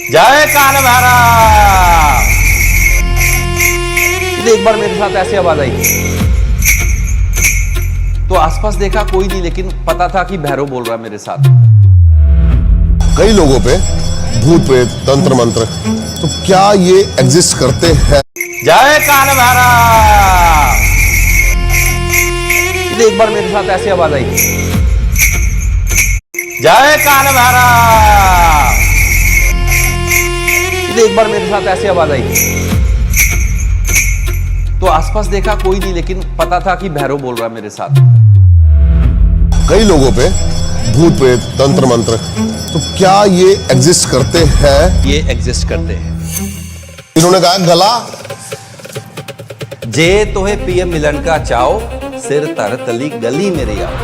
जय काल भैरव। एक बार मेरे साथ ऐसी आवाज आई तो आसपास देखा कोई नहीं, लेकिन पता था कि भैरव बोल रहा है मेरे साथ। कई लोगों पे भूत प्रेत तंत्र मंत्र, तो क्या ये एग्जिस्ट करते हैं? जय काल भैरव। एक बार मेरे साथ ऐसी आवाज आई, जय काल भैरव। एक बार मेरे साथ ऐसी आवाज आई तो आसपास देखा कोई नहीं, लेकिन पता था कि भैरव बोल रहा है मेरे साथ। कई लोगों पे भूत प्रेत तंत्र मंत्र, तो क्या ये एग्जिस्ट करते हैं? ये एग्जिस्ट करते हैं। इन्होंने कहा गला जे तोहे पिय मिलन का चाओ, सिर तर तली गली मेरी आओ।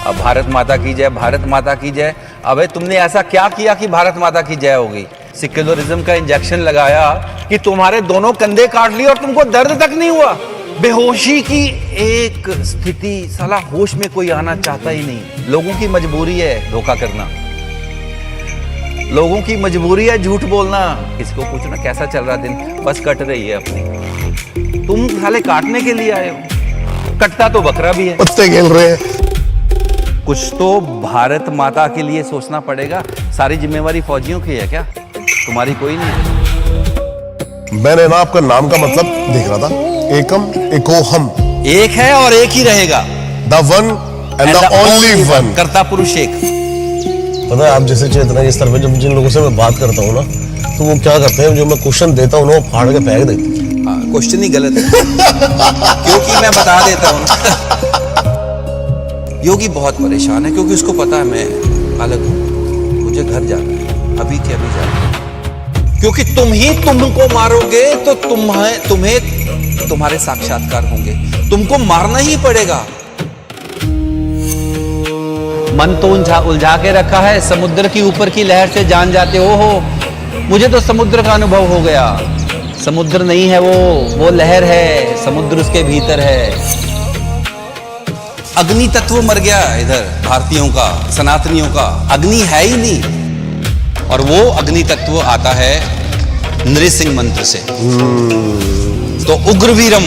अब भारत माता की जय, भारत माता की जय। अबे तुमने ऐसा क्या किया कि भारत माता की जय होगी? सेक्युलरिज्म का इंजेक्शन लगाया कि तुम्हारे दोनों कंधे काट लिए और तुमको दर्द तक नहीं हुआ। बेहोशी की एक स्थिति, साला होश में कोई आना चाहता ही नहीं। लोगों की मजबूरी है धोखा करना, लोगों की मजबूरी है झूठ बोलना। किसी को पूछना कैसा चल रहा दिन, बस कट रही है अपनी। तुम साले काटने के लिए आए हो, कटता तो बकरा भी है। पत्ते खेल रहे हैं। कुछ तो भारत माता के लिए सोचना पड़ेगा। सारी जिम्मेवारी फौजियों की है क्या? तुम्हारी कोई नहीं है। मैंने ना आपका नाम का मतलब देख रहा था, एकम एकोहम, एक है और एक ही रहेगा, the one and the only one. कर्ता पुरुष एक। पता है आप जैसे चेतना के स्तर पे जब जिन लोगों से मैं बात करता हूँ ना, तो वो क्या करते हैं, जो मैं क्वेश्चन देता हूँ ना वो फाड़ के फेंक देते हैं। क्वेश्चन ही गलत है क्योंकि मैं बता देता हूँ योगी बहुत परेशान है क्योंकि उसको पता है मैं अलग हूं, मुझे घर जाना है, अभी के अभी जाना है। क्योंकि तुम ही तुमको मारोगे तो तुम्हें तुम्हारे साक्षात्कार होंगे, तुमको मारना ही पड़ेगा। मन तो उलझा के रखा है, समुद्र की ऊपर की लहर से जान जाते हो। मुझे तो समुद्र का अनुभव हो गया। समुद्र नहीं है वो लहर है, समुद्र उसके भीतर है। अग्नि तत्व मर गया इधर भारतीयों का, सनातनियों का। अग्नि है ही नहीं, और वो अग्नि तत्व आता है नृसिंह मंत्र से। तो उग्रवीरम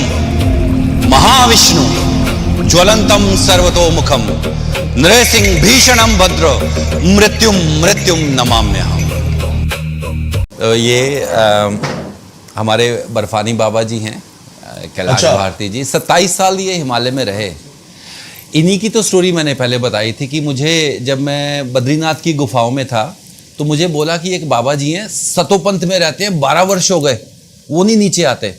महाविष्णु ज्वलंतम सर्वतोमुखम नृसिंह भीषणम भद्र मृत्युम मृत्युम नमाम्यहम्। तो ये हमारे बर्फानी बाबा जी हैं, कैलाश भारती जी। 27 साल ये हिमालय में रहे। इन्हीं की तो स्टोरी मैंने पहले बताई थी कि मुझे जब मैं बद्रीनाथ की गुफाओं में था तो मुझे बोला कि एक बाबा जी हैं, सतोपंथ में रहते हैं, 12 वर्ष हो गए वो नहीं नीचे आते,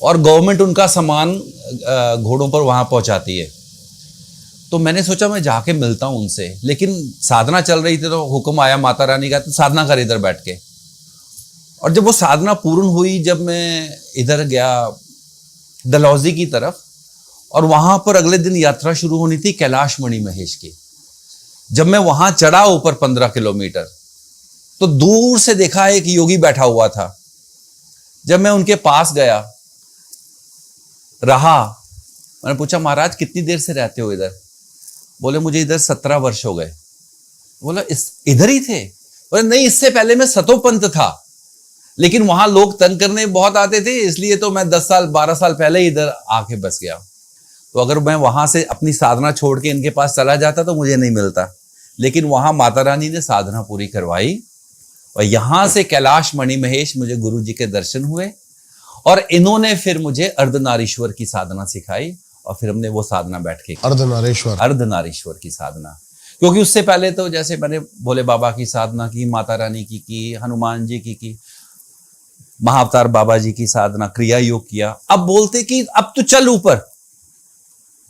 और गवर्नमेंट उनका सामान घोड़ों पर वहां पहुंचाती है। तो मैंने सोचा मैं जाके मिलता हूं उनसे, लेकिन साधना चल रही थी तो हुक्म आया माता रानी का, तो साधना कर इधर बैठ के। और जब वो साधना पूर्ण हुई, जब मैं इधर गया डलहौजी की तरफ, और वहां पर अगले दिन यात्रा शुरू होनी थी कैलाश मणि महेश की। जब मैं वहां चढ़ा ऊपर 15 किलोमीटर, तो दूर से देखा एक योगी बैठा हुआ था। जब मैं उनके पास गया रहा, मैंने पूछा महाराज कितनी देर से रहते हो इधर? बोले मुझे इधर 17 वर्ष हो गए। बोला इधर ही थे? बोले नहीं, इससे पहले मैं सतोपंथ था, लेकिन वहां लोग तंग करने बहुत आते थे, इसलिए तो मैं 10 साल 12 साल पहले इधर आके बस गया। तो अगर मैं वहां से अपनी साधना छोड़ के इनके पास चला जाता तो मुझे नहीं मिलता, लेकिन वहां माता रानी ने साधना पूरी करवाई, और यहां से कैलाश मणि महेश मुझे गुरु जी के दर्शन हुए, और इन्होंने फिर मुझे अर्धनारीश्वर की साधना सिखाई, और फिर हमने वो साधना बैठ के अर्धनारीश्वर की साधना। क्योंकि उससे पहले तो जैसे मैंने भोले बाबा की साधना की, माता रानी की, हनुमान जी की, महाअवतार बाबा जी की साधना, क्रिया योग किया। अब बोलते कि अब तो चल ऊपर,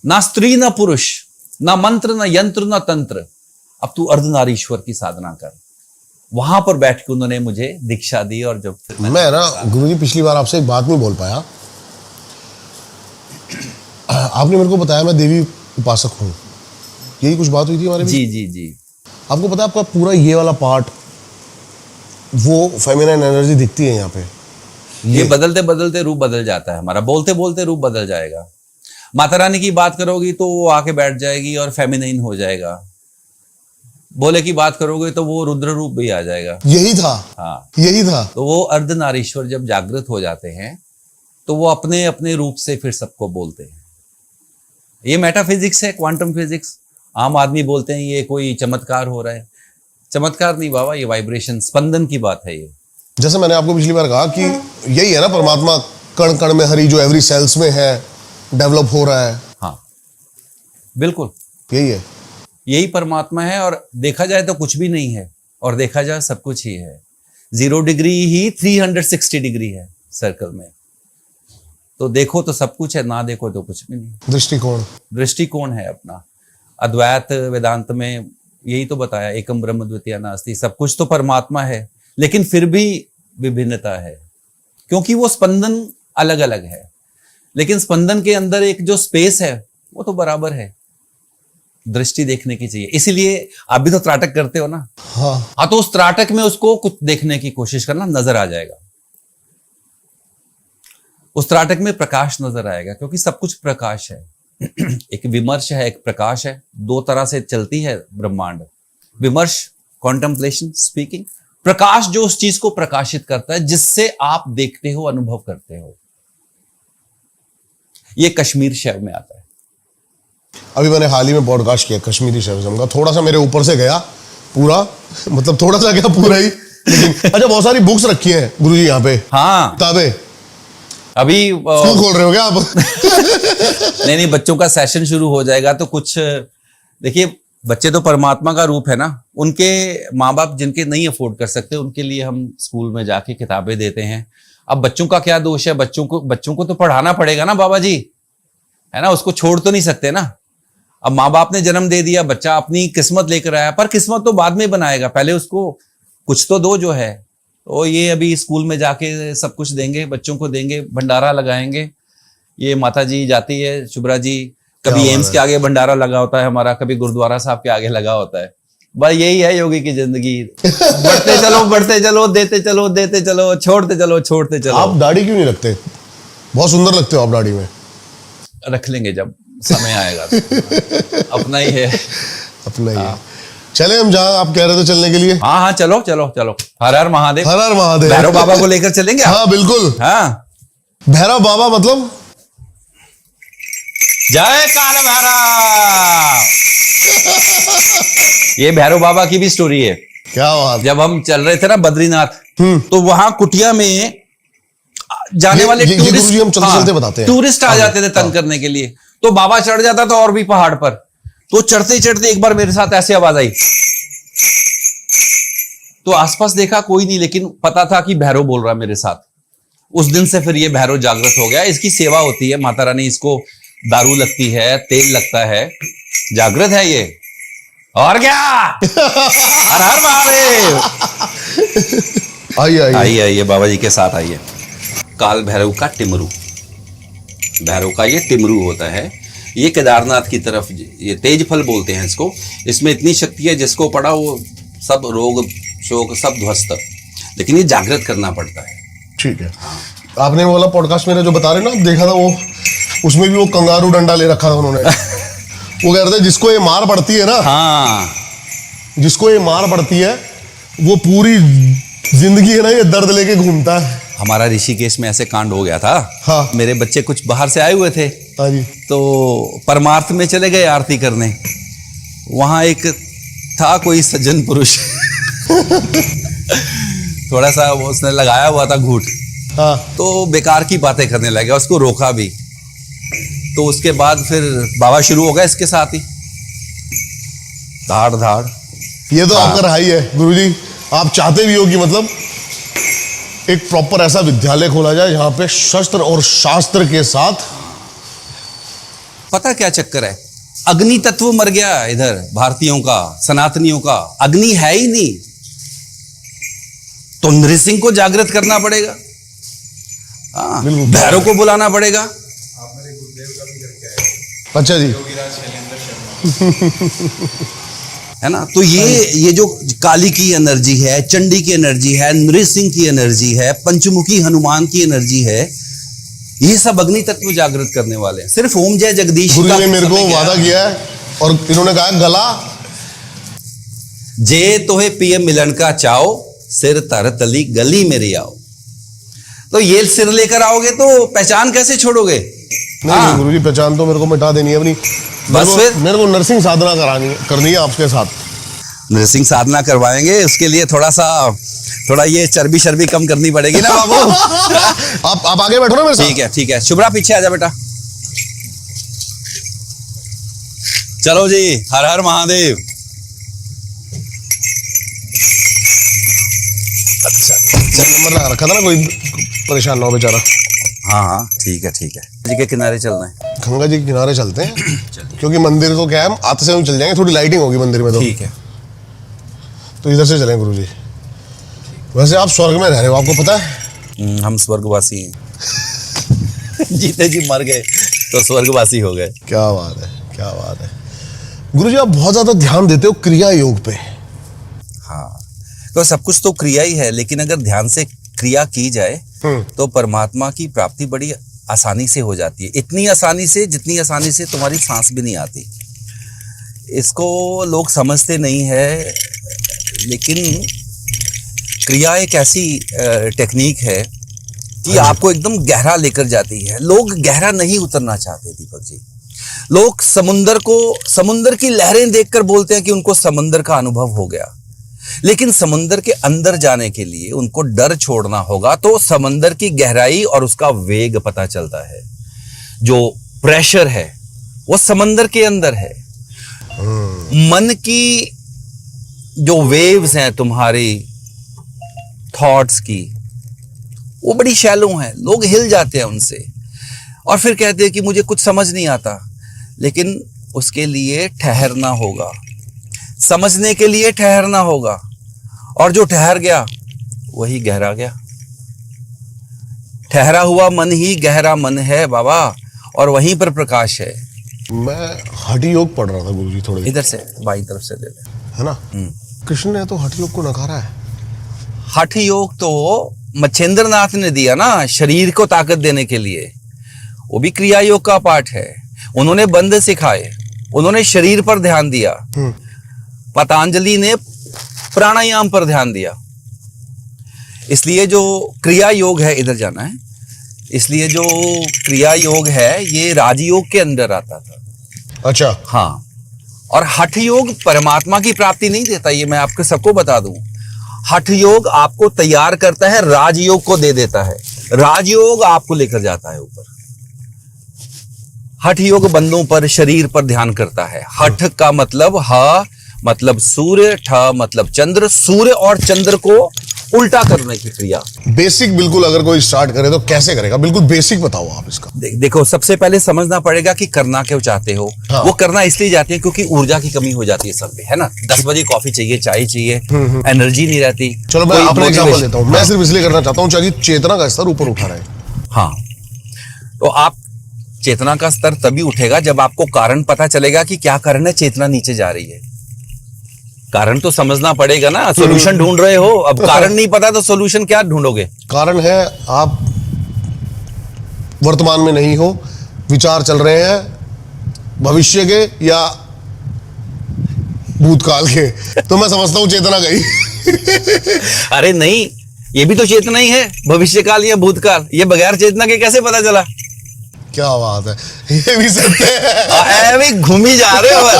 ना स्त्री ना पुरुष, ना मंत्र ना यंत्र ना तंत्र, अब तू अर्धनारीश्वर की साधना कर। वहां पर बैठ के उन्होंने मुझे दीक्षा दी। और जब मैं ना गुरुजी पिछली बार आपसे एक बात नहीं बोल पाया, आपने मेरे को बताया मैं देवी उपासक हूँ, यही कुछ बात हुई थी हमारे? जी। आपको पता है आपका पूरा ये वाला पार्ट, वो फेमिनाइन एनर्जी दिखती है यहाँ पे। ये बदलते बदलते रूप बदल जाता है हमारा, बोलते बोलते रूप बदल जाएगा। माता रानी की बात करोगी तो वो आके बैठ जाएगी और फेमिनाइन हो जाएगा। भोले की बात करोगे तो वो रुद्र रूप भी आ जाएगा। यही था, हाँ, यही था। तो वो अर्धनारीश्वर जब जागृत हो जाते हैं तो वो अपने अपने रूप से फिर सबको बोलते हैं। ये मेटाफिजिक्स है, क्वांटम फिजिक्स। आम आदमी बोलते हैं ये कोई चमत्कार हो रहा है। चमत्कार नहीं बाबा, ये वाइब्रेशन, स्पंदन की बात है ये। जैसे मैंने आपको पिछली बार कहा कि यही है ना परमात्मा, कण कण में हरि, जो एवरी सेल्स में है, डेवलप हो रहा है। हाँ बिल्कुल, यही है, यही परमात्मा है। और देखा जाए तो कुछ भी नहीं है, और देखा जाए सब कुछ ही है। 0 डिग्री ही 360 डिग्री है सर्कल में। तो देखो तो सब कुछ है, ना देखो तो कुछ भी नहीं। दृष्टिकोण है अपना। अद्वैत वेदांत में यही तो बताया, एकम ब्रह्म द्वितीय नास्ति। सब कुछ तो परमात्मा है, लेकिन फिर भी विभिन्नता है, क्योंकि वो स्पंदन अलग अलग है, लेकिन स्पंदन के अंदर एक जो स्पेस है वो तो बराबर है। दृष्टि देखने की चाहिए। इसीलिए आप भी तो त्राटक करते हो ना। हाँ, तो उस त्राटक में उसको कुछ देखने की कोशिश करना, नजर आ जाएगा। उस त्राटक में प्रकाश नजर आएगा, क्योंकि सब कुछ प्रकाश है। एक विमर्श है, एक प्रकाश है। दो तरह से चलती है ब्रह्मांड। विमर्श, कॉन्टेम्पलेशन, स्पीकिंग। प्रकाश जो उस चीज को प्रकाशित करता है जिससे आप देखते हो, अनुभव करते हो। ये कश्मीर शैव में आता है। अभी मैंने हाल ही में पॉडकास्ट किया कश्मीरी शैविज्म का, थोड़ा सा मेरे ऊपर से गया पूरा, मतलब थोड़ा सा गया पूरा ही, लेकिन अच्छा बहुत सारी बुक्स रखी हैं गुरुजी यहाँ पे। हाँ, किताबें अभी स्कूल खोल रहे हो क्या आप? नहीं, बच्चों का सेशन शुरू हो जाएगा तो कुछ देखिए, बच्चे तो परमात्मा का रूप है ना। उनके माँ बाप जिनके नहीं अफोर्ड कर सकते, उनके लिए हम स्कूल में जाके किताबें देते हैं। अब बच्चों का क्या दोष है? बच्चों को तो पढ़ाना पड़ेगा ना बाबा जी, है ना। उसको छोड़ तो नहीं सकते ना। अब माँ बाप ने जन्म दे दिया, बच्चा अपनी किस्मत लेकर आया, पर किस्मत तो बाद में बनाएगा, पहले उसको कुछ तो दो जो है। तो ये अभी स्कूल में जाके सब कुछ देंगे, बच्चों को देंगे, भंडारा लगाएंगे। ये माता जी जाती है, शुभ्रा जी, कभी एम्स के आगे भंडारा लगा होता है हमारा, कभी गुरुद्वारा साहब के आगे लगा होता है। बस यही है योगी की जिंदगी। बढ़ते चलो, देते चलो, छोड़ते चलो। आप दाढ़ी क्यों नहीं रखते? बहुत सुंदर लगते हो आप दाढ़ी में। रख लेंगे जब समय आएगा तो। अपना ही है, अपना ही है। चले हम जहाँ आप कह रहे थे चलने के लिए। हाँ, चलो। हर हर महादेव। हर हर महादेव। भैरव बाबा को लेकर चलेंगे आप? हाँ बिल्कुल। हाँ, भैरव बाबा मतलब जय काल भैरव। ये भैरव बाबा की भी स्टोरी है। क्या बात। जब हम चल रहे थे ना बद्रीनाथ, तो वहां कुटिया में जाने वाले टूरिस्ट, हम चलते बताते हैं, टूरिस्ट आ जाते थे तंग करने के लिए। तो बाबा चढ़ जाता था और भी पहाड़ पर। तो चढ़ते एक बार मेरे साथ ऐसी आवाज आई, तो आसपास देखा कोई नहीं, लेकिन पता था कि भैरव बोल रहा है मेरे साथ। उस दिन से फिर ये भैरव जागृत हो गया। इसकी सेवा होती है, माता रानी इसको दारू लगती है, तेल लगता है, जागृत है ये। और क्या? हर हर महादेव। आइए बाबा जी के साथ आइए। काल भैरव का टिमरू, भैरव का ये टिमरू होता है। ये केदारनाथ की तरफ, ये तेज फल बोलते हैं इसको। इसमें इतनी शक्ति है, जिसको पड़ा वो सब रोग शोक सब ध्वस्त, लेकिन ये जागृत करना पड़ता है। ठीक है। आपने वो वाला पॉडकास्ट मेरा जो बता रहे ना, देखा था वो, उसमें भी वो कंगारू डंडा ले रखा था उन्होंने। वो कह रहे थे जिसको ये मार पड़ती है ना, हाँ, जिसको ये मार पड़ती है वो पूरी जिंदगी है ना ये दर्द लेके घूमता है। हमारा ऋषिकेश में ऐसे कांड हो गया था। हाँ। मेरे बच्चे कुछ बाहर से आए हुए थे। हाँ जी। तो परमार्थ में चले गए आरती करने। वहां एक था कोई सज्जन पुरुष थोड़ा सा उसने लगाया हुआ था घूंट। हाँ। तो बेकार की बातें करने लगा, उसको रोका भी। तो उसके बाद फिर बाबा शुरू हो गया इसके साथ ही, धाड़ धाड़। ये तो आपका रहा ही है गुरुजी। आप चाहते भी हो कि मतलब एक प्रॉपर ऐसा विद्यालय खोला जाए जहां पे शस्त्र और शास्त्र के साथ। पता क्या चक्कर है, अग्नि तत्व मर गया इधर भारतीयों का, सनातनियों का। अग्नि है ही नहीं, तो नृसिंह को जागृत करना पड़ेगा। हाँ, भैरव को बुलाना पड़ेगा। अच्छा जी। है ना। तो ये जो काली की एनर्जी है, चंडी की एनर्जी है, नृसिंह की एनर्जी है, पंचमुखी हनुमान की एनर्जी है, ये सब अग्नि तत्व जागृत करने वाले हैं। सिर्फ ओम जय जगदीश गुरु ने मेरे को वादा किया है और इन्होंने कहा गला जे तोहे पिए मिलन का चाओ, सिर तर तली गली मेरी आओ। तो ये सिर लेकर आओगे तो पहचान कैसे छोड़ोगे? नहीं गुरुजी, पहचान तो मेरे को मिटा देनी है अपनी। बस फिर मेरे को नर्सिंग साधना करनी है आपके साथ। नृसिंग साधना करवाएंगे, उसके लिए थोड़ा ये चर्बी शर्बी कम करनी पड़ेगी ना बाबू। आप आगे बैठो ना मेरे साथ। ठीक है। शुभ्रा पीछे आजा बेटा। चलो जी, हर हर महादेव। अच्छा, नंबर लगा रखा था ना, कोई परेशान ना हो बेचारा। हाँ ठीक है। जी के किनारे चलना है। गंगा जी के किनारे चलते हैं क्योंकि मंदिर तो क्या है, आते से चल जाएंगे, थोड़ी लाइटिंग होगी मंदिर में। तो ठीक है, तो इधर से चलें गुरुजी। वैसे आप स्वर्ग में रह रहे हो, आपको पता है? हम स्वर्गवासी हैं। जीते जी मर गए तो स्वर्गवासी हो गए। क्या बात है गुरुजी, आप बहुत ज्यादा ध्यान देते हो क्रिया योग पे। हाँ, तो सब कुछ तो क्रिया ही है, लेकिन अगर ध्यान से क्रिया की जाए तो परमात्मा की प्राप्ति बड़ी आसानी से हो जाती है। इतनी आसानी से जितनी आसानी से तुम्हारी सांस भी नहीं आती। इसको लोग समझते नहीं है, लेकिन क्रिया एक ऐसी टेक्निक है कि आपको एकदम गहरा लेकर जाती है। लोग गहरा नहीं उतरना चाहते दीपक जी। लोग समुंदर की लहरें देखकर बोलते हैं कि उनको समुंदर का अनुभव हो गया, लेकिन समुंदर के अंदर जाने के लिए उनको डर छोड़ना होगा। तो समुंदर की गहराई और उसका वेग पता चलता है। जो प्रेशर है वो समंदर के अंदर है। मन की जो वेव्स हैं तुम्हारी थॉट्स की, वो बड़ी शैलो हैं। लोग हिल जाते हैं उनसे और फिर कहते हैं कि मुझे कुछ समझ नहीं आता। लेकिन उसके लिए ठहरना होगा, समझने के लिए ठहरना होगा, और जो ठहर गया वही गहरा गया। ठहरा हुआ मन ही गहरा मन है बाबा, और वहीं पर प्रकाश है। मैं हठ योग पढ़ रहा था गुरुजी, थोड़ी इधर से बाई तरफ से दे दे, है ना। कृष्ण ने तो हठ योग को नकारा है। हठ योग तो मच्छेंद्र नाथ ने दिया ना, शरीर को ताकत देने के लिए। वो भी क्रिया योग का पार्ट है। उन्होंने बंद सिखाए, उन्होंने शरीर पर ध्यान दिया। पतंजलि ने प्राणायाम पर ध्यान दिया। इसलिए जो क्रिया योग है, इधर जाना है, इसलिए जो क्रिया योग है ये राजयोग के अंदर आता था। अच्छा, हाँ। और हठ योग परमात्मा की प्राप्ति नहीं देता, ये मैं आपको सबको बता दूं। हठ योग आपको तैयार करता है, राजयोग को दे देता है। राजयोग आपको लेकर जाता है ऊपर। हठ योग बंदों पर, शरीर पर ध्यान करता है। हठ का मतलब ह मतलब सूर्य, ठ मतलब चंद्र, सूर्य और चंद्र को उल्टा करने की क्रिया। बेसिक बिल्कुल अगर कोई स्टार्ट करे तो कैसे करेगा, बिल्कुल बेसिक बताओ आप इसका। देखो, सबसे पहले समझना पड़ेगा कि करना क्यों चाहते हो। हाँ। वो करना इसलिए जाते हैं क्योंकि ऊर्जा की कमी हो जाती है सब में, है ना। 10 बजे कॉफी चाहिए, चाय चाहिए, एनर्जी नहीं रहती। चलो मैं कोई अपना एग्जांपल motivation- देता हूँ। मैं सिर्फ इसलिए करना चाहता हूँ ताकि चेतना का स्तर ऊपर उठा रहे। हाँ, तो आप चेतना का स्तर तभी उठेगा जब आपको कारण पता चलेगा कि क्या कारण है चेतना नीचे जा रही है। कारण तो समझना पड़ेगा ना, सॉल्यूशन ढूंढ रहे हो। अब कारण नहीं पता तो सॉल्यूशन क्या ढूंढोगे? कारण है आप वर्तमान में नहीं हो, विचार चल रहे हैं भविष्य के या भूतकाल के। तो मैं समझता हूं चेतना गई। अरे नहीं, ये भी तो चेतना ही है। भविष्यकाल या भूतकाल, ये बगैर चेतना के कैसे पता चला? क्या बात है, ये भी सत्य है। अभी घूम ही जा रहे हो बस।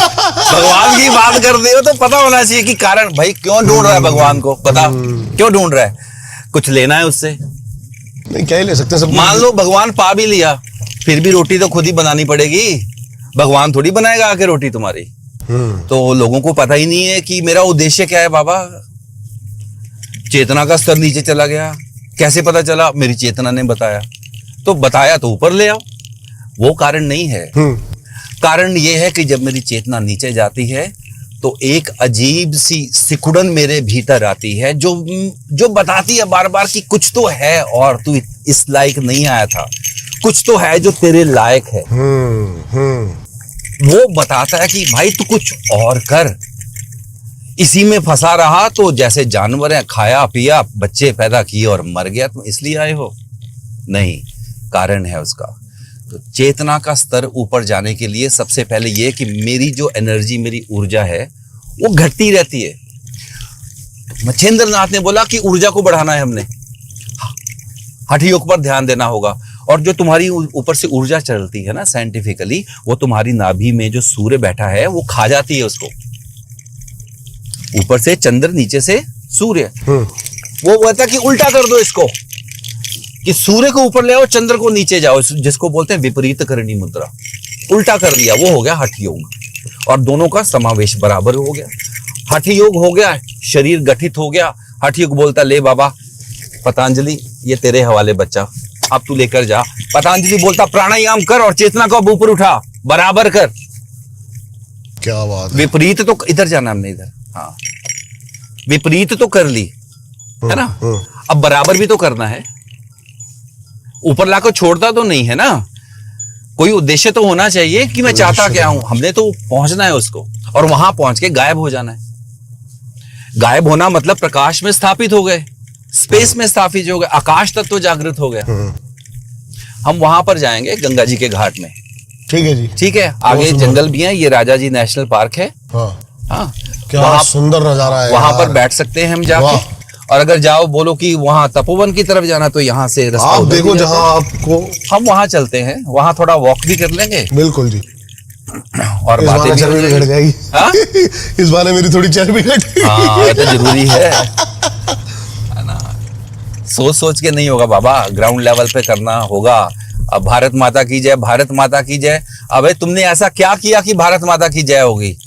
भगवान की बात कर रहे हो तो पता होना चाहिए कि कारण। भाई क्यों ढूंढ रहा है भगवान को, बता क्यों ढूंढ रहा है? कुछ लेना है उससे? नहीं, क्या ही ले सकते हैं सब। मान लो भगवान पा भी लिया, फिर भी रोटी तो खुद ही बनानी पड़ेगी। भगवान थोड़ी बनाएगा आके रोटी तुम्हारी। तो लोगों को पता ही नहीं है कि मेरा उद्देश्य क्या है बाबा। चेतना का स्तर नीचे चला गया, कैसे पता चला? मेरी चेतना ने बताया। तो बताया तो ऊपर ले आओ, वो कारण नहीं है। कारण ये है कि जब मेरी चेतना नीचे जाती है तो एक अजीब सी सिकुड़न मेरे भीतर आती है जो बताती है बार बार कि कुछ तो है और तू इस लायक नहीं आया था, कुछ तो है जो तेरे लायक है। वो बताता है कि भाई तू कुछ और कर। इसी में फंसा रहा तो जैसे जानवर है, खाया पिया, बच्चे पैदा किए और मर गया। तुम इसलिए आए हो? नहीं, कारण है उसका। तो चेतना का स्तर ऊपर जाने के लिए सबसे पहले ये कि मेरी जो एनर्जी, मेरी ऊर्जा है वो घटती रहती है। मच्छेंद्र नाथ ने बोला कि ऊर्जा को बढ़ाना है हमने, हठ योग पर ध्यान देना होगा। और जो तुम्हारी ऊपर से ऊर्जा चलती है ना साइंटिफिकली, वो तुम्हारी नाभि में जो सूर्य बैठा है वो खा जाती है उसको। ऊपर से चंद्र, नीचे से सूर्य। वो कहता कि उल्टा कर दो इसको, कि सूर्य को ऊपर ले आओ, चंद्र को नीचे जाओ, जिसको बोलते हैं विपरीत करणी मुद्रा। उल्टा कर दिया, वो हो गया हठ योग। और दोनों का समावेश बराबर हो गया। हठ योग हो गया, शरीर गठित हो गया। हठ योग बोलता ले बाबा पतंजलि, ये तेरे हवाले बच्चा, अब तू लेकर जा। पतंजलि बोलता प्राणायाम कर और चेतना को अब ऊपर उठा, बराबर कर। क्या बात है। विपरीत तो इधर जाना हमने, इधर, हाँ विपरीत तो कर ली है ना, अब बराबर भी तो करना है। ऊपर लाकर छोड़ता तो नहीं है ना, कोई उद्देश्य तो होना चाहिए कि मैं चाहता क्या हूं। हमने तो पहुंचना है उसको, और वहां पहुंच के गायब हो जाना है। गायब होना मतलब प्रकाश में स्थापित हो गए, स्पेस में स्थापित हो गए, आकाश तत्व जागृत हो गया। हम वहां पर जाएंगे गंगा जी के घाट में। ठीक है जी। ठीक है, आगे जंगल भी है, ये राजा जी नेशनल पार्क है। हाँ, क्या सुंदर नजारा है। वहां पर बैठ सकते हैं हम जाके। और अगर जाओ बोलो कि वहां तपोवन की तरफ जाना, तो यहाँ से रास्ता आप देखो जहां आपको, हम वहां चलते हैं, वहां थोड़ा वॉक भी कर लेंगे। बिल्कुल जी। और बातें भी घट गई। हाँ? इस बारे मेरी थोड़ी चर्बी घट गई। हाँ, ये तो जरूरी है ना। सोच सोच के नहीं होगा बाबा, ग्राउंड लेवल पे करना होगा। अब भारत माता की जय, भारत माता की जय। अबे तुमने ऐसा क्या किया कि भारत माता की जय होगी?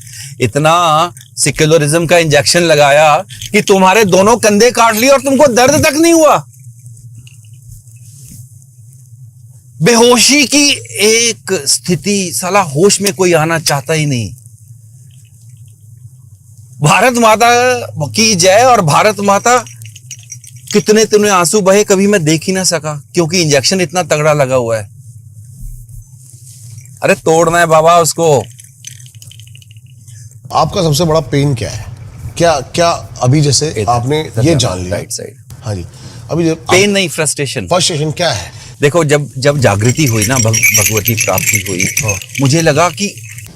इतना सेक्युलरिज्म का इंजेक्शन लगाया कि तुम्हारे दोनों कंधे काट लिए और तुमको दर्द तक नहीं हुआ। बेहोशी की एक स्थिति, साला होश में कोई आना चाहता ही नहीं। भारत माता की जय। और भारत माता, कितने तुमने आंसू बहे कभी मैं देख ही ना सका, क्योंकि इंजेक्शन इतना तगड़ा लगा हुआ है। अरे तोड़ना है बाबा उसको। आपका सबसे बड़ा पेन क्या है? क्या अभी जैसे आपने ये जान लिया, राइट साइड, हाँ जी, अभी पेन नहीं, फ्रस्ट्रेशन। फ्रस्ट्रेशन क्या है? देखो, जब जागृति हुई ना, भगवती प्राप्ति हुई, मुझे लगा कि,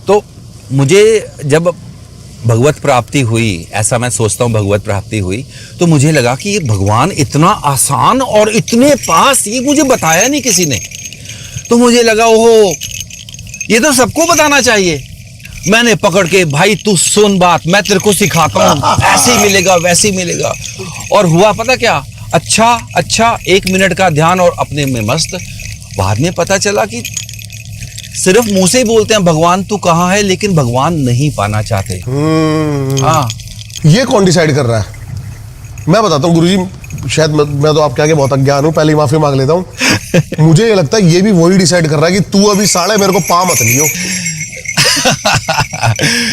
तो मुझे जब भगवत प्राप्ति हुई, ऐसा मैं सोचता हूँ, भगवत प्राप्ति हुई तो मुझे लगा कि ये भगवान इतना आसान और इतने पास, ये मुझे बताया नहीं किसी ने। तो मुझे लगा ओहो, ये तो सबको बताना चाहिए। मैंने पकड़ के, भाई तू सुन बात, मैं तेरे को सिखाता हूँ, ऐसे ही मिलेगा वैसे ही मिलेगा। और हुआ पता क्या, अच्छा 1 मिनट का ध्यान और अपने में मस्त। बाद में पता चला कि सिर्फ मुंह से ही बोलते हैं भगवान तू कहाँ है, लेकिन भगवान नहीं पाना चाहते। हाँ, ये कौन डिसाइड कर रहा है? मैं बताता हूँ गुरुजी, शायद मैं तो आपके आगे बहुत अज्ञान हूँ, पहले ही माफी मांग लेता हूँ। मुझे ये लगता है ये भी वही डिसाइड कर रहा है कि तू अभी साढ़े मेरे को पा मत लियो।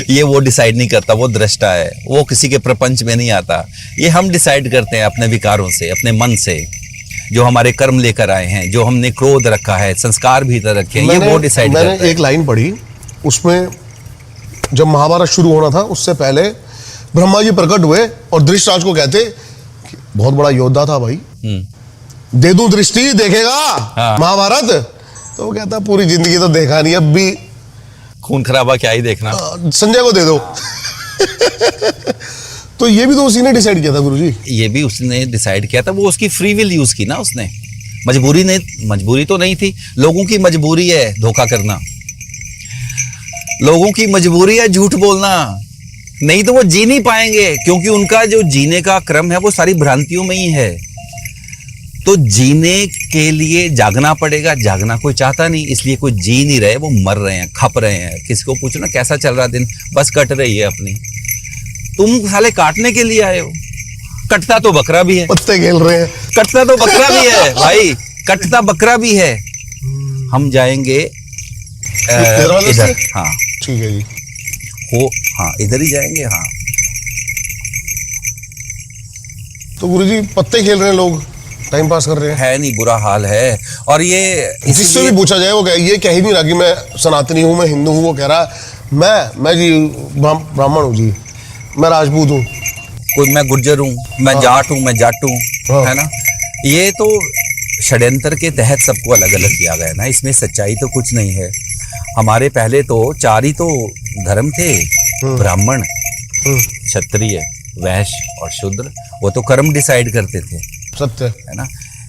ये वो डिसाइड नहीं करता, वो दृष्टा है, वो किसी के प्रपंच में नहीं आता। ये हम डिसाइड करते हैं अपने विकारों से, अपने मन से, जो हमारे कर्म लेकर आए हैं, जो हमने क्रोध रखा है, संस्कार भीतर रखे हैं, ये वो डिसाइड करता है। मैंने एक लाइन पढ़ी, उसमें जब महाभारत शुरू होना था उससे पहले ब्रह्मा जी प्रकट हुए और धृतराष्ट्र को कहते, बहुत बड़ा योद्धा था भाई, दे दूं दृष्टि, देखेगा महाभारत? तो वो कहता पूरी जिंदगी तो देखा नहीं, अब भी खून खराबा क्या ही देखना, संजय को दे दो। तो ये भी तो उसी ने डिसाइड किया था गुरुजी। ये भी उसने डिसाइड किया था, वो उसकी फ्री विल यूज की ना उसने, मजबूरी तो नहीं थी। लोगों की मजबूरी है धोखा करना, लोगों की मजबूरी है झूठ बोलना, नहीं तो वो जी नहीं पाएंगे, क्योंकि उनका जो जीने का क्रम है वो सारी भ्रांतियों में ही है। तो जीने के लिए जागना पड़ेगा, जागना कोई चाहता नहीं, इसलिए कोई जी नहीं रहे, वो मर रहे हैं, खप रहे हैं। किसी को पूछो ना कैसा चल रहा दिन, बस कट रही है अपनी। तुम साले काटने के लिए आए हो, कटता तो बकरा भी है, पत्ते खेल रहे हैं, कटता तो बकरा भी है भाई, कटता बकरा भी है। हम जाएंगे इधर, हाँ ठीक है जी, हो हाँ इधर ही जाएंगे। हाँ तो गुरुजी पत्ते खेल रहे हैं लोग, टाइम पास कर रहे हैं, है नहीं, बुरा हाल है। और ये जिससे भी पूछा जाए वो ये कह ही नहीं रहा कि मैं सनातनी हूँ, मैं हिंदू हूँ, वो कह रहा मैं जी ब्राह्मण हूँ जी, मैं राजपूत हूँ, कोई मैं गुर्जर हूँ, मैं जाट हूँ, मैं जाट हूँ, है ना। ये तो षड्यंत्र के तहत सबको अलग अलग किया गया ना, इसमें सच्चाई तो कुछ नहीं है। हमारे पहले तो 4 ही तो धर्म थे, ब्राह्मण, क्षत्रिय, वैश्य और शूद्र, वो तो कर्म डिसाइड करते थे, सत्य। है ना।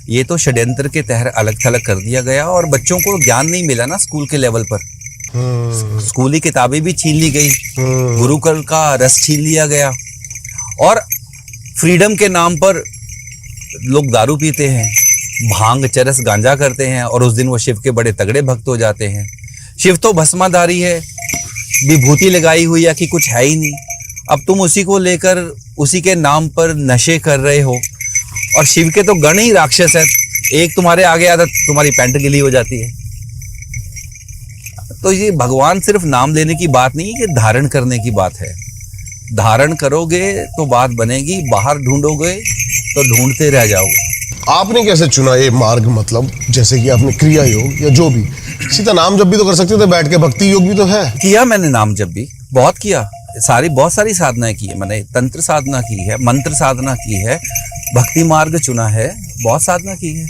ये तो षड्यंत्र के तहत अलग थलग कर दिया गया और बच्चों को ज्ञान नहीं मिला ना स्कूल के लेवल पर। स्कूली किताबें भी छीन ली गई, गुरुकुल का रस छीन लिया गया और फ्रीडम के नाम पर लोग दारू पीते हैं, भांग चरस गांजा करते हैं और उस दिन वो शिव के बड़े तगड़े भक्त हो जाते हैं। शिव तो भस्माधारी है, विभूति लगाई हुई या कि कुछ है ही नहीं। अब तुम उसी को लेकर उसी के नाम पर नशे कर रहे हो और शिव के तो गण ही राक्षस है। एक तुम्हारे आगे आदत तुम्हारी पैंट गिली हो जाती है। तो ये भगवान सिर्फ नाम लेने की बात नहीं है, ये धारण करने की बात है। धारण करोगे तो बात बनेगी, बाहर ढूंढोगे तो ढूंढते रह जाओगे। आपने कैसे चुना ये मार्ग, मतलब जैसे कि आपने क्रिया योग या जो भी, सीधा नाम जब भी तो कर सकते थे बैठ के, भक्ति योग भी तो है। किया मैंने नाम जब भी, बहुत किया, बहुत सारी साधनाएं की है मैंने। तंत्र साधना की है, मंत्र साधना की है, भक्ति मार्ग चुना है, बहुत साधना की है।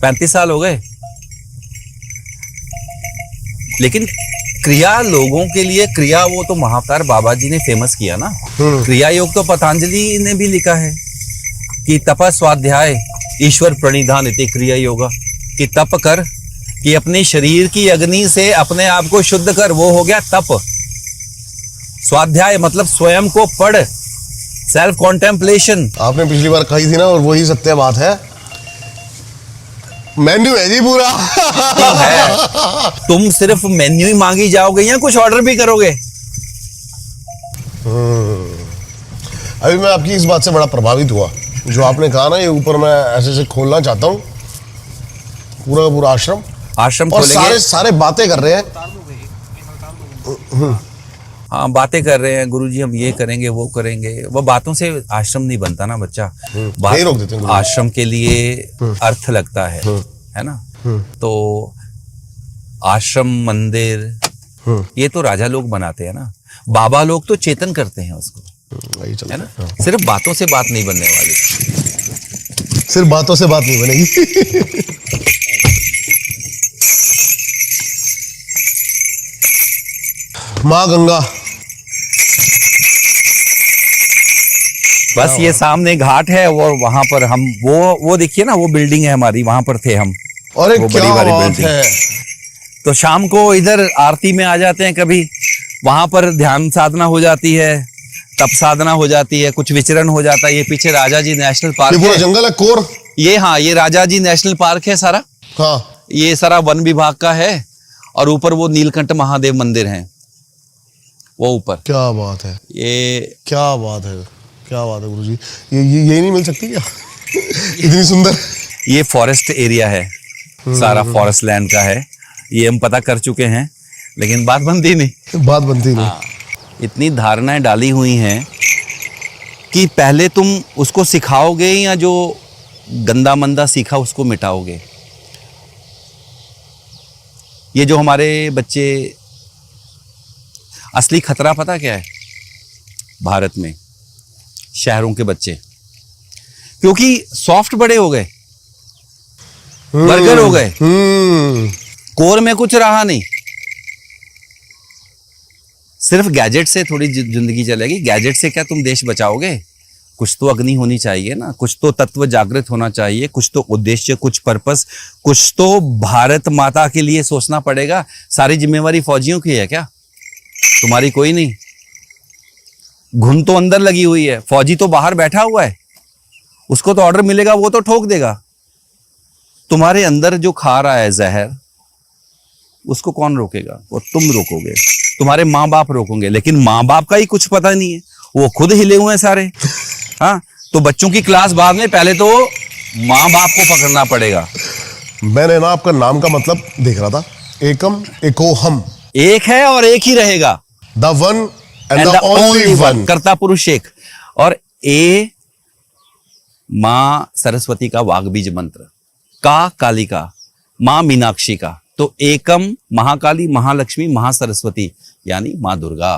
35 साल हो गए। लेकिन क्रिया लोगों के लिए, क्रिया वो तो महाअवतार बाबा जी ने फेमस किया ना। क्रिया योग तो पतंजलि ने भी लिखा है कि तप स्वाध्याय ईश्वर प्रणिधान इति क्रिया योगा, कि तप कर, कि अपने शरीर की अग्नि से अपने आप को शुद्ध कर, वो हो गया तप। स्वाध्याय मतलब स्वयं को पढ़, सेल्फ कॉन्टेम्पलेशन। आपने पिछली बार कही थी ना, और वही सत्य बात है, मेन्यू है जी पूरा। है। तुम सिर्फ मेन्यू ही मांगी जाओगे या कुछ ऑर्डर भी करोगे? अभी मैं आपकी इस बात से बड़ा प्रभावित हुआ जो आपने कहा ना, ये ऊपर मैं ऐसे ऐसे खोलना चाहता हूँ पूरा का पूरा आश्रम और सारे बातें कर रहे हैं। हाँ, बातें कर रहे हैं, गुरुजी हम ये करेंगे वो करेंगे। वो बातों से आश्रम नहीं बनता ना बच्चा। नहीं रोक देते हैं। आश्रम के लिए अर्थ लगता है ना। तो आश्रम मंदिर ये तो राजा लोग बनाते हैं ना, बाबा लोग तो चेतन करते हैं उसको, है ना। सिर्फ बातों से बात नहीं बनने वाली, सिर्फ बातों से बात नहीं बनेगी। माँ गंगा, बस ये सामने घाट है और वहां पर हम वो देखिए ना, वो बिल्डिंग है हमारी, वहां पर थे हम। और एक वो क्या बड़ी वाली बात बिल्डिंग है। तो शाम को इधर आरती में आ जाते हैं, कभी वहां पर ध्यान साधना हो जाती है, तप साधना हो जाती है, कुछ विचरण हो जाता है। ये पीछे राजा जी नेशनल पार्क ये पूरा है, जंगल है कोर। ये हाँ, ये राजा जी नेशनल पार्क है सारा। हाँ, ये सारा वन विभाग का है और ऊपर वो नीलकंठ महादेव मंदिर है, वो ऊपर। क्या बात है, ये क्या बात है, क्या बात है गुरुजी। ये नहीं मिल सकती क्या? इतनी सुंदर। ये फॉरेस्ट एरिया है, सारा फॉरेस्ट लैंड का है। ये हम पता कर चुके हैं, लेकिन बात बनती नहीं। बात बनती नहीं। हाँ, इतनी धारणाएं डाली हुई हैं कि पहले तुम उसको सिखाओगे या जो गंदा मंदा सीखा उसको मिटाओगे। ये जो हमारे बच्चे, असली खतरा पता क्या है भारत में? शहरों के बच्चे, क्योंकि सॉफ्ट बड़े हो गए, बर्गर हो गए, कोर में कुछ रहा नहीं। सिर्फ गैजेट से थोड़ी जिंदगी चलेगी। गैजेट से क्या तुम देश बचाओगे? कुछ तो अग्नि होनी चाहिए ना, कुछ तो तत्व जागृत होना चाहिए, कुछ तो उद्देश्य, कुछ पर्पस, कुछ तो भारत माता के लिए सोचना पड़ेगा। सारी जिम्मेवारी फौजियों की है क्या? तुम्हारी कोई नहीं। घुन तो अंदर लगी हुई है, फौजी तो बाहर बैठा हुआ है, उसको तो ऑर्डर मिलेगा, वो तो ठोक देगा। तुम्हारे अंदर जो खा रहा है जहर, उसको कौन रोकेगा? वो तुम रोकोगे, तुम्हारे माँ बाप रोकोगे। लेकिन माँ बाप का ही कुछ पता नहीं है, वो खुद हिले हुए हैं सारे। हाँ, तो बच्चों की क्लास बाद में, पहले तो माँ बाप को पकड़ना पड़ेगा। मैंने ना आपका नाम का मतलब देख रहा था, एकम एकोहम, एक है और एक ही रहेगा, the one and the only one, कर्ता पुरुष एक। और ए माँ सरस्वती का वाग बीज मंत्र, का कालिका, माँ मीनाक्षी का, तो एकम महाकाली, महालक्ष्मी, महासरस्वती, यानी माँ दुर्गा।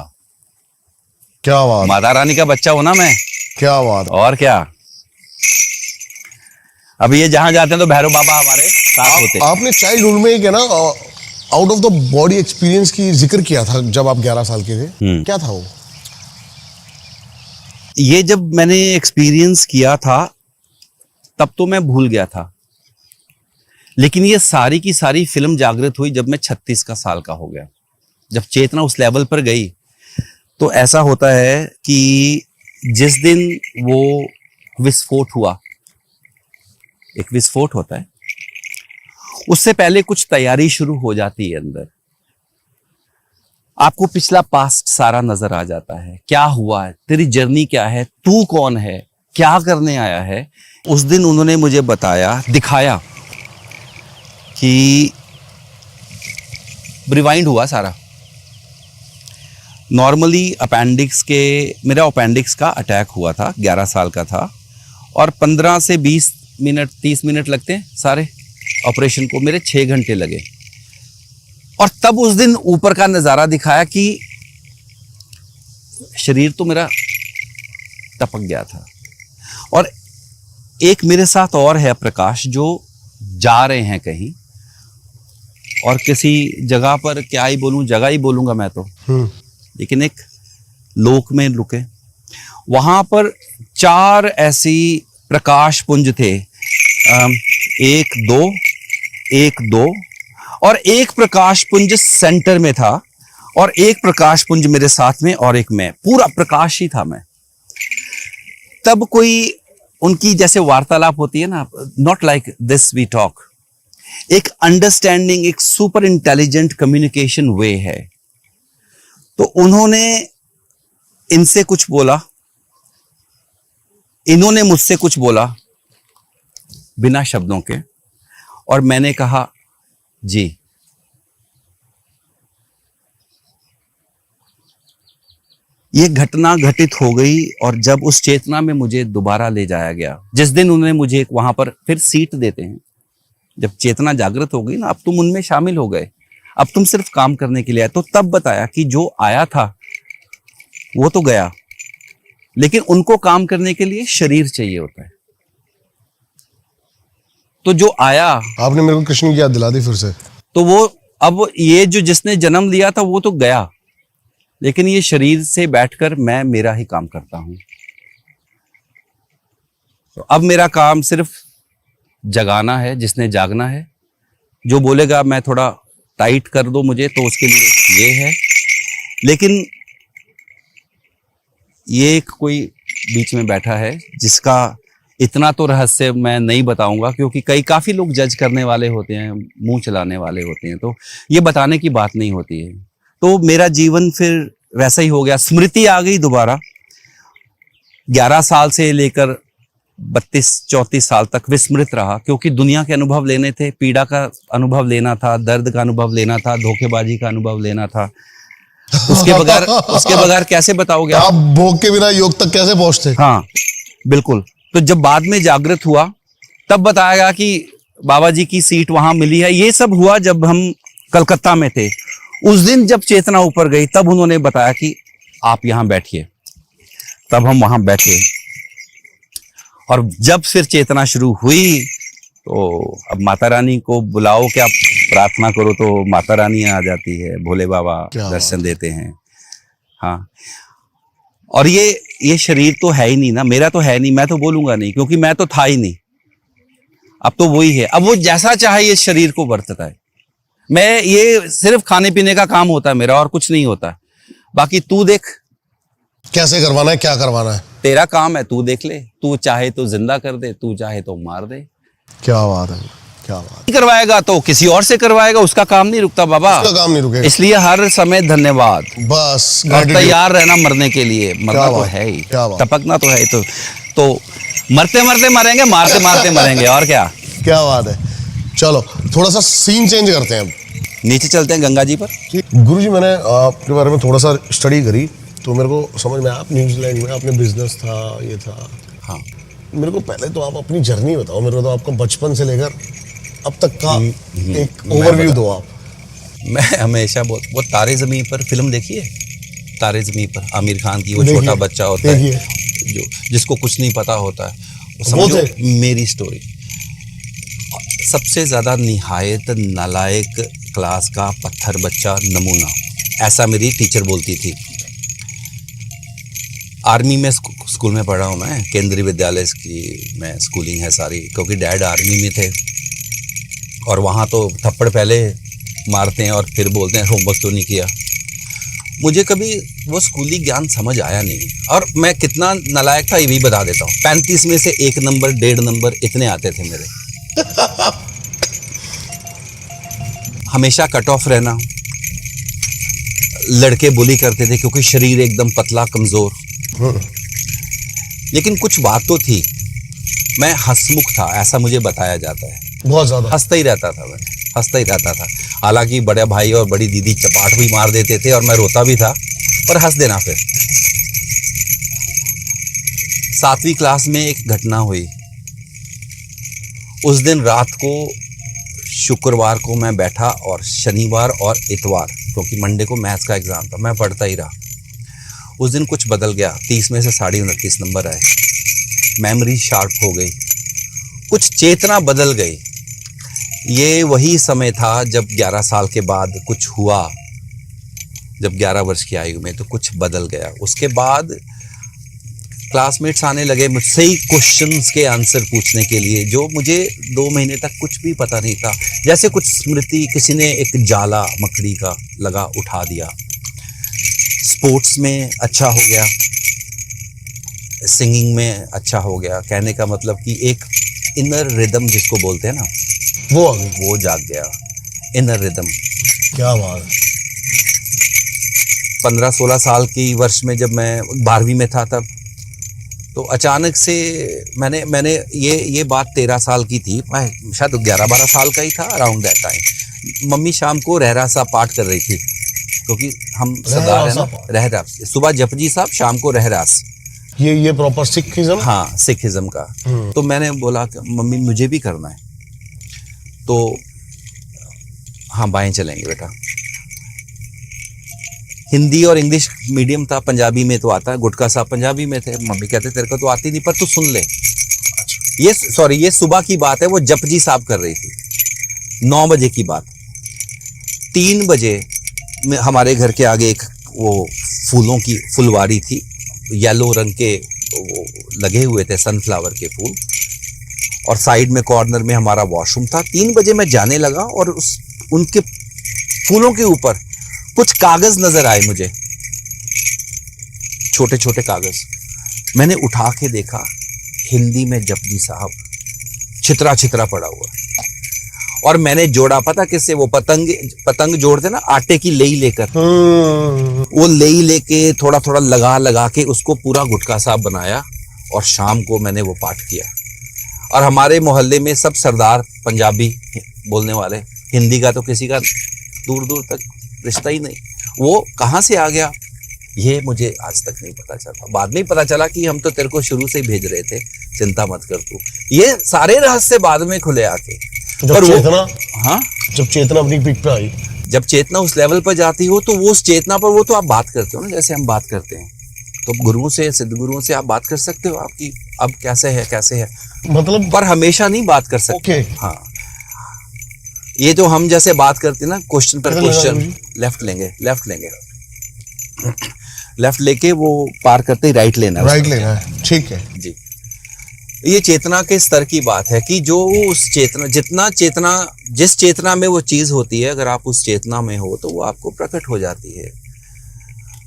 क्या बात, माता रानी का बच्चा हो ना मैं। क्या बात। और क्या, अभी ये जहां जाते हैं तो भैरव बाबा हमारे साथ होते हैं। आपने चाइल्डहुड में क्या ना, out of the body experience की जिक्र किया था जब आप 11 साल के थे, क्या था वो? ये जब मैंने एक्सपीरियंस किया था तब तो मैं भूल गया था, लेकिन ये सारी की सारी फिल्म जागृत हुई जब मैं 36 का साल का हो गया। जब चेतना उस लेवल पर गई तो ऐसा होता है कि जिस दिन वो विस्फोट हुआ, एक विस्फोट होता है, उससे पहले कुछ तैयारी शुरू हो जाती है अंदर। आपको पिछला पास्ट सारा नजर आ जाता है, क्या हुआ है, तेरी जर्नी क्या है, तू कौन है, क्या करने आया है। उस दिन उन्होंने मुझे बताया, दिखाया कि रिवाइंड हुआ सारा। नॉर्मली मेरा अपेंडिक्स का अटैक हुआ था, 11 साल का था, और 15 से 20 मिनट 30 मिनट लगते हैं सारे ऑपरेशन को, मेरे 6 घंटे लगे। और तब उस दिन ऊपर का नज़ारा दिखाया कि शरीर तो मेरा टपक गया था। और एक मेरे साथ और है प्रकाश, जो जा रहे हैं कहीं, और किसी जगह पर, क्या ही बोलूं, जगह ही बोलूंगा मैं तो, लेकिन एक लोक में रुके। वहां पर 4 ऐसी प्रकाश पुंज थे, 1 2 और एक प्रकाश पुंज सेंटर में था, और एक प्रकाश पुंज मेरे साथ में, और एक मैं, पूरा प्रकाश ही था मैं। तब कोई उनकी जैसे वार्तालाप होती है ना, not like this we talk, एक अंडरस्टैंडिंग, एक सुपर इंटेलिजेंट कम्युनिकेशन वे है। तो उन्होंने इनसे कुछ बोला, इन्होंने मुझसे कुछ बोला बिना शब्दों के, और मैंने कहा जी। ये घटना घटित हो गई, और जब उस चेतना में मुझे दोबारा ले जाया गया, जिस दिन उन्होंने मुझे वहां पर फिर सीट देते हैं, जब चेतना जागृत हो गई ना, अब तुम उनमें शामिल हो गए, अब तुम सिर्फ काम करने के लिए आए, तो तब बताया कि जो आया था वो तो गया, लेकिन उनको काम करने के लिए शरीर चाहिए होता है। तो जो आया, आपने मेरे को कृष्ण की याद दिला दी फिर से। तो वो, अब ये जो जिसने जन्म लिया था वो तो गया, लेकिन ये शरीर से बैठकर मैं मेरा ही काम करता हूं। तो अब मेरा काम सिर्फ जगाना है, जिसने जागना है। जो बोलेगा मैं थोड़ा टाइट कर दो मुझे, तो उसके लिए ये है। लेकिन ये एक कोई बीच में बैठा है जिसका इतना तो रहस्य मैं नहीं बताऊंगा, क्योंकि काफी लोग जज करने वाले होते हैं, मुंह चलाने वाले होते हैं, तो ये बताने की बात नहीं होती है। तो मेरा जीवन फिर वैसा ही हो गया, स्मृति आ गई दोबारा। 11 साल से लेकर 32-34 साल तक विस्मृत रहा, क्योंकि दुनिया के अनुभव लेने थे, पीड़ा का अनुभव लेना था, दर्द का अनुभव लेना था, धोखेबाजी का अनुभव लेना था। उसके बगैर कैसे बताओगे आप भोग के बिना योग तक कैसे पहुंचते? हाँ बिल्कुल। तो जब बाद में जागृत हुआ तब बताया गया कि बाबा जी की सीट वहां मिली है। ये सब हुआ जब हम कलकत्ता में थे। उस दिन जब चेतना ऊपर गई तब उन्होंने बताया कि आप यहां बैठिए। तब हम वहां बैठे, और जब फिर चेतना शुरू हुई तो अब माता रानी को बुलाओ, क्या प्रार्थना करो तो माता रानी आ जाती है, भोले बाबा दर्शन देते हैं। हाँ, और ये शरीर तो है ही नहीं ना, मेरा तो है नहीं, मैं तो बोलूंगा नहीं, क्योंकि मैं तो था ही नहीं। अब तो वही है, अब वो जैसा चाहे ये शरीर को बरतता है। मैं ये सिर्फ खाने पीने का काम होता है मेरा, और कुछ नहीं होता। बाकी तू देख कैसे करवाना है, क्या करवाना है, तेरा काम है, तू देख ले। तू चाहे तो जिंदा कर दे, तू चाहे तो मार दे। क्या बात है, क्या बात। करवाएगा तो किसी और से करवाएगा, उसका काम नहीं रुकता बाबा, उसका काम नहीं रुकेगा। इसलिए हर समय धन्यवाद, बस और तैयार रहना मरने के लिए। मरना तो है ही, टपकना तो है ही। तो मरते मरते मरेंगे, मारते मारते मरेंगे, और क्या। क्या बात है। चलो थोड़ा सा सीन चेंज करते हैं, अब नीचे चलते हैं गंगा जी पर। गुरुजी, मैंने आपके बारे में थोड़ा सा स्टडी करी तो मेरे को समझ में आया, आप न्यूजीलैंड में आपने बिजनेस था, ये था। हाँ, मेरे को पहले तो आप अपनी जर्नी बताओ, मेरे को तो आपका बचपन से लेकर अब तक का एक ओवरव्यू दो आप। मैं हमेशा वो तारे ज़मीं पर फिल्म देखी है? तारे ज़मीं पर आमिर खान की, वो छोटा बच्चा होता है जो जिसको कुछ नहीं पता होता है, वो समझो मेरी स्टोरी। सबसे ज़्यादा निहायत नालायक क्लास का पत्थर बच्चा नमूना, ऐसा मेरी टीचर बोलती थी। आर्मी में स्कूल में पढ़ा हूँ मैं, केंद्रीय विद्यालय की मैं स्कूलिंग है सारी, क्योंकि डैड आर्मी में थे और वहाँ तो थप्पड़ पहले मारते हैं और फिर बोलते हैं होमवर्क तो नहीं किया। मुझे कभी वो स्कूली ज्ञान समझ आया नहीं, और मैं कितना नालायक था ये भी बता देता हूँ। 35 में से 1 नंबर 1.5 नंबर इतने आते थे मेरे। हमेशा कट ऑफ रहना, लड़के बुली करते थे क्योंकि शरीर एकदम पतला कमजोर। लेकिन कुछ बात तो थी, मैं हंसमुख था ऐसा मुझे बताया जाता है। बहुत ज्यादा हंसता ही रहता था, मैं हंसता ही रहता था। हालांकि बड़े भाई और बड़ी दीदी चपाट भी मार देते थे और मैं रोता भी था, पर हंस देना। फिर 7वीं क्लास में एक घटना हुई। उस दिन रात को, शुक्रवार को मैं बैठा और शनिवार और इतवार, क्योंकि मंडे को मैथ्स का एग्जाम था, मैं पढ़ता ही रहा। उस दिन कुछ बदल गया, 30 में से 29.5 नंबर आए। मेमोरी शार्प हो गई, कुछ चेतना बदल गई। ये वही समय था जब 11 साल के बाद कुछ हुआ, जब 11 वर्ष की आयु में तो कुछ बदल गया। उसके बाद क्लासमेट्स आने लगे मुझसे ही क्वेश्चंस के आंसर पूछने के लिए, जो मुझे 2 महीने तक कुछ भी पता नहीं था। जैसे कुछ स्मृति, किसी ने एक जाला मकड़ी का लगा उठा दिया। स्पोर्ट्स में अच्छा हो गया, सिंगिंग में अच्छा हो गया। कहने का मतलब कि एक इनर रिदम जिसको बोलते हैं ना, वो आ गई। वो जाग गया, इनर रिदम। क्या बात है। 15-16 साल की वर्ष में जब मैं 12वीं में था, तब तो अचानक से मैंने ये बात 13 साल की थी, मैं शायद 11-12 साल का ही था, अराउंड दैट टाइम। मम्मी शाम को रहरा सा पाठ कर रही थी, क्योंकि हम सरदार है ना, रहरास। सुबह जपजी साहब, शाम को रहरास। ये प्रॉपर सिखिज्म। हाँ, सिखिज्म का। तो मैंने बोला कि मम्मी मुझे भी करना है। तो हाँ, बाएं चलेंगे बेटा। हिंदी और इंग्लिश मीडियम था, पंजाबी में तो आता है। गुटका साहब पंजाबी में थे। मम्मी कहते तेरे को तो आती नहीं, पर तू सुन ले। ये सुबह की बात है, वो जपजी साहब कर रही थी, 9 बजे की बात। 3 बजे में हमारे घर के आगे एक वो फूलों की फुलवारी थी, येलो रंग के वो लगे हुए थे सनफ्लावर के फूल, और साइड में कॉर्नर में हमारा वॉशरूम था। 3 बजे मैं जाने लगा और उनके फूलों के ऊपर कुछ कागज नजर आए मुझे, छोटे छोटे कागज। मैंने उठा के देखा, हिंदी में जपजी साहब छितरा छितरा पड़ा हुआ। और मैंने जोड़ा, पता किससे? वो पतंग जोड़ते ना आटे की लेई लेकर, वो लेई लेके थोड़ा थोड़ा लगा के उसको पूरा गुटका साहब बनाया, और शाम को मैंने वो पाठ किया। और हमारे मोहल्ले में सब सरदार पंजाबी बोलने वाले, हिंदी का तो किसी का दूर दूर तक रिश्ता ही नहीं। वो कहाँ से आ गया ये मुझे आज तक नहीं पता चला। बाद में पता चला कि हम तो तेरे को शुरू से ही भेज रहे थे, चिंता मत कर तू। ये सारे रहस्य बाद में खुले आके। जब चेतना, हाँ, जब चेतना अपनी पीक पे आई, जब चेतना उस लेवल पर जाती हो, तो वो उस चेतना पर, वो तो आप बात करते हो ना, जैसे हम बात करते हैं, तो गुरुओं से, सिद्ध गुरुओं से आप बात कर सकते हो, आपकी अब कैसे है मतलब, पर हमेशा नहीं बात कर सकते। हाँ, ये जो हम जैसे बात करते हैं ना, क्वेश्चन पर क्वेश्चन, लेफ्ट लेंगे लेफ्ट लेके वो पार करते ही राइट लेना है, ठीक है जी। ये चेतना के स्तर की बात है कि जो उस चेतना, जिस चेतना में वो चीज होती है, अगर आप उस चेतना में हो तो वो आपको प्रकट हो जाती है।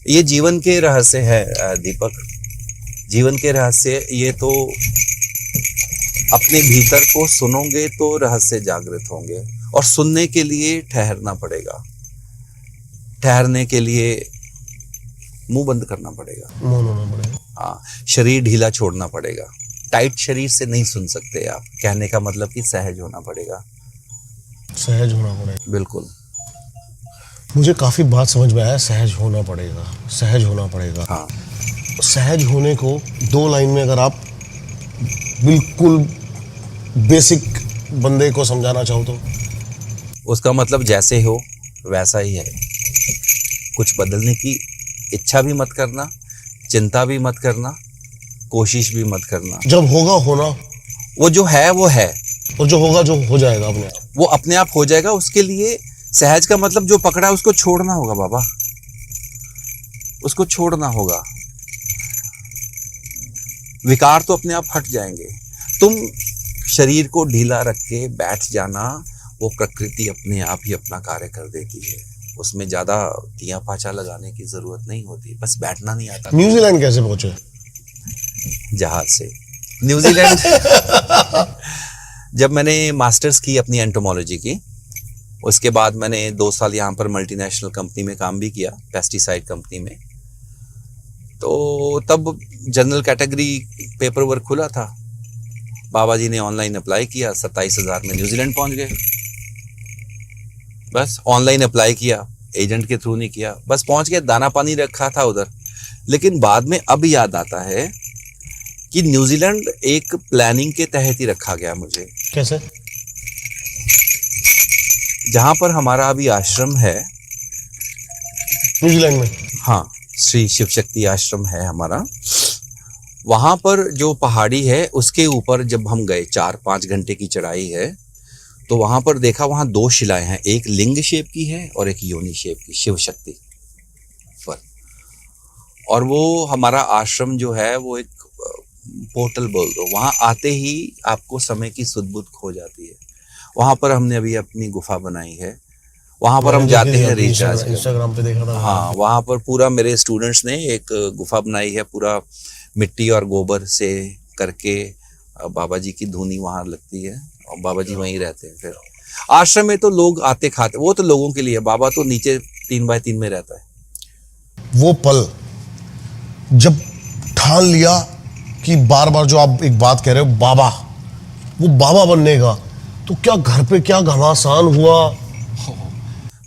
ये जीवन के रहस्य है दीपक, जीवन के रहस्य। ये तो अपने भीतर को सुनोगे तो रहस्य जागृत होंगे, और सुनने के लिए ठहरना पड़ेगा, ठहरने के लिए मुंह बंद करना पड़ेगा। हाँ, शरीर ढीला छोड़ना पड़ेगा। टाइट शरीर से नहीं सुन सकते आप। कहने का मतलब कि सहज होना पड़ेगा, सहज होना पड़ेगा। बिल्कुल, मुझे काफी बात समझ में आया, सहज होना पड़ेगा। हाँ, सहज होने को 2 लाइन में अगर आप बिल्कुल बेसिक बंदे को समझाना चाहो तो? उसका मतलब जैसे हो वैसा ही है। कुछ बदलने की इच्छा भी मत करना, चिंता भी मत करना, कोशिश भी मत करना। जब होगा होना, वो जो है वो है, और जो होगा जो हो जाएगा अपने आप, वो अपने आप हो जाएगा। उसके लिए सहज का मतलब जो पकड़ा है उसको छोड़ना होगा बाबा, उसको छोड़ना होगा। विकार तो अपने आप हट जाएंगे। तुम शरीर को ढीला रख के बैठ जाना, वो प्रकृति अपने आप ही अपना कार्य कर देती है। उसमें ज्यादा तिया पाचा लगाने की जरूरत नहीं होती, बस बैठना नहीं आता। न्यूजीलैंड कैसे पहुंचे? जहाज से। न्यूजीलैंड जब मैंने मास्टर्स की अपनी एंटोमोलॉजी की, उसके बाद मैंने 2 साल यहाँ पर मल्टीनेशनल कंपनी में काम भी किया, पेस्टिसाइड कंपनी में। तो तब जनरल कैटेगरी पेपर वर्क खुला था, बाबा जी ने ऑनलाइन अप्लाई किया, 27,000 में न्यूजीलैंड पहुंच गए। बस ऑनलाइन अप्लाई किया, एजेंट के थ्रू नहीं किया, बस पहुंच गए, दाना पानी रखा था उधर। लेकिन बाद में अब याद आता है कि न्यूजीलैंड एक प्लानिंग के तहत ही रखा गया मुझे। कैसे? जहां पर हमारा अभी आश्रम है न्यूजीलैंड में, हाँ, श्री शिव शक्ति आश्रम है हमारा। वहां पर जो पहाड़ी है उसके ऊपर जब हम गए, 4-5 घंटे की चढ़ाई है, तो वहां पर देखा, वहां 2 शिलाएं हैं, एक लिंग शेप की है और एक योनि शेप की, शिव शक्ति पर। और वो हमारा आश्रम जो है वो एक पोर्टल बोल दो, वहां आते ही आपको समय की सुध-बुध खो जाती है। वहां पर हमने अभी अपनी गुफा बनाई है, वहां पर हम जाते हैं रिचार्ज। इंस्टाग्राम पे देखा था। हाँ, वहां पर पूरा मेरे स्टूडेंट्स ने एक गुफा बनाई है, पूरा मिट्टी और गोबर से करके। बाबा जी की धुनी वहां लगती है और बाबा जी वहीं रहते हैं। फिर आश्रम में तो लोग आते खाते, वो तो लोगों के लिए, बाबा तो नीचे 3x3 में रहता है। वो पल जब ठान लिया कि बार बार जो आप एक बात कह रहे हो, बाबा, वो बाबा बनने का, तो क्या घर पे क्या घमासान हुआ?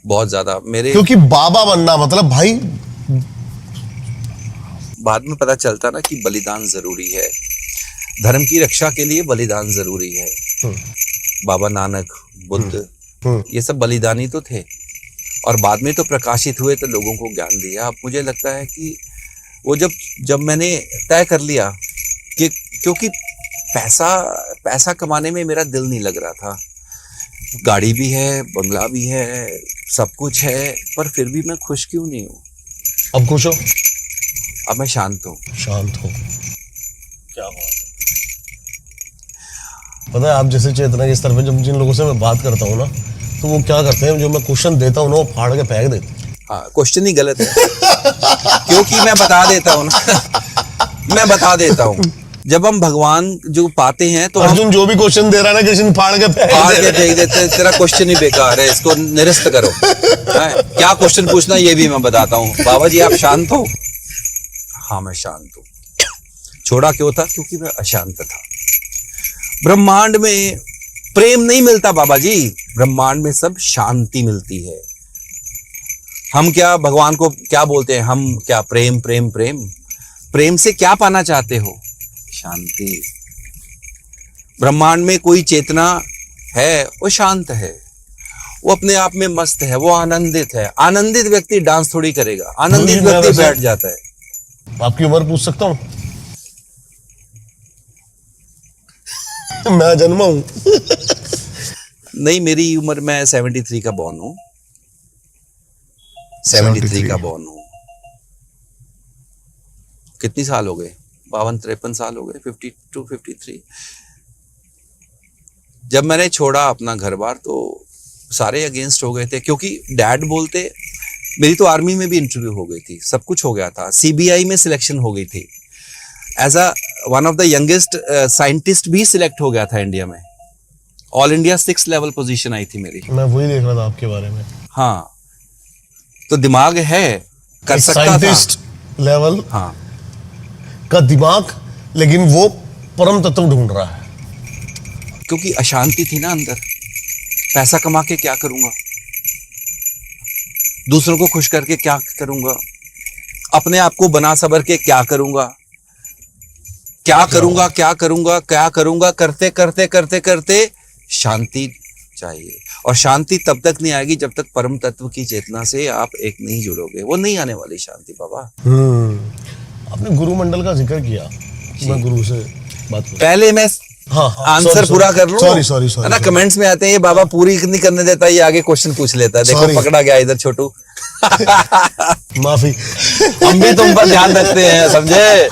बहुत ज्यादा मेरे, क्योंकि बाबा बनना मतलब भाई, बाद में पता चलता ना कि बलिदान जरूरी है, धर्म की रक्षा के लिए बलिदान जरूरी है। बाबा नानक, बुद्ध, ये सब बलिदानी तो थे, और बाद में तो प्रकाशित हुए तो लोगों को ज्ञान दिया। अब मुझे लगता है कि वो जब मैंने तय कर लिया कि, क्योंकि पैसा कमाने में मेरा दिल नहीं लग रहा था, गाड़ी भी है, बंगला भी है, सब कुछ है, पर फिर भी मैं खुश क्यों नहीं हूँ? अब खुश हो? अब मैं शांत हूँ। शांत हो, क्या बात है। पता है, आप जैसे चेतना के स्तर पे जब जिन लोगों से मैं बात करता हूँ ना, तो वो क्या करते हैं, जो मैं क्वेश्चन देता हूँ ना, वो फाड़ के फेंक देते हैं। हाँ, क्वेश्चन ही गलत है। क्योंकि मैं बता देता हूँ ना, मैं बता देता हूँ, जब हम भगवान जो पाते हैं तो अर्जुन जो भी क्वेश्चन दे रहा है ना, किसी फाड़ के फेंक देते हैं, तेरा क्वेश्चन ही बेकार है, इसको निरस्त करो। क्या क्वेश्चन पूछना ये भी मैं बताता हूँ। बाबा जी आप शांत हो? हाँ मैं शांत हूँ। छोड़ा क्यों था? क्योंकि मैं अशांत था। ब्रह्मांड में प्रेम नहीं मिलता बाबा जी, ब्रह्मांड में सब शांति मिलती है। हम क्या भगवान को क्या बोलते हैं? हम क्या प्रेम प्रेम प्रेम, प्रेम से क्या पाना चाहते हो? शांति। ब्रह्मांड में कोई चेतना है, वो शांत है, वो अपने आप में मस्त है, वो आनंदित है। आनंदित व्यक्ति डांस थोड़ी करेगा, आनंदित व्यक्ति बैठ जाता है। आपकी उम्र पूछ सकता हूँ? मैं जन्मा हूं। नहीं, मेरी उम्र, मैं 73 का बॉर्न हूं, 73 का बॉर्न हूं। कितनी साल हो गए? 52-53 साल हो गए, 52-53। जब मैंने छोड़ा अपना घर बार तो सारे अगेंस्ट हो गए थे, क्योंकि डैड बोलते, मेरी तो आर्मी में भी इंटरव्यू हो गई थी, सब कुछ हो गया था, सीबीआई में सिलेक्शन हो गई थी, as a one of the youngest scientist भी सिलेक्ट हो गया था इंडिया में। All India 6th level position आई थी मेरी। मैं वही देख रहा था आपके बारे में। हाँ, तो दिमाग है, कर सकता था। साइंटिस्ट लेवल हाँ का दिमाग, लेकिन वो परम तत्व ढूंढ रहा है। क्योंकि अशांति थी ना अंदर। पैसा कमा के क्या करूंगा? दूसरों को खुश करके क्या करूंगा? अपने आप को बना सबर के क्या करूंगा? क्या करूंगा, क्या करूंगा, क्या करूंगा, करते करते करते करते शांति चाहिए। और शांति तब तक नहीं आएगी जब तक परम तत्व की चेतना से आप एक नहीं जुड़ोगे, वो नहीं आने वाली शांति बाबा। आपने गुरु मंडल का जिक्र किया, मैं गुरु से बात करूं। पहले मैं आंसर पूरा कर लूं। सॉरी है ना, कमेंट्स में आते हैं ये बाबा पूरी नहीं करने देता, ये आगे क्वेश्चन पूछ लेता है। देखो पकड़ा गया इधर छोटू। माफी। हम भी तुम पर ध्यान रखते हैं, समझे?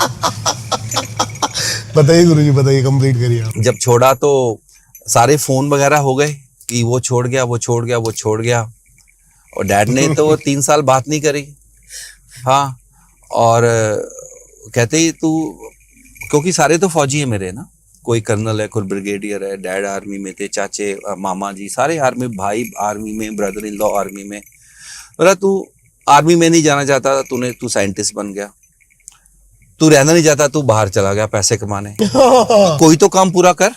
बताइए गुरुजी, बताइए, कंप्लीट करिए आप। जब छोड़ा तो सारे फोन वगैरह हो गए कि वो छोड़ गया, वो छोड़ गया, वो छोड़ गया। और डैड ने तो 3 साल बात नहीं करी। हाँ, और कहते ही तू, क्योंकि सारे तो फौजी है मेरे ना, कोई कर्नल है, कोई ब्रिगेडियर है, डैड आर्मी में थे, चाचे मामा जी सारे आर्मी, भाई आर्मी में, ब्रदर इन लॉ आर्मी में। बोला तू आर्मी में नहीं जाना चाहता, तू साइंटिस्ट बन गया, तू रहना नहीं चाहता, तू बाहर चला गया पैसे कमाने, कोई तो काम पूरा कर।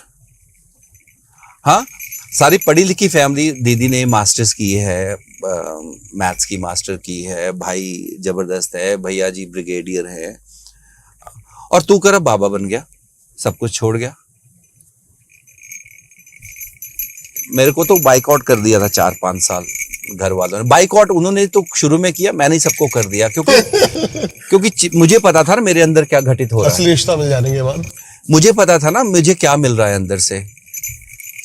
हाँ, सारी पढ़ी लिखी फैमिली, दीदी ने मास्टर्स की है, मैथ्स की मास्टर की है, भाई जबरदस्त है, भैया जी ब्रिगेडियर है, और तू कर अब बाबा बन गया, सब कुछ छोड़ गया। मेरे को तो बाइकआउट कर दिया था 4-5 साल घर वालों ने। बाइकआउट उन्होंने तो शुरू में किया, मैंने ही सबको कर दिया, क्योंकि मुझे पता था ना मेरे अंदर क्या घटित हो रहा है। असली रिश्ता मिल जाने के बाद मुझे पता था ना मुझे क्या मिल रहा है अंदर से।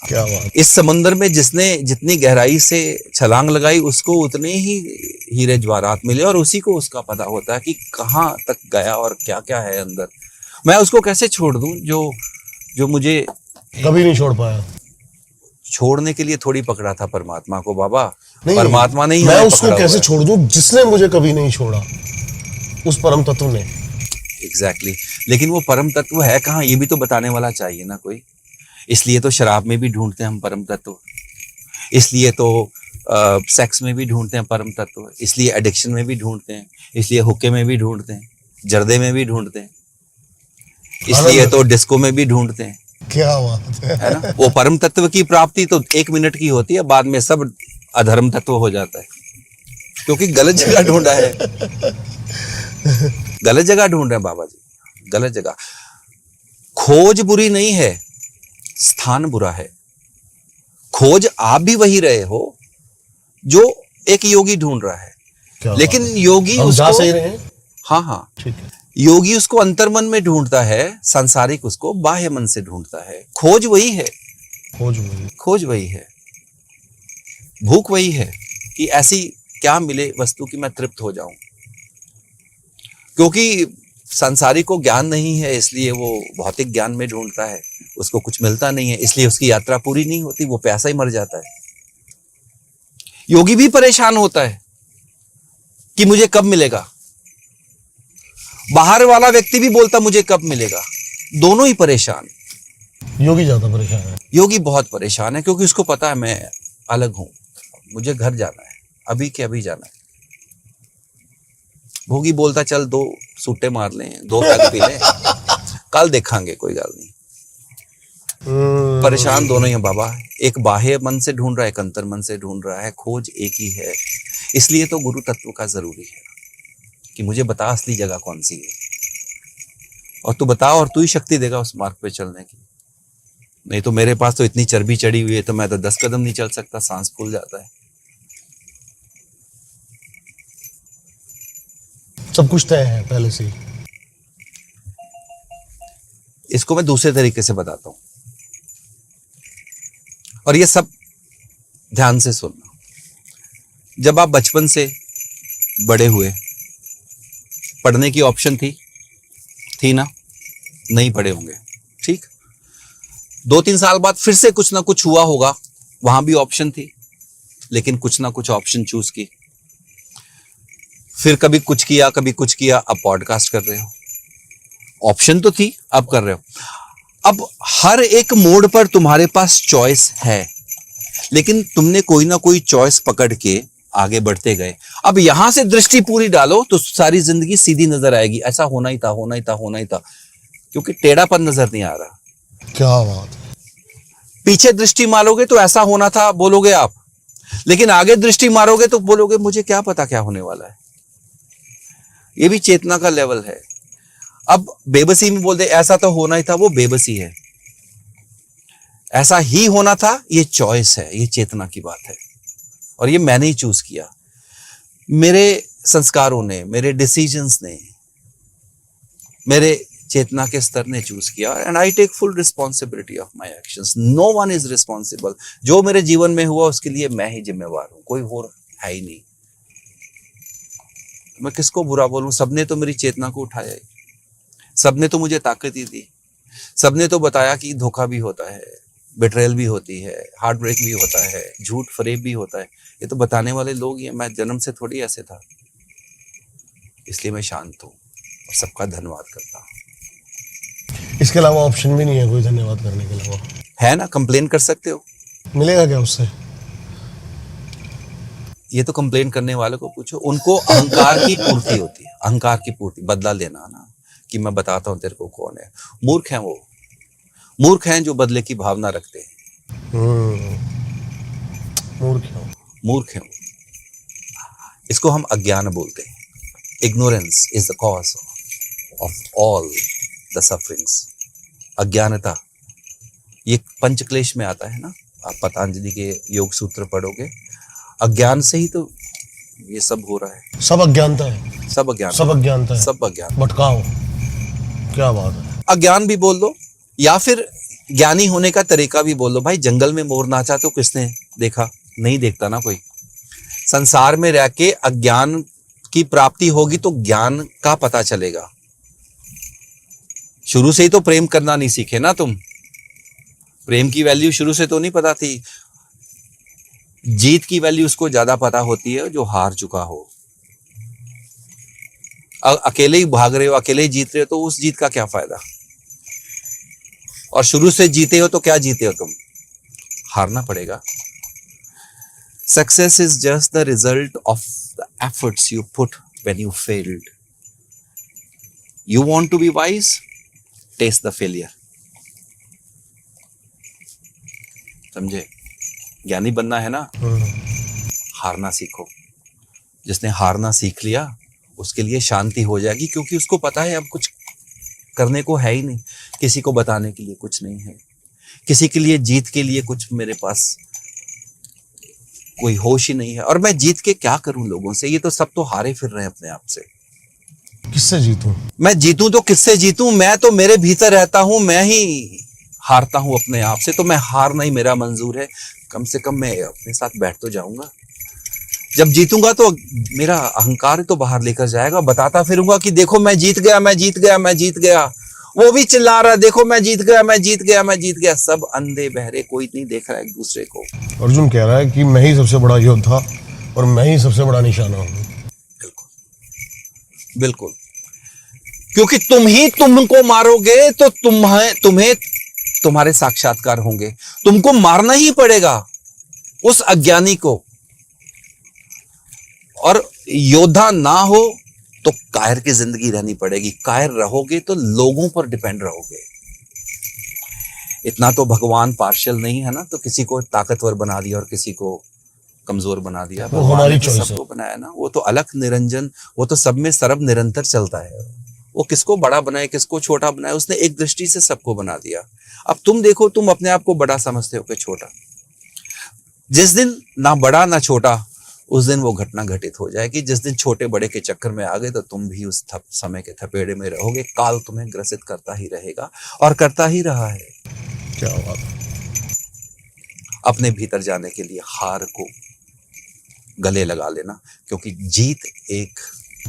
क्या बात। इस समंदर में जिसने जितनी गहराई से छलांग लगाई, उसको उतने ही हीरे जवाहरात मिले, और उसी को उसका पता होता है कि कहाँ तक गया और क्या क्या है अंदर। मैं उसको कैसे छोड़ दूं जो मुझे कभी नहीं छोड़ पाया। छोड़ने के लिए थोड़ी पकड़ा था परमात्मा को बाबा। नहीं, परमात्मा ने ही मैं हमें उसको पकड़ा कैसे हुआ है। छोड़ दूं जिसने मुझे कभी नहीं छोड़ा, उस परम तत्व ने। एग्जैक्टली। लेकिन वो परम तत्व है कहाँ, ये भी तो बताने वाला चाहिए ना कोई। इसलिए तो शराब में भी ढूंढते हैं हम परम तत्व, इसलिए तो सेक्स में भी ढूंढते हैं परम तत्व, इसलिए एडिक्शन में भी ढूंढते हैं, इसलिए हुक्के में भी ढूंढते हैं, जर्दे में भी ढूंढते हैं, इसलिए तो डिस्को में भी ढूंढते हैं। क्या बात है ना। वो परम तत्व की प्राप्ति तो 1 मिनट की होती है, बाद में सब अधर्म तत्व हो जाता है, क्योंकि गलत जगह ढूंढा है। गलत जगह ढूंढ रहे हैं बाबा जी, गलत जगह। खोज बुरी नहीं है, स्थान बुरा है। खोज आप भी वही रहे हो जो एक योगी ढूंढ रहा है, क्या लेकिन बात। योगी हम जा उसको, सही रहे हैं। हाँ हाँ, ठीक है। योगी उसको अंतर्मन में ढूंढता है, सांसारिक उसको बाह्य मन से ढूंढता है। खोज वही है, खोज वही है, भूख वही है कि ऐसी क्या मिले वस्तु की मैं तृप्त हो जाऊं। क्योंकि संसारी को ज्ञान नहीं है, इसलिए वो भौतिक ज्ञान में ढूंढता है, उसको कुछ मिलता नहीं है, इसलिए उसकी यात्रा पूरी नहीं होती, वो प्यासा ही मर जाता है। योगी भी परेशान होता है कि मुझे कब मिलेगा, बाहर वाला व्यक्ति भी बोलता मुझे कब मिलेगा, दोनों ही परेशान। योगी ज्यादा परेशान है। योगी बहुत परेशान है, क्योंकि उसको पता है मैं अलग हूं, मुझे घर जाना है, अभी के अभी जाना है। भोगी बोलता चल 2 सूटे मार लें, 2 पैग पी लें, कल देखांगे, कोई गल नहीं। परेशान दोनों ही हैं बाबा। एक बाह्य मन से ढूंढ रहा है, एक अंतर मन से ढूंढ रहा है, खोज एक ही है। इसलिए तो गुरु तत्व का जरूरी है कि मुझे बता असली जगह कौन सी है, और तू बता, और तू ही शक्ति देगा उस मार्ग पे चलने की। नहीं तो मेरे पास तो इतनी चर्बी चढ़ी हुई है, तो मैं तो 10 कदम नहीं चल सकता, सांस फूल जाता है। सब कुछ तय है पहले से ही। इसको मैं दूसरे तरीके से बताता हूं, और ये सब ध्यान से सुनना। जब आप बचपन से बड़े हुए, पढ़ने की ऑप्शन थी ना, नहीं पढ़े होंगे, ठीक। 2-3 साल बाद फिर से कुछ ना कुछ हुआ होगा, वहां भी ऑप्शन थी, लेकिन कुछ ना कुछ ऑप्शन चूज की। फिर कभी कुछ किया, कभी कुछ किया, अब पॉडकास्ट कर रहे हो। ऑप्शन तो थी, अब कर रहे हो। अब हर एक मोड पर तुम्हारे पास चॉइस है, लेकिन तुमने कोई ना कोई चॉइस पकड़ के आगे बढ़ते गए। अब यहां से दृष्टि पूरी डालो तो सारी जिंदगी सीधी नजर आएगी, ऐसा होना ही था, होना ही था, होना ही था, क्योंकि टेढ़ापन नजर नहीं आ रहा। क्या बात। पीछे दृष्टि मारोगे तो ऐसा होना था बोलोगे आप, लेकिन आगे दृष्टि मारोगे तो बोलोगे मुझे क्या पता क्या होने वाला है। ये भी चेतना का लेवल है। अब बेबसी में बोल दे ऐसा तो होना ही था, वो बेबसी है। ऐसा ही होना था, ये चॉइस है, ये चेतना की बात है, और ये मैंने ही चूज किया। मेरे संस्कारों ने, मेरे डिसीजंस ने, मेरे चेतना के स्तर ने चूज किया, and I take full responsibility of my actions. No one is responsible. जो मेरे जीवन में हुआ उसके लिए मैं ही जिम्मेवार हूं, कोई और है ही नहीं। मैं किसको बुरा बोलूं, सबने तो मेरी चेतना को उठाया ही, सबने तो मुझे ताकत ही दी, सबने तो बताया कि धोखा भी होता है, बिट्रेयल भी होती है, हार्ट ब्रेक भी होता है, झूठ फरेब भी होता है। ये तो बताने वाले लोग ही हैं। मैं जन्म से थोड़ी ऐसे था, इसलिए मैं शांत हूँ और सबका धन्यवाद करता हूँ। इसके अलावा ऑप्शन भी नहीं है कोई धन्यवाद करने के अलावा? है ना, कंप्लेन कर सकते हो। मिलेगा क्या उससे? ये तो कंप्लेन करने वालों को पूछो, उनको अहंकार की पूर्ति होती है, अहंकार की पूर्ति, बदला लेना ना, कि मैं बताता हूं तेरे को कौन है। मूर्ख हैं वो, मूर्ख हैं जो बदले की भावना रखते हैं। मूर्ख हैं वो। इसको हम अज्ञान बोलते हैं। Ignorance is the cause of all the sufferings. अज्ञानता, ये पंचक्लेश में आता है ना, आप पतंजलि के योग सूत्र पढ़ोगे, अज्ञान से ही तो ये सब हो रहा है। सब अज्ञानता है, सब अज्ञान, सब अज्ञानता है, सब अज्ञान, भटकाओ। क्या बात है। अज्ञान भी बोल दो या फिर ज्ञानी होने का तरीका भी बोल दो। भाई जंगल में मोर नाचा तो किसने देखा? नहीं देखता ना कोई। संसार में रह के अज्ञान की प्राप्ति होगी तो ज्ञान का पता चलेगा। शुरू से ही तो प्रेम करना नहीं सीखे ना तुम। प्रेम की वैल्यू शुरू से तो नहीं पता थी। जीत की वैल्यू उसको ज्यादा पता होती है जो हार चुका हो। अकेले ही भाग रहे हो, अकेले ही जीत रहे हो, तो उस जीत का क्या फायदा? और शुरू से जीते हो तो क्या जीते हो तुम? हारना पड़ेगा। Success is just the result of the efforts you put when you failed. You want to be wise, test the failure. समझे? ज्ञानी बनना है ना, हारना सीखो। जिसने हारना सीख लिया उसके लिए शांति हो जाएगी, क्योंकि उसको पता है अब कुछ करने को है ही नहीं, किसी को बताने के लिए कुछ नहीं है, किसी के लिए जीत के लिए कुछ मेरे पास कोई होश ही नहीं है। और मैं जीत के क्या करूं लोगों से? ये तो सब तो हारे फिर रहे हैं अपने आप से। किससे जीतूं? मैं जीतूं तो किससे जीतूं? मैं तो मेरे भीतर रहता हूं, मैं ही हारता हूं अपने आप से। तो मैं हारना ही मेरा मंजूर है। कम से कम मैं अपने साथ बैठ तो जाऊंगा। जब जीतूंगा तो मेरा अहंकार तो बाहर लेकर जाएगा, बताता फिरूंगा कि देखो मैं जीत गया, मैं जीत गया, मैं जीत गया। वो भी चिल्ला रहा है, देखो मैं जीत गया, मैं जीत गया, मैं जीत गया। सब अंधे बहरे, कोई नहीं देख रहा है एक दूसरे को। अर्जुन कह रहा है कि मैं ही सबसे बड़ा योद्धा और मैं ही सबसे बड़ा निशाना हूं। बिल्कुल बिल्कुल, क्योंकि तुम ही तुमको मारोगे तो तुम्हें तुम्हारे साक्षात्कार होंगे। तुमको मारना ही पड़ेगा उस अज्ञानी को। और योद्धा ना हो तो कायर की जिंदगी रहनी पड़ेगी। कायर रहोगे तो लोगों पर डिपेंड रहोगे। इतना तो भगवान पार्शियल नहीं है ना, तो किसी को ताकतवर बना दिया और किसी को कमजोर बना दिया। वो हमारी चॉइस है। सबको बनाया ना, वो तो अलख निरंजन, वो तो सब में सर्व निरंतर चलता है। वो किसको बड़ा बनाए किसको छोटा बनाए, उसने एक दृष्टि से सबको बना दिया। अब तुम देखो, तुम अपने आप को बड़ा समझते हो कि छोटा। जिस दिन ना बड़ा ना छोटा, उस दिन वो घटना घटित हो जाएगी। जिस दिन छोटे बड़े के चक्कर में आ गए तो तुम भी उस समय के थपेड़े में रहोगे। काल तुम्हें ग्रसित करता ही रहेगा और करता ही रहा है। क्या बात है। अपने भीतर जाने के लिए हार को गले लगा लेना, क्योंकि जीत एक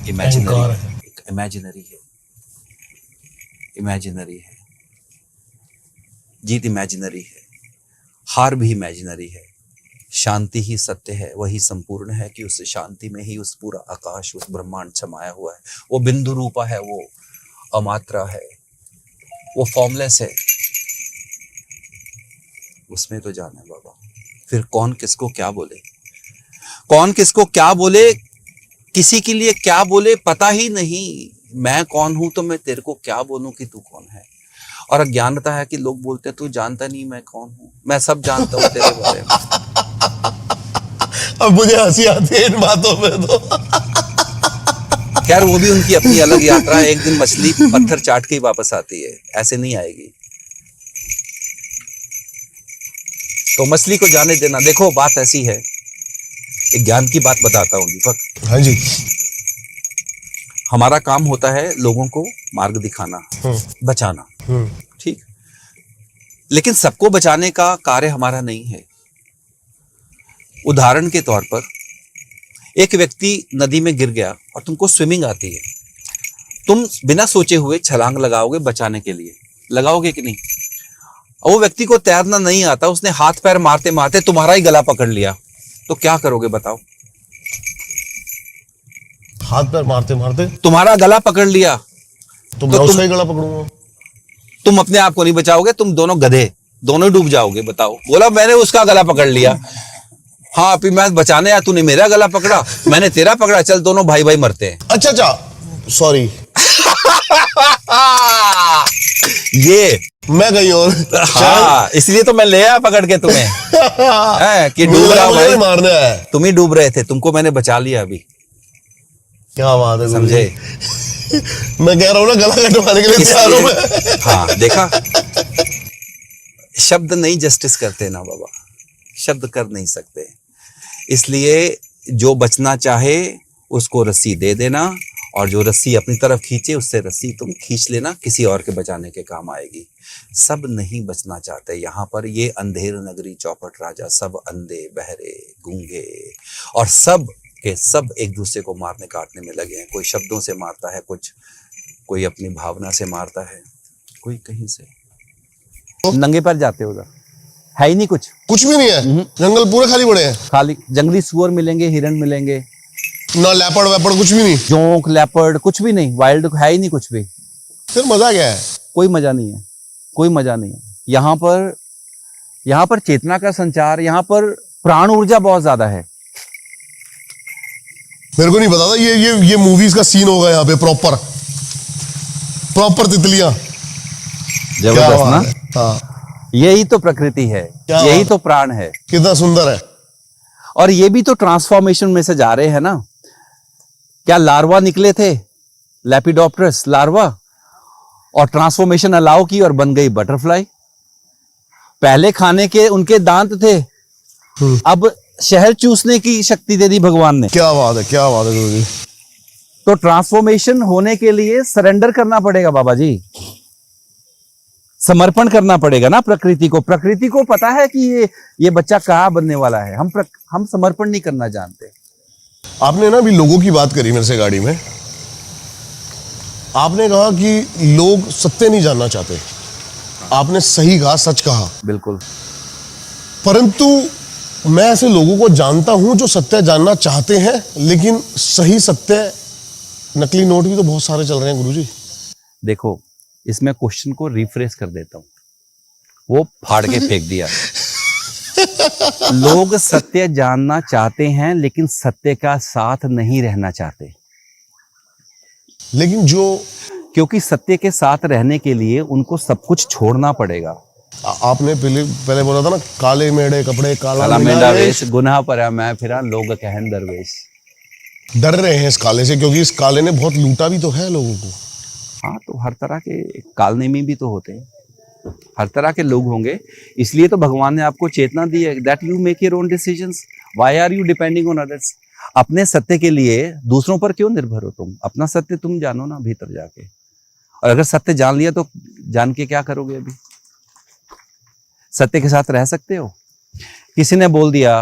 इमेजिनरी है। इमेजिनरी है जीत, इमेजिनरी है। हार भी इमेजिनरी है। शांति ही सत्य है, वही संपूर्ण है कि उस शांति में ही उस पूरा आकाश, उस ब्रह्मांड समाया हुआ है। वो बिंदु रूपा है, वो अमात्रा है, वो फॉर्मलेस है। उसमें तो जाना है बाबा। फिर कौन किसको क्या बोले, कौन किसको क्या बोले, किसी के लिए क्या बोले, पता ही नहीं। मैं कौन हूं तो मैं तेरे को क्या बोलूं कि तू कौन है। और अज्ञानता है कि लोग बोलते हैं तू जानता नहीं मैं कौन हूं। मैं सब जानता हूं तेरे बारे में। अब मुझे हंसी आती है इन बातों में तो। खैर वो भी उनकी अपनी अलग यात्रा है। एक दिन मछली पत्थर चाट के ही वापस आती है, ऐसे नहीं आएगी। तो मछली को जाने देना। देखो बात ऐसी है, एक ज्ञान की बात बताता हूं दीपक। हाँ जी। हमारा काम होता है लोगों को मार्ग दिखाना, बचाना, ठीक। लेकिन सबको बचाने का कार्य हमारा नहीं है। उदाहरण के तौर पर एक व्यक्ति नदी में गिर गया और तुमको स्विमिंग आती है, तुम बिना सोचे हुए छलांग लगाओगे बचाने के लिए, लगाओगे कि नहीं? वो व्यक्ति को तैरना नहीं आता, उसने हाथ पैर मारते मारते तुम्हारा ही गला पकड़ लिया, तो क्या करोगे बताओ? हाथ पैर मारते मारते तुम्हारा गला पकड़ लिया तो मैं उसका ही गला पकड़ूंगा। तुम अपने आप को नहीं बचाओगे, तुम दोनों गधे, दोनों डूब जाओगे। बताओ, बोला मैंने उसका गला पकड़ लिया, हाँ अभी मैं बचाने आया, तूने मेरा गला पकड़ा, मैंने तेरा पकड़ा, चल दोनों भाई भाई मरते हैं। अच्छा सॉरी ये मैं कहीं और। हाँ, इसलिए तो मैं ले आया पकड़ के तुम्हें कि डूब रहा भाई, मारना है। तुम ही डूब रहे थे, तुमको मैंने बचा लिया अभी। क्या बात है, समझे? मैं कह रहा हूँ ना, गला कटवाने के लिए तैयार हूं मैं। हाँ देखा, शब्द नहीं जस्टिस करते ना बाबा, शब्द कर नहीं सकते। इसलिए जो बचना चाहे उसको रस्सी दे देना, और जो रस्सी अपनी तरफ खींचे उससे रस्सी तुम खींच लेना, किसी और के बचाने के काम आएगी। सब नहीं बचना चाहते यहाँ पर। ये अंधेर नगरी चौपट राजा, सब अंधे बहरे गूंगे, और सब के सब एक दूसरे को मारने काटने में लगे हैं। कोई शब्दों से मारता है, कोई अपनी भावना से मारता है, कोई कहीं से। नंगे पैर जाते उधर, है ही नहीं कुछ भी नहीं है, जंगल पूरे खाली पड़े हैं। खाली जंगली सुअर मिलेंगे, हिरन मिलेंगे, ना लेपर्ड वेपर्ड कुछ भी नहीं, जोंक लेपर्ड कुछ भी नहीं, वाइल्ड है ही नहीं कुछ भी। फिर मजा क्या है? कोई मजा नहीं है, कोई मजा नहीं है। यहाँ पर चेतना का संचार, यहाँ पर प्राण ऊर्जा बहुत ज्यादा है। मेरे को नहीं पता था ये मूवीज का सीन होगा यहाँ पे। प्रॉपर तितलियां, जबरदस्त ना? हाँ, यही तो प्रकृति है, यही तो प्राण है। कितना सुंदर है। और ये भी तो ट्रांसफॉर्मेशन में से जा रहे हैं ना। क्या लार्वा निकले थे, लेपिडोप्टेरस लार्वा, और ट्रांसफॉर्मेशन अलाउ की और बन गई बटरफ्लाई। पहले खाने के उनके दांत थे, अब शहद चूसने की शक्ति दे दी भगवान ने। क्या बात है, क्या बात है गुरुजी। तो ट्रांसफॉर्मेशन होने के लिए सरेंडर करना पड़ेगा बाबा जी, समर्पण करना पड़ेगा ना प्रकृति को। प्रकृति को पता है कि ये बच्चा कहाँ बनने वाला है। हम समर्पण नहीं करना जानते। आपने ना अभी लोगों की बात करी मेरे से गाड़ी में। आपने कहा कि लोग सत्य नहीं जानना चाहते। आपने सही कहा, सच कहा, बिल्कुल। परंतु मैं ऐसे लोगों को जानता हूं जो सत्य जानना चाहते हैं, लेकिन सही सत्य, नकली नोट भी तो बहुत सारे चल रहे हैं गुरुजी। देखो, इसमें क्वेश्चन को रिफ्रेश कर देता हूं, वो फाड़ के फेंक दिया। लोग सत्य जानना चाहते हैं लेकिन सत्य का साथ नहीं रहना चाहते। लेकिन क्योंकि सत्य के साथ रहने के लिए उनको सब कुछ छोड़ना पड़ेगा। आपने पहले बोला था ना, काले मेढ़े कपड़े काला मेढ़ा वेश, गुनाह परा मैं फिरा लोग कहन दरवेश। डर रहे हैं इस काले से, क्योंकि इस काले ने बहुत लूटा भी तो है लोगों को। हाँ, तो हर तरह के कालनेमी भी तो होते हैं, हर तरह के लोग होंगे। इसलिए तो भगवान ने आपको चेतना दी है, that you make your own decisions. Why are you depending on others? अपने सत्य के लिए दूसरों पर क्यों निर्भर हो तुम? अपना सत्य तुम जानो ना भीतर जाके। और अगर सत्य जान लिया तो जान के क्या करोगे? अभी सत्य के साथ रह सकते हो? किसी ने बोल दिया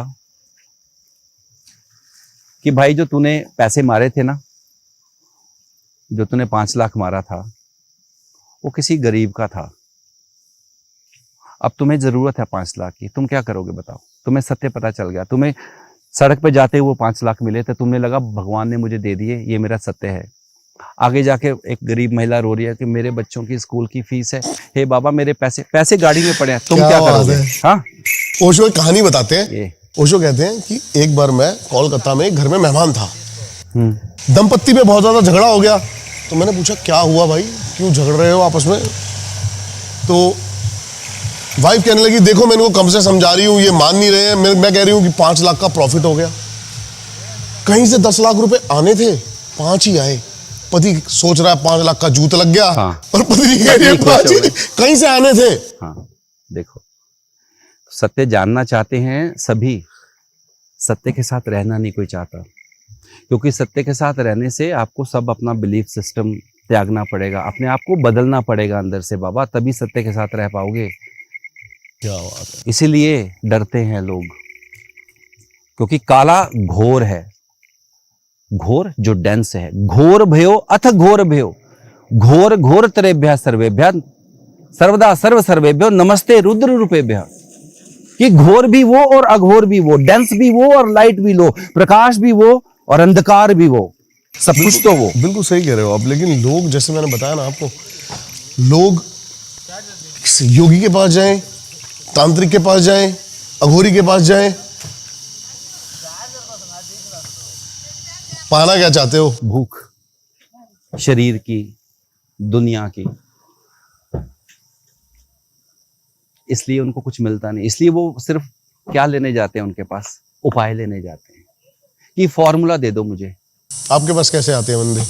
कि भाई जो तूने पैसे मारे थे ना, जो तूने 5 लाख मारा था, वो किसी गरीब का था। अब तुम्हें जरूरत है 5 लाख की, तुम क्या करोगे बताओ? तुम्हें सत्य पता चल गया, तुम्हें सड़क पे जाते हुए 5 लाख मिले थे, तुमने लगा भगवान ने मुझे दे दिए, ये मेरा सत्य है। आगे जाके एक गरीब महिला रो रही है कि मेरे बच्चों की स्कूल की फीस है, हे बाबा मेरे पैसे गाड़ी में पड़े हैं, तुम क्या करोगे? हाँ, ओशो एक कहानी बताते हैं। ओशो कहते हैं कि एक बार मैं कोलकाता में एक घर में मेहमान था। दंपत्ति में बहुत ज्यादा झगड़ा हो गया। तो मैंने पूछा क्या हुआ भाई, क्यों झगड़ रहे हो आपस में? तो वाइफ कहने लगी, देखो मैं इनको कम से समझा रही हूँ, ये मान नहीं रहे हैं। मैं कह रही हूँ कि 5 लाख का प्रॉफिट हो गया। कहीं से 10 लाख रुपए आने थे, 5 ही आए। पति सोच रहा है 5 लाख का जूत लग गया। हाँ। और पत्नी कह रही है 5 ही कहीं से आने थे। हाँ, देखो, सत्य जानना चाहते हैं सभी, सत्य के साथ रहना नहीं कोई चाहता। क्योंकि सत्य के साथ रहने से आपको सब अपना बिलीफ सिस्टम त्यागना पड़ेगा, अपने आप को बदलना पड़ेगा अंदर से बाबा, तभी सत्य के साथ रह पाओगे। क्या बात है। इसीलिए डरते हैं लोग, क्योंकि काला घोर है। घोर जो डेंस है, घोर भयो अथ घोर भयो, घोर घोर तरेभ्य सर्वेभ्य सर्वदा सर्व सर्वेभ्यो नमस्ते रुद्र रूपेभ्य। कि घोर भी वो और अघोर भी वो, डेंस भी वो और लाइट भी लो, प्रकाश भी वो और अंधकार भी वो, सब कुछ तो वो। बिल्कुल सही कह रहे हो आप। लेकिन लोग, जैसे मैंने बताया ना आपको, लोग योगी के पास जाएं, तांत्रिक के पास जाएं, अघोरी के पास जाएं, पाना क्या चाहते हो? भूख, शरीर की, दुनिया की। इसलिए उनको कुछ मिलता नहीं, इसलिए वो सिर्फ क्या लेने जाते हैं, उनके पास उपाय लेने जाते हैं कि फॉर्मूला दे दो मुझे। आपके पास कैसे आते हैं बंदे?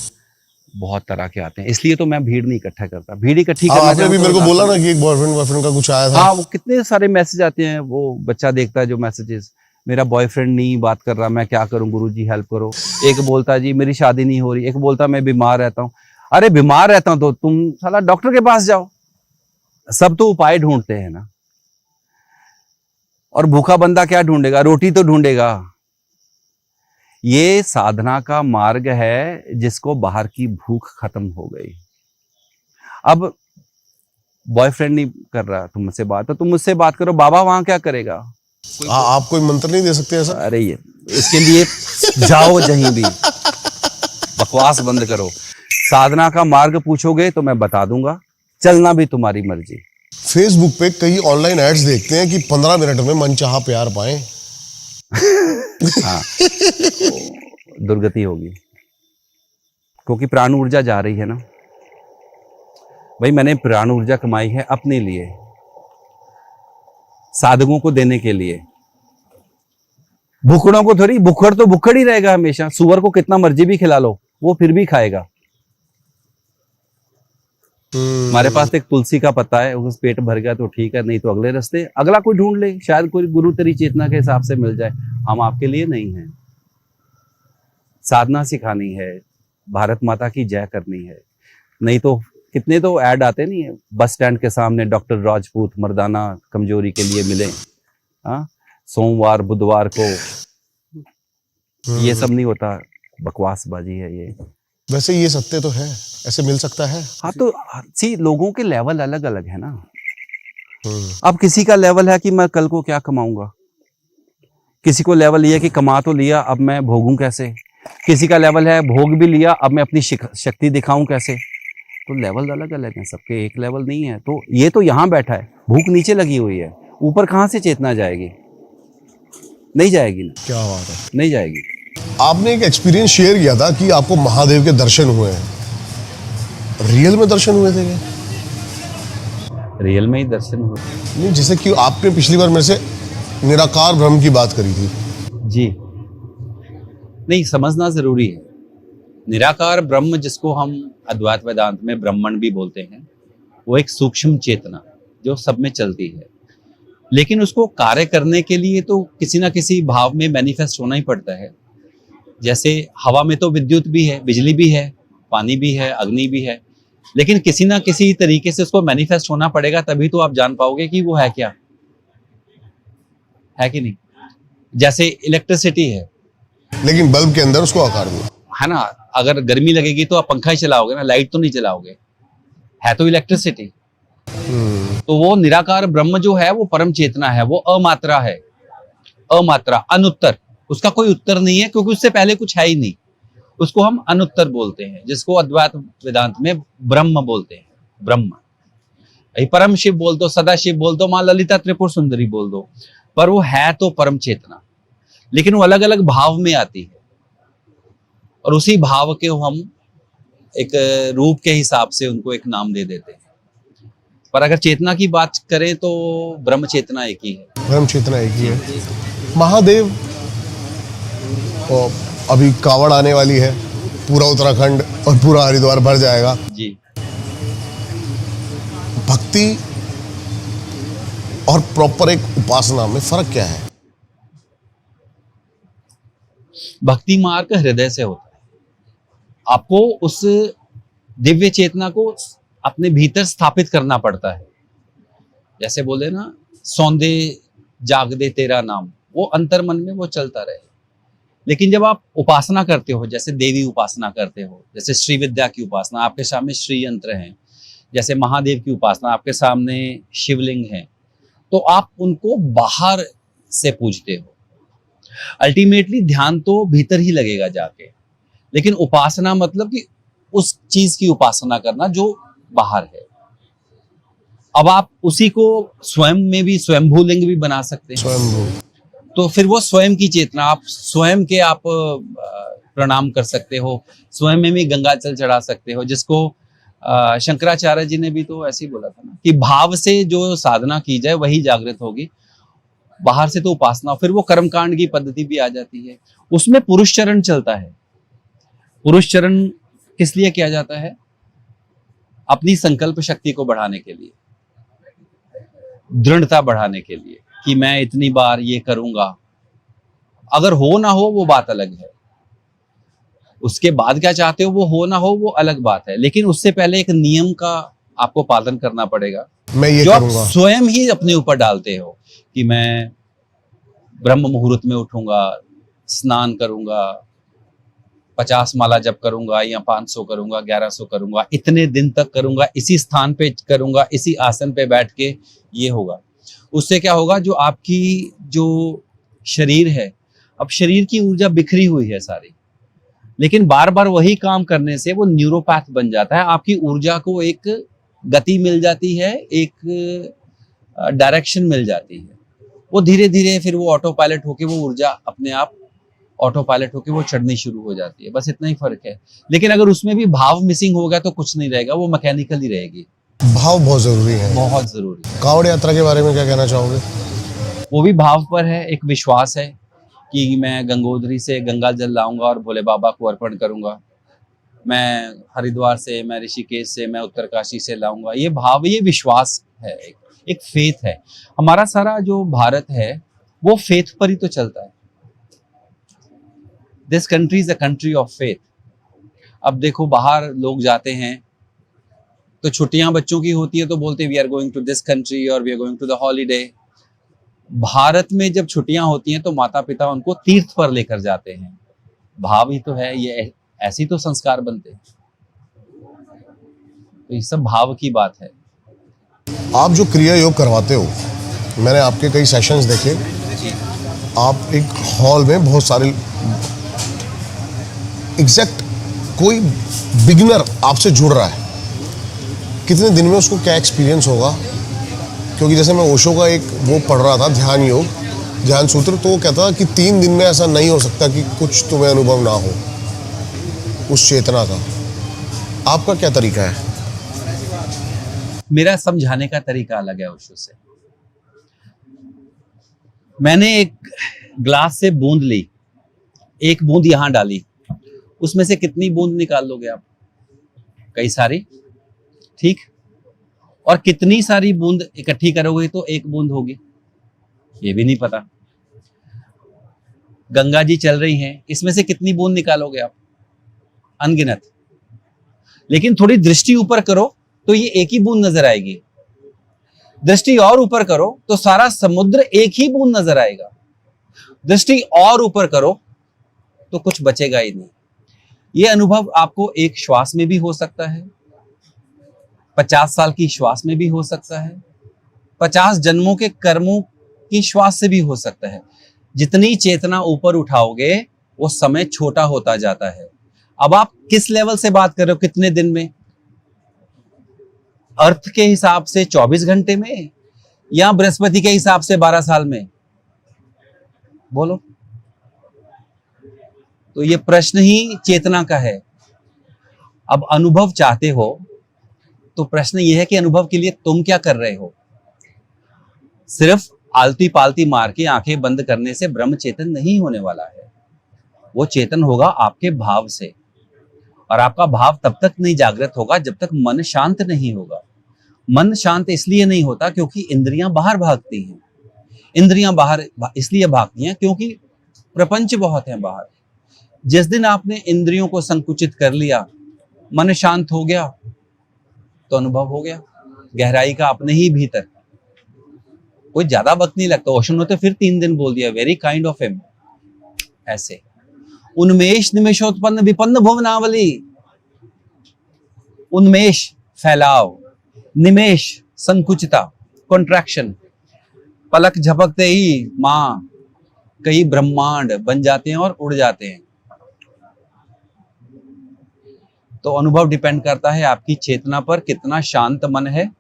बहुत तरह के आते हैं, इसलिए तो मैं भीड़ नहीं इकट्ठा करता। भीड़ इकट्ठी आपने भी मेरे को बोला ना कि एक बॉयफ्रेंड का कुछ आया था। हाँ, वो कितने सारे मैसेज आते हैं, वो बच्चा देखता है जो मैसेजेस, मेरा बॉयफ्रेंड नहीं बात कर रहा, मैं क्या करूं गुरुजी हेल्प करो। एक बोलता है जी मेरी शादी नहीं हो रही, एक बोलता मैं बीमार रहता हूँ। अरे बीमार रहता हूं तो तुम साला डॉक्टर के पास जाओ। सब तो उपाय ढूंढते हैं ना, और भूखा बंदा क्या ढूंढेगा? रोटी तो ढूंढेगा। ये साधना का मार्ग है जिसको बाहर की भूख खत्म हो गई। अब बॉयफ्रेंड नहीं कर रहा तुम मुझसे बात, तो तुम मुझसे बात करो, बाबा वहां क्या करेगा? आप कोई मंत्र नहीं दे सकते ऐसा? अरे ये इसके लिए जाओ जहीं भी, बकवास बंद करो। साधना का मार्ग पूछोगे तो मैं बता दूंगा, चलना भी तुम्हारी मर्जी। फेसबुक पे कई ऑनलाइन एड्स देखते हैं कि 15 मिनट में मनचाहा प्यार पाएं। हाँ, दुर्गति होगी, क्योंकि प्राण ऊर्जा जा रही है ना भाई। मैंने प्राण ऊर्जा कमाई है अपने लिए, साधकों को देने के लिए। भुखड़ों को थोड़ी, भुखड़ तो भुखड़ ही रहेगा हमेशा। सुअर को कितना मर्जी भी खिला लो, वो फिर भी खाएगा। हमारे पास एक तुलसी का पत्ता है, उस पेट भर गया तो ठीक है, नहीं तो अगले रास्ते अगला कोई ढूंढ ले, शायद कोई गुरु तेरी चेतना के हिसाब से मिल जाए। हम आपके लिए नहीं हैं। साधना सिखानी है, भारत माता की जय करनी है। नहीं तो कितने तो ऐड आते नहीं है बस स्टैंड के सामने, डॉक्टर राजपूत मर्दाना कमजोरी के लिए मिले, हाँ सोमवार बुधवार को। ये सब नहीं होता, बकवासबाजी है ये। वैसे ये सत्य तो है, ऐसे मिल सकता है। हाँ तो सी, लोगों के लेवल अलग अलग है ना। अब किसी का लेवल है कि मैं कल को क्या कमाऊंगा, किसी को लेवल ये है कि कमा तो लिया अब मैं भोगूं कैसे, किसी का लेवल है भोग भी लिया अब मैं अपनी शक्ति दिखाऊं कैसे। तो लेवल अलग अलग हैं, सबके एक लेवल नहीं है। तो ये तो यहाँ बैठा है, भूख नीचे लगी हुई है, ऊपर कहाँ से चेतना जाएगी? नहीं जाएगी ना। क्या बात है, नहीं जाएगी। आपने एक एक्सपीरियंस शेयर किया था कि आपको महादेव के दर्शन हुए हैं। रियल में दर्शन हुए थे क्या? रियल में ही दर्शन हुए। नहीं, जैसे कि आपने पिछली बार मेरे से निराकार ब्रह्म की बात करी थी। जी नहीं, समझना जरूरी है। निराकार ब्रह्म, जिसको हम अद्वैत वेदांत में ब्रह्मण भी बोलते हैं, वो एक सूक्ष्म चेतना जो सब में चलती है। लेकिन उसको कार्य करने के लिए तो किसी ना किसी भाव में मैनिफेस्ट होना ही पड़ता है। जैसे हवा में तो विद्युत भी है, बिजली भी है, पानी भी है, अग्नि भी है, लेकिन किसी ना किसी तरीके से उसको मैनिफेस्ट होना पड़ेगा, तभी तो आप जान पाओगे कि वो है क्या, है कि नहीं। जैसे इलेक्ट्रिसिटी है, लेकिन बल्ब के अंदर उसको आकार दो, है ना। अगर गर्मी लगेगी तो आप पंखा ही चलाओगे ना, लाइट तो नहीं चलाओगे, है तो इलेक्ट्रिसिटी। तो वो निराकार ब्रह्म जो है वो परम चेतना है, वो अमात्रा है, अमात्रा, अनुत्तर। उसका कोई उत्तर नहीं है, क्योंकि उससे पहले कुछ है ही नहीं। उसको हम अनुत्तर बोलते हैं, जिसको अद्वैत वेदांत में ब्रह्म बोलते हैं। ब्रह्म, परम शिव बोल दो, सदा शिव बोल दो, मां ललिता त्रिपुर सुंदरी बोल दो, पर वो है तो परम चेतना। लेकिन वो अलग अलग भाव में आती है, और उसी भाव के हम एक रूप के हिसाब से उनको एक नाम दे देते हैं। पर अगर चेतना की बात करें तो ब्रह्म चेतना एक ही है। ब्रह्म चेतना एक ही है। महादेव, और अभी कावड़ आने वाली है, पूरा उत्तराखंड और पूरा हरिद्वार भर जाएगा जी। भक्ति और प्रॉपर एक उपासना में फर्क क्या है? भक्ति मार्ग हृदय से होता है। आपको उस दिव्य चेतना को अपने भीतर स्थापित करना पड़ता है। जैसे बोले ना, सौंदे जाग दे तेरा नाम, वो अंतर मन में वो चलता रहे। लेकिन जब आप उपासना करते हो, जैसे देवी उपासना करते हो, जैसे श्री विद्या की उपासना, आपके सामने श्री यंत्र हैं, जैसे महादेव की उपासना, आपके सामने शिवलिंग है, तो आप उनको बाहर से पूजते हो। अल्टीमेटली ध्यान तो भीतर ही लगेगा जाके, लेकिन उपासना मतलब कि उस चीज की उपासना करना जो बाहर है। अब आप उसी को स्वयं में भी स्वयंभू लिंग भी बना सकते हैं। स्वयंभू। तो फिर वो स्वयं की चेतना, आप स्वयं के आप प्रणाम कर सकते हो, स्वयं में भी गंगाजल चढ़ा सकते हो, जिसको शंकराचार्य जी ने भी तो ऐसे ही बोला था ना कि भाव से जो साधना की जाए वही जागृत होगी, बाहर से तो उपासना। फिर वो कर्मकांड की पद्धति भी आ जाती है, उसमें पुरुष चरण चलता है। पुरुष चरण किस लिए किया जाता है? अपनी संकल्प शक्ति को बढ़ाने के लिए, दृढ़ता बढ़ाने के लिए कि मैं इतनी बार ये करूंगा। अगर हो ना हो वो बात अलग है, उसके बाद क्या चाहते हो वो हो ना हो वो अलग बात है, लेकिन उससे पहले एक नियम का आपको पालन करना पड़ेगा, मैं ये जो आप करूंगा। स्वयं ही अपने ऊपर डालते हो कि मैं ब्रह्म मुहूर्त में उठूंगा, स्नान करूंगा, 50 माला जप करूंगा या 500 करूंगा, 1100 करूंगा, इतने दिन तक करूंगा, इसी स्थान पे करूंगा, इसी आसन पे बैठ के ये होगा। उससे क्या होगा, जो आपकी जो शरीर है, अब शरीर की ऊर्जा बिखरी हुई है सारी, लेकिन बार बार वही काम करने से वो न्यूरोपैथ बन जाता है। आपकी ऊर्जा को एक गति मिल जाती है, एक डायरेक्शन मिल जाती है, वो धीरे धीरे फिर वो ऑटो पायलट होके वो ऊर्जा अपने आप ऑटो पायलट होके वो चढ़नी शुरू हो जाती है। बस इतना ही फर्क है। लेकिन अगर उसमें भी भाव मिसिंग हो गया तो कुछ नहीं रहेगा, वो मैकेनिकल ही रहेगी। भाव बहुत जरूरी है, बहुत जरूरी है। कांवड़ यात्रा के बारे में क्या कहना चाहोगे? वो भी भाव पर है, एक विश्वास है कि मैं गंगोत्री से गंगा जल लाऊंगा और भोले बाबा को अर्पण करूंगा, मैं हरिद्वार से, मैं ऋषिकेश से, मैं उत्तरकाशी से लाऊंगा। ये भाव, ये विश्वास है, एक फेथ है। हमारा सारा जो भारत है वो फेथ पर ही तो चलता है। This country is a country of faith. अब देखो बाहर लोग जाते हैं तो छुट्टियां बच्चों की होती है तो बोलते हैं we are going to this country और we are going to the holiday. Bharat में जब छुट्टियां होती हैं तो माता पिता उनको तीर्थ पर लेकर जाते हैं। भाव ही तो है ये, ऐसी तो संस्कार बनते हैं। तो ये सब भाव की बात है। आप जो क्रिया योग करवाते हो, मैंने आपके कई सेशंस देखे। आप एक हॉल में बहुत सारे, एग्जैक्ट कोई बिगिनर आपसे जुड़ रहा है, कितने दिन में उसको क्या एक्सपीरियंस होगा? क्योंकि जैसे मैं ओशो का एक वो पढ़ रहा था, ध्यान योग, ध्यान सूत्र, तो वो कहता था कि 3 दिन में ऐसा नहीं हो सकता कि कुछ तुम्हें अनुभव ना हो उस चेतना का। आपका क्या तरीका है? मेरा समझाने का तरीका अलग है ओशो से। मैंने एक ग्लास से बूंद ली, एक बूंद यहां डाली, उसमें से कितनी बूंद निकाल लोगे आप? कई सारी, ठीक। और कितनी सारी बूंद इकट्ठी करोगे तो एक बूंद होगी, ये भी नहीं पता। गंगा जी चल रही हैं, इसमें से कितनी बूंद निकालोगे आप? अनगिनत। लेकिन थोड़ी दृष्टि ऊपर करो तो ये एक ही बूंद नजर आएगी, दृष्टि और ऊपर करो तो सारा समुद्र एक ही बूंद नजर आएगा, दृष्टि और ऊपर करो तो कुछ बचेगा ही नहीं। ये अनुभव आपको एक श्वास में भी हो सकता है, 50 साल की श्वास में भी हो सकता है, 50 जन्मों के कर्मों की श्वास से भी हो सकता है। जितनी चेतना ऊपर उठाओगे वो समय छोटा होता जाता है। अब आप किस लेवल से बात कर रहे हो? कितने दिन में? अर्थ के हिसाब से 24 घंटे में या बृहस्पति के हिसाब से 12 साल में? बोलो। तो ये प्रश्न ही चेतना का है। अब अनुभव चाहते हो तो प्रश्न ये है कि अनुभव के लिए तुम क्या कर रहे हो? सिर्फ आलती पालती मार के आंखें बंद करने से ब्रह्म चेतन नहीं होने वाला है। वो चेतन होगा आपके भाव से, और आपका भाव तब तक नहीं जागृत होगा जब तक मन शांत नहीं होगा। मन शांत इसलिए नहीं होता क्योंकि इंद्रियां बाहर भागती हैं। इंद्रियां बाहर इसलिए भागती हैं क्योंकि प्रपंच बहुत है बाहर। जिस दिन आपने इंद्रियों को संकुचित कर लिया, मन शांत हो गया, तो अनुभव हो गया गहराई का अपने ही भीतर। कोई ज्यादा वक्त नहीं लगता। ओशन ने तो फिर 3 दिन बोल दिया, वेरी काइंड ऑफ हिम। ऐसे उन्मेष निमेशोत्पन्न विपन्न भुवनावली। उन्मेष फैलाव, निमेश, संकुचिता, कॉन्ट्रैक्शन, पलक झपकते ही मां कई ब्रह्मांड बन जाते हैं और उड़ जाते हैं। तो अनुभव डिपेंड करता है आपकी चेतना पर, कितना शांत मन है।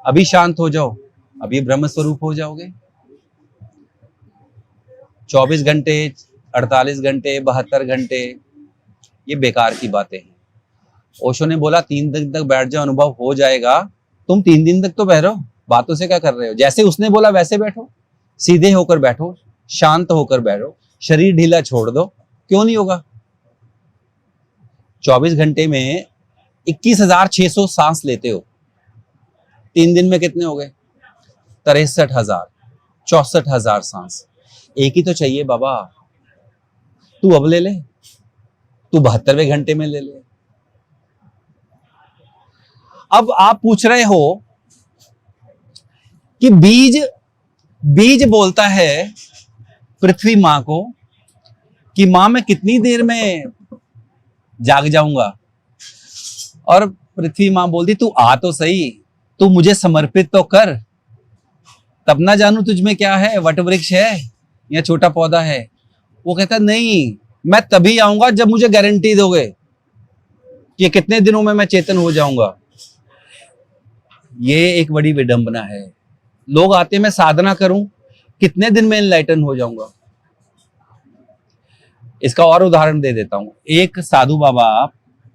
अभी शांत हो जाओ, अभी ब्रह्म स्वरूप हो जाओगे। 24 घंटे, 48 घंटे, 72 घंटे, ये बेकार की बातें हैं। ओशो ने बोला 3 दिन तक बैठ जाओ, अनुभव हो जाएगा। तुम 3 दिन तक तो बैठो, बातों से क्या कर रहे हो? जैसे उसने बोला वैसे बैठो, सीधे होकर बैठो, शांत होकर बैठो, शरीर ढीला छोड़ दो। क्यों नहीं होगा? 24 घंटे में 21,600 सांस लेते हो, 3 दिन में कितने हो गए? 63,000, 64,000 सांस। एक ही तो चाहिए बाबा, तू अब ले ले, तू 72वें घंटे में ले ले। अब आप पूछ रहे हो कि बीज बोलता है पृथ्वी मां को कि मां मैं कितनी देर में जाग जाऊंगा, और पृथ्वी मां बोलती तू आ तो सही, तू मुझे समर्पित तो कर, तब ना जानू तुझ में क्या है, वट वृक्ष है या छोटा पौधा है। वो कहता नहीं, मैं तभी आऊंगा जब मुझे गारंटी दोगे कि कितने दिनों में मैं चेतन हो जाऊंगा। ये एक बड़ी विडंबना है। लोग आते मैं साधना करूं, कितने दिन में एनलाइटन हो जाऊंगा। इसका और उदाहरण दे देता हूं। एक साधु बाबा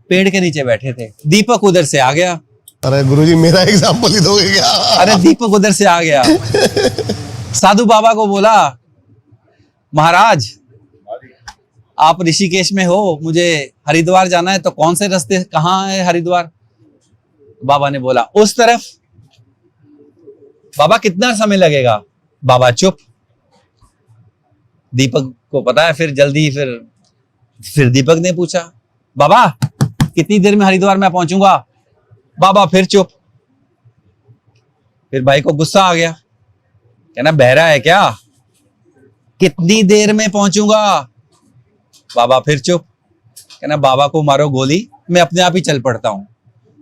पेड़ के नीचे बैठे थे, दीपक उधर से आ गया। अरे गुरुजी मेरा एग्जांपल ही दोगे क्या? अरे दीपक उधर से आ गया। साधु बाबा को बोला महाराज आप ऋषिकेश में हो, मुझे हरिद्वार जाना है, तो कौन से रास्ते, कहाँ है हरिद्वार? बाबा ने बोला उस तरफ। बाबा कितना समय लगेगा? बाबा चुप। दीपक को पता है, फिर जल्दी फिर दीपक ने पूछा बाबा कितनी देर में हरिद्वार में पहुंचूंगा? बाबा फिर चुप। फिर भाई को गुस्सा आ गया, कहना बहरा है क्या, कितनी देर में पहुंचूंगा? बाबा फिर चुप। कहना बाबा को मारो गोली, मैं अपने आप ही चल पड़ता हूं।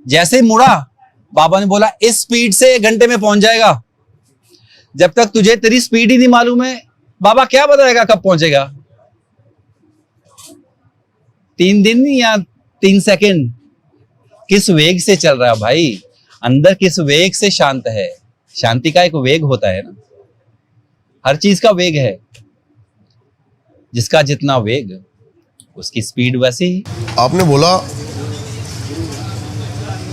जैसे ही मुड़ा, बाबा ने बोला इस स्पीड से 1 घंटे में पहुंच जाएगा। जब तक तुझे तेरी स्पीड ही नहीं मालूम है, बाबा क्या बताएगा कब पहुंचेगा? 3 दिन या 3 सेकंड? किस वेग से चल रहा है भाई? अंदर किस वेग से शांत है? शांति का एक वेग होता है ना, हर चीज का वेग है। जिसका जितना वेग उसकी स्पीड वैसी ही। आपने बोला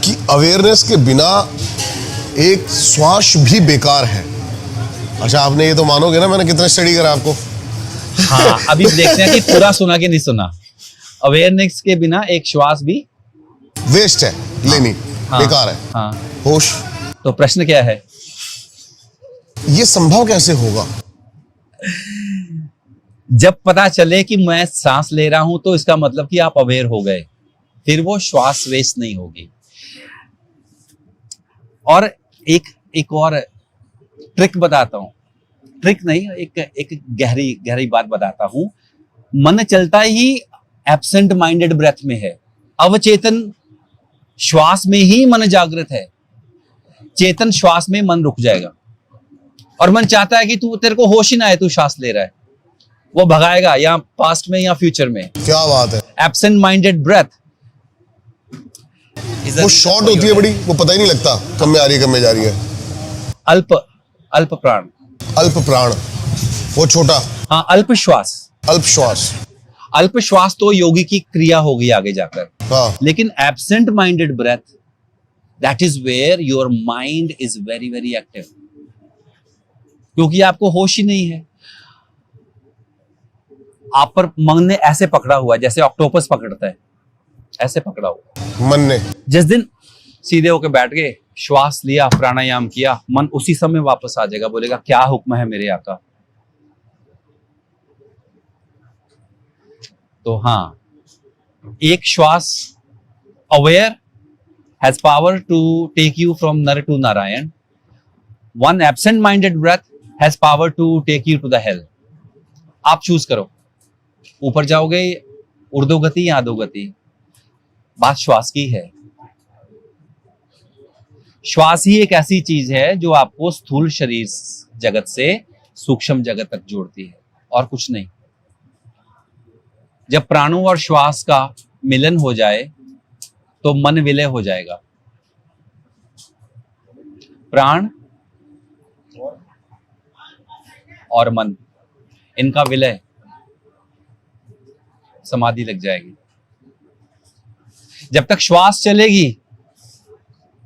कि अवेयरनेस के बिना एक श्वास भी बेकार है। अच्छा आपने ये तो मानोगे ना, मैंने कितना स्टडी करा आपको। हाँ अभी देखते हैं कि पूरा सुना कि नहीं सुना। अवेयरनेस के बिना एक श्वास भी वेस्ट है, लेनी हाँ, बेकार है। हाँ। होश। तो प्रश्न क्या है? ये संभव कैसे होगा? जब पता चले कि मैं सांस ले रहा हूं तो इसका मतलब कि आप अवेयर हो गए, फिर वो श्वास वेस्ट नहीं होगी। और एक और ट्रिक बताता हूं, ट्रिक नहीं, एक गहरी बात बताता हूं। मन चलता ही एब्सेंट माइंडेड ब्रेथ में है, अवचेतन श्वास में ही मन जागृत है। चेतन श्वास में मन रुक जाएगा, और मन चाहता है कि तेरे को होश ही ना आए, तू श्वास ले रहा है, वो भगाएगा या पास्ट में या फ्यूचर में। क्या बात है। एब्सेंट माइंडेड ब्रेथ वो शॉर्ट होती है बड़ी, वो पता ही नहीं लगता कब में आ रही है कब में जा रही है। अल्प प्राण। अल्प प्राण, वो छोटा। हाँ अल्प श्वास। अल्प श्वास। अल्प श्वास तो योगी की क्रिया होगी आगे जाकर। हाँ। लेकिन absent minded breath, that is where your mind is very very active, क्योंकि आपको होश ही नहीं है। आप पर मन ने ऐसे पकड़ा हुआ है जैसे ऑक्टोपस पकड़ता है, ऐसे पकड़ा हुआ मन ने। जिस दिन सीधे होकर बैठ गए, श्वास लिया, प्राणायाम किया, मन उसी समय वापस आ जाएगा, बोलेगा क्या हुक्म है मेरे आका। तो हाँ, एक श्वास aware has power to take you from नर to Narayan. One absent minded breath has power to take you to the hell. आप चूज करो, ऊपर जाओगे ऊर्ध्वगति या अधोगति। बात श्वास की है। श्वास ही एक ऐसी चीज है जो आपको स्थूल शरीर जगत से सूक्ष्म जगत तक जोड़ती है, और कुछ नहीं। जब प्राणों और श्वास का मिलन हो जाए तो मन विलय हो जाएगा। प्राण और मन, इनका विलय, समाधि लग जाएगी। जब तक श्वास चलेगी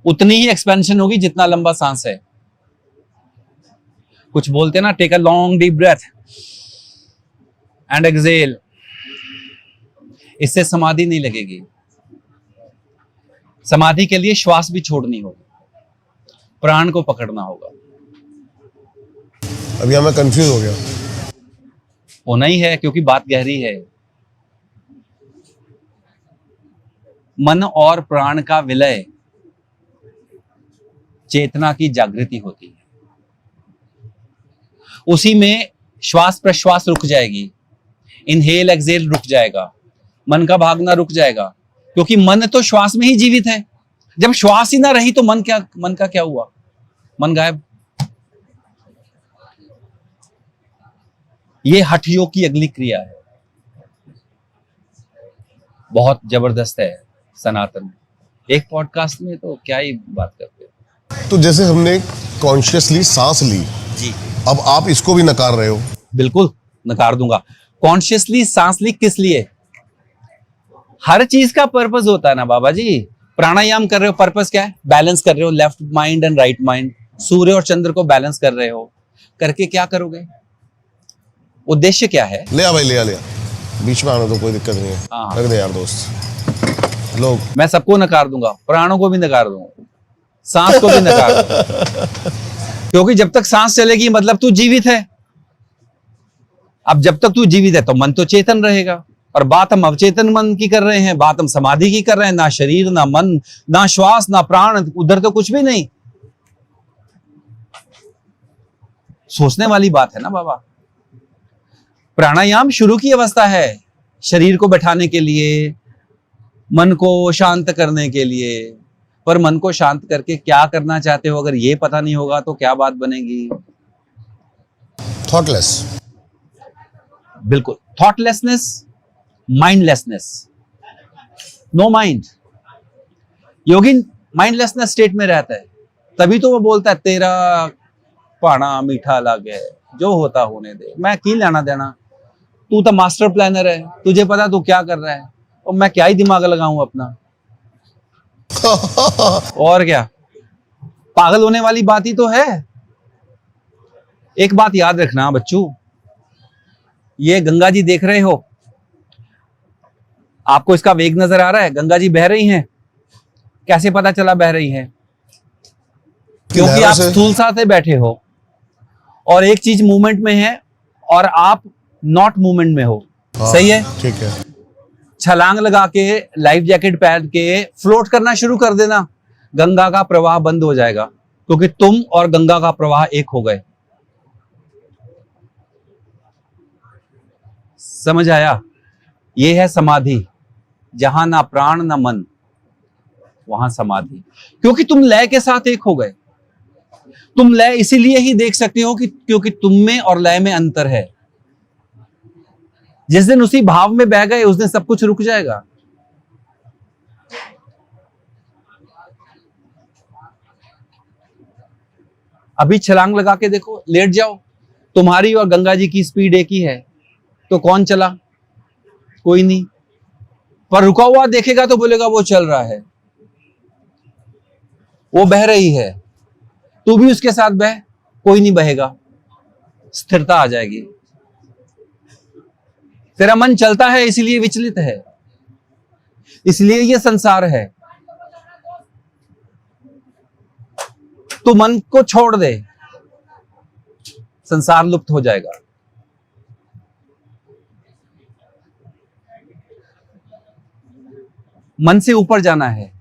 उतनी ही एक्सपेंशन होगी जितना लंबा सांस है। कुछ बोलते हैं ना, take a long deep breath and exhale. इससे समाधि नहीं लगेगी। समाधि के लिए श्वास भी छोड़नी होगी, प्राण को पकड़ना होगा। अभी मैं कंफ्यूज हो गया। होना ही है, क्योंकि बात गहरी है। मन और प्राण का विलय चेतना की जागृति होती है। उसी में श्वास प्रश्वास रुक जाएगी, इनहेल एक्सहेल रुक जाएगा, मन का भागना रुक जाएगा, क्योंकि मन तो श्वास में ही जीवित है। जब श्वास ही ना रही तो मन का क्या हुआ? मन गायब। ये हठ योग की अगली क्रिया है, बहुत जबरदस्त है सनातन। एक पॉडकास्ट में तो क्या ही बात करते हैं। तो जैसे हमने कॉन्शियसली सांस ली जी, अब आप इसको भी नकार रहे हो। बिल्कुल नकार दूंगा। कॉन्शियसली सांस ली किस लिए? हर चीज का पर्पस होता है ना बाबा जी। प्राणायाम कर रहे हो, पर्पस क्या है? बैलेंस कर रहे हो left mind and right mind. सूर्य और चंद्र को बैलेंस कर रहे हो, करके क्या करोगे? उद्देश्य क्या है? ले आ भाई, ले आ, बीच में आना तो कोई दिक्कत नहीं है। हाँ। रख दे यार दोस्त। लोग मैं सबको नकार दूंगा, प्राणों को भी नकार दूंगा, सांस को भी नकार दूंगा। क्योंकि जब तक सांस चलेगी मतलब तू जीवित है। अब जब तक तू जीवित है तो मन तो चेतन रहेगा, और बात हम अवचेतन मन की कर रहे हैं, बात हम समाधि की कर रहे हैं। ना शरीर, ना मन, ना श्वास, ना प्राण, उधर तो कुछ भी नहीं। सोचने वाली बात है ना बाबा। प्राणायाम शुरू की अवस्था है, शरीर को बैठाने के लिए, मन को शांत करने के लिए। पर मन को शांत करके क्या करना चाहते हो अगर ये पता नहीं होगा तो क्या बात बनेगी? थॉटलेस। बिल्कुल, थॉटलेसनेस, माइंडलेसनेस, नो माइंड। योगी माइंडलेसनेस स्टेट में रहता है, तभी तो वो बोलता है तेरा पाना मीठा लागे, जो होता होने दे, मैं की लेना देना। तू तो मास्टर प्लानर है, तुझे पता तू क्या कर रहा है, और मैं क्या ही दिमाग लगाऊं अपना। और क्या, पागल होने वाली बात ही तो है। एक बात याद रखना बच्चों, ये गंगा जी देख रहे हो, आपको इसका वेग नजर आ रहा है? गंगा जी बह रही हैं। कैसे पता चला बह रही हैं? क्योंकि आप स्थूल साथ बैठे हो और एक चीज मूवमेंट में है और आप नॉट मूवमेंट में हो। सही है? ठीक है। छलांग लगा के, लाइफ जैकेट पहन के फ्लोट करना शुरू कर देना, गंगा का प्रवाह बंद हो जाएगा, क्योंकि तुम और गंगा का प्रवाह एक हो गए। समझ आया? ये है समाधि। जहां ना प्राण ना मन, वहां समाधि। क्योंकि तुम लय के साथ एक हो गए। तुम लय इसीलिए ही देख सकते हो कि क्योंकि तुम में और लय में अंतर है। जिस दिन उसी भाव में बह गए उस दिन सब कुछ रुक जाएगा। अभी छलांग लगा के देखो, लेट जाओ, तुम्हारी और गंगा जी की स्पीड एक ही है, तो कौन चला? कोई नहीं। पर रुका हुआ देखेगा तो बोलेगा वो चल रहा है, वो बह रही है, तू भी उसके साथ बह, कोई नहीं बहेगा, स्थिरता आ जाएगी। तेरा मन चलता है इसलिए विचलित है, इसलिए ये संसार है। तो मन को छोड़ दे, संसार लुप्त हो जाएगा। मन से ऊपर जाना है,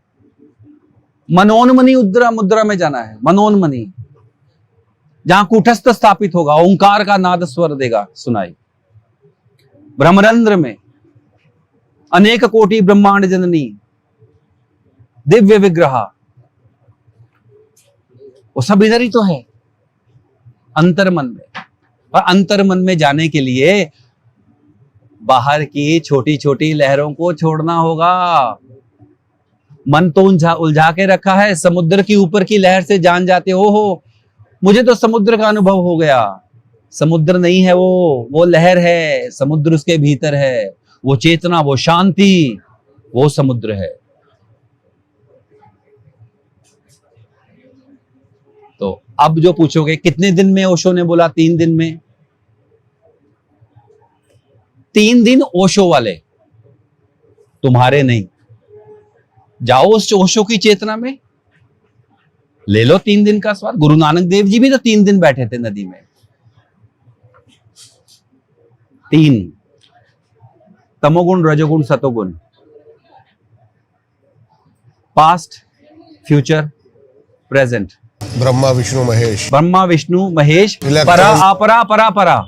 मनोन्मनी मुद्रा में जाना है। मनोन्मनी, जहां कूटस्थ स्थापित होगा, ओंकार का नाद स्वर देगा सुनाई। ब्रह्मरंध्र में अनेक कोटि ब्रह्मांड जननी दिव्य विग्रह, वो सब इधर ही तो है, अंतर मन में। और अंतर मन में जाने के लिए बाहर की छोटी छोटी लहरों को छोड़ना होगा। मन तो उलझा के रखा है, समुद्र की ऊपर की लहर से जान जाते हो मुझे तो समुद्र का अनुभव हो गया। समुद्र नहीं है वो लहर है, समुद्र उसके भीतर है, वो चेतना, वो शांति, वो समुद्र है। तो अब जो पूछोगे कितने दिन में, ओशो ने बोला 3 दिन में। 3 दिन ओशो वाले, तुम्हारे नहीं। जाओ उस ओशो की चेतना में, ले लो 3 दिन का स्वाद। गुरु नानक देव जी भी तो 3 दिन बैठे थे नदी में। 3 तमोगुण, रजोगुण, सतोगुण, past, future, present. Brahma Vishnu Mahesh, Brahma Vishnu Mahesh, electron. परा अपरा परा परा,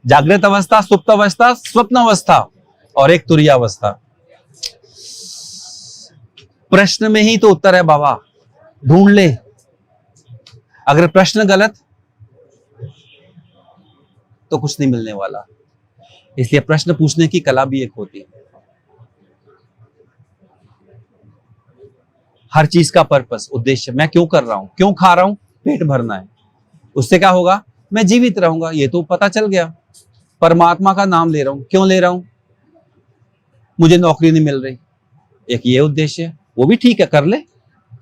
जागृत अवस्था, सुप्त अवस्था, स्वप्न अवस्था और एक तुरीय अवस्था। प्रश्न में ही तो उत्तर है बाबा, ढूंढ ले। अगर प्रश्न गलत तो कुछ नहीं मिलने वाला। इसलिए प्रश्न पूछने की कला भी एक होती है। हर चीज का पर्पस, उद्देश्य, मैं क्यों कर रहा हूं, क्यों खा रहा हूं, पेट भरना है। उससे क्या होगा, मैं जीवित रहूंगा, ये तो पता चल गया। परमात्मा का नाम ले रहा हूं, क्यों ले रहा हूं, मुझे नौकरी नहीं मिल रही, एक ये उद्देश्य है, वो भी ठीक है, कर ले।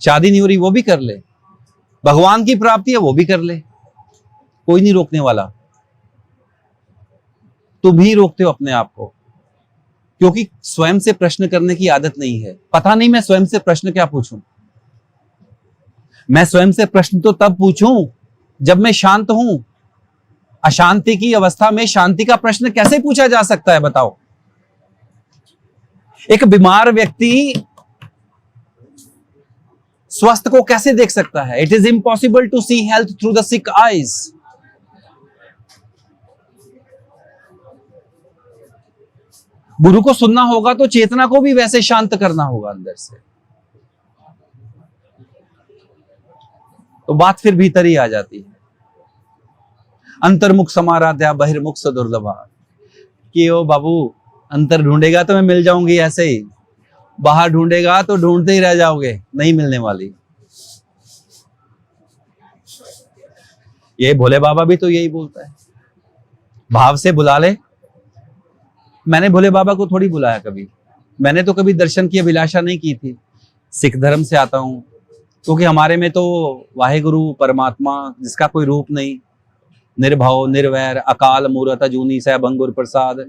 शादी नहीं हो रही, वो भी कर ले। भगवान की प्राप्ति है, वो भी कर ले, कोई नहीं रोकने वाला। तुम ही रोकते हो अपने आप को, क्योंकि स्वयं से प्रश्न करने की आदत नहीं है। पता नहीं मैं स्वयं से प्रश्न क्या पूछूं। मैं स्वयं से प्रश्न तो तब पूछूं जब मैं शांत हूं। अशांति की अवस्था में शांति का प्रश्न कैसे पूछा जा सकता है, बताओ। एक बीमार व्यक्ति स्वस्थ को कैसे देख सकता है? It is impossible to see health through the sick eyes. गुरु को सुनना होगा तो चेतना को भी वैसे शांत करना होगा अंदर से। तो बात फिर भीतर ही आ जाती है। अंतर्मुख समाराध्या बहिर्मुख सदुर्लभा, कि ओ बाबू, अंतर ढूंढेगा तो मैं मिल जाऊंगी ऐसे ही, बाहर ढूंढेगा तो ढूंढते ही रह जाओगे, नहीं मिलने वाली। ये भोले बाबा भी तो यही बोलता है, भाव से बुला ले। मैंने भोले बाबा को थोड़ी बुलाया कभी, मैंने तो कभी दर्शन की अभिलाषा नहीं की थी। सिख धर्म से आता हूं, क्योंकि हमारे में तो वाहेगुरु परमात्मा, जिसका कोई रूप नहीं, निर्भव निर्वैर अकाल मूरत अजूनी सैभ अंगुर प्रसाद।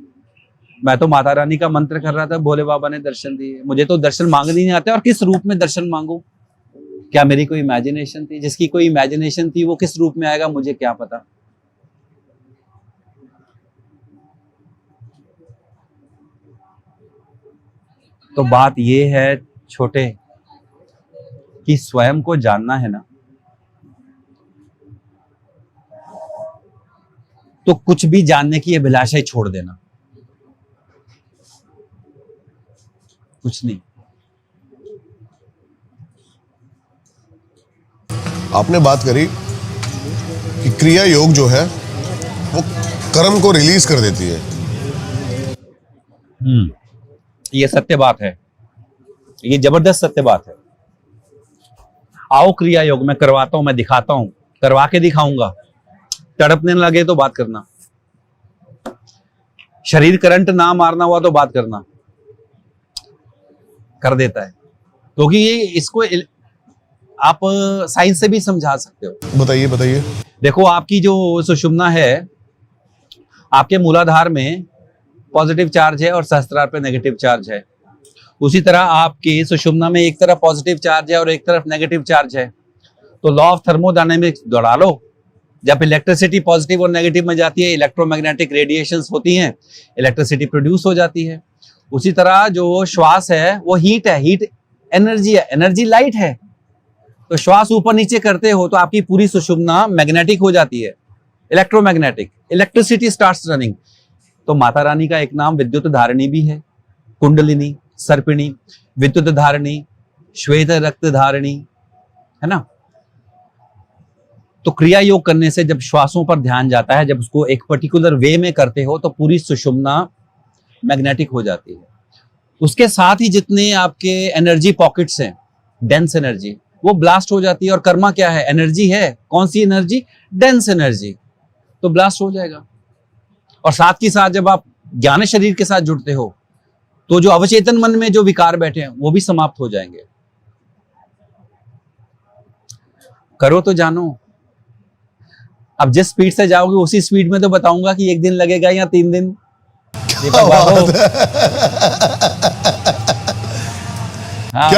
मैं तो माता रानी का मंत्र कर रहा था, भोले बाबा ने दर्शन दिए। मुझे तो दर्शन मांगने नहीं आते, और किस रूप में दर्शन मांगू? क्या मेरी कोई इमेजिनेशन थी? जिसकी कोई इमेजिनेशन थी वो किस रूप में आएगा मुझे क्या पता। तो बात ये है छोटे, कि स्वयं को जानना है ना, तो कुछ भी जानने की अभिलाषा ही छोड़ देना, कुछ नहीं। आपने बात करी कि क्रिया योग जो है वो कर्म को रिलीज कर देती है। ये सत्य बात है, ये जबरदस्त सत्य बात है। आओ क्रिया योग में करवाता हूं, मैं दिखाता हूं, करवा के दिखाऊंगा। तड़पने लगे तो बात करना, शरीर करंट ना मारना हुआ तो बात करना, कर देता है। क्योंकि ये इसको आप साइंस से भी समझा सकते हो। बताइए बताइए। देखो, आपकी जो सुषुम्ना है, आपके मूलाधार में पॉजिटिव चार्ज है और सहस्त्रार पे नेगेटिव चार्ज है। उसी तरह आपकी सुषुम्ना में एक तरफ पॉजिटिव चार्ज है और एक तरफ नेगेटिव चार्ज है। तो लॉ ऑफ थर्मोडायनेमिक्स दौड़ा लो। जब इलेक्ट्रिसिटी पॉजिटिव और नेगेटिव में जाती है, इलेक्ट्रोमैग्नेटिक रेडिएशंस होती हैं, इलेक्ट्रिसिटी प्रोड्यूस हो जाती है। उसी तरह जो श्वास है वो हीट है, हीट एनर्जी है, एनर्जी लाइट है। तो श्वास ऊपर नीचे करते हो तो आपकी पूरी सुषुम्ना मैग्नेटिक हो जाती है, इलेक्ट्रोमैग्नेटिक, इलेक्ट्रिसिटी स्टार्ट्स रनिंग। तो माता रानी का एक नाम विद्युत धारिणी भी है, कुंडलिनी, सर्पिणी, विद्युत धारिणी, श्वेत रक्त धारिणी। है ना। तो क्रिया योग करने से जब श्वासों पर ध्यान जाता है, जब उसको एक पर्टिकुलर वे में करते हो तो पूरी सुषुम्ना मैग्नेटिक हो जाती है। उसके साथ ही जितने आपके एनर्जी पॉकेट्स हैं, डेंस एनर्जी, वो ब्लास्ट हो जाती है। और कर्मा क्या है? एनर्जी है। कौन सी एनर्जी? Dense energy. तो ब्लास्ट हो जाएगा। और साथ ही साथ जब आप ज्ञान शरीर के साथ जुड़ते हो तो जो अवचेतन मन में जो विकार बैठे हैं वो भी समाप्त हो जाएंगे। करो तो जानो। अब जिस स्पीड से जाओगे उसी स्पीड में तो बताऊंगा कि 1 दिन लगेगा या 3 दिन। हाँ,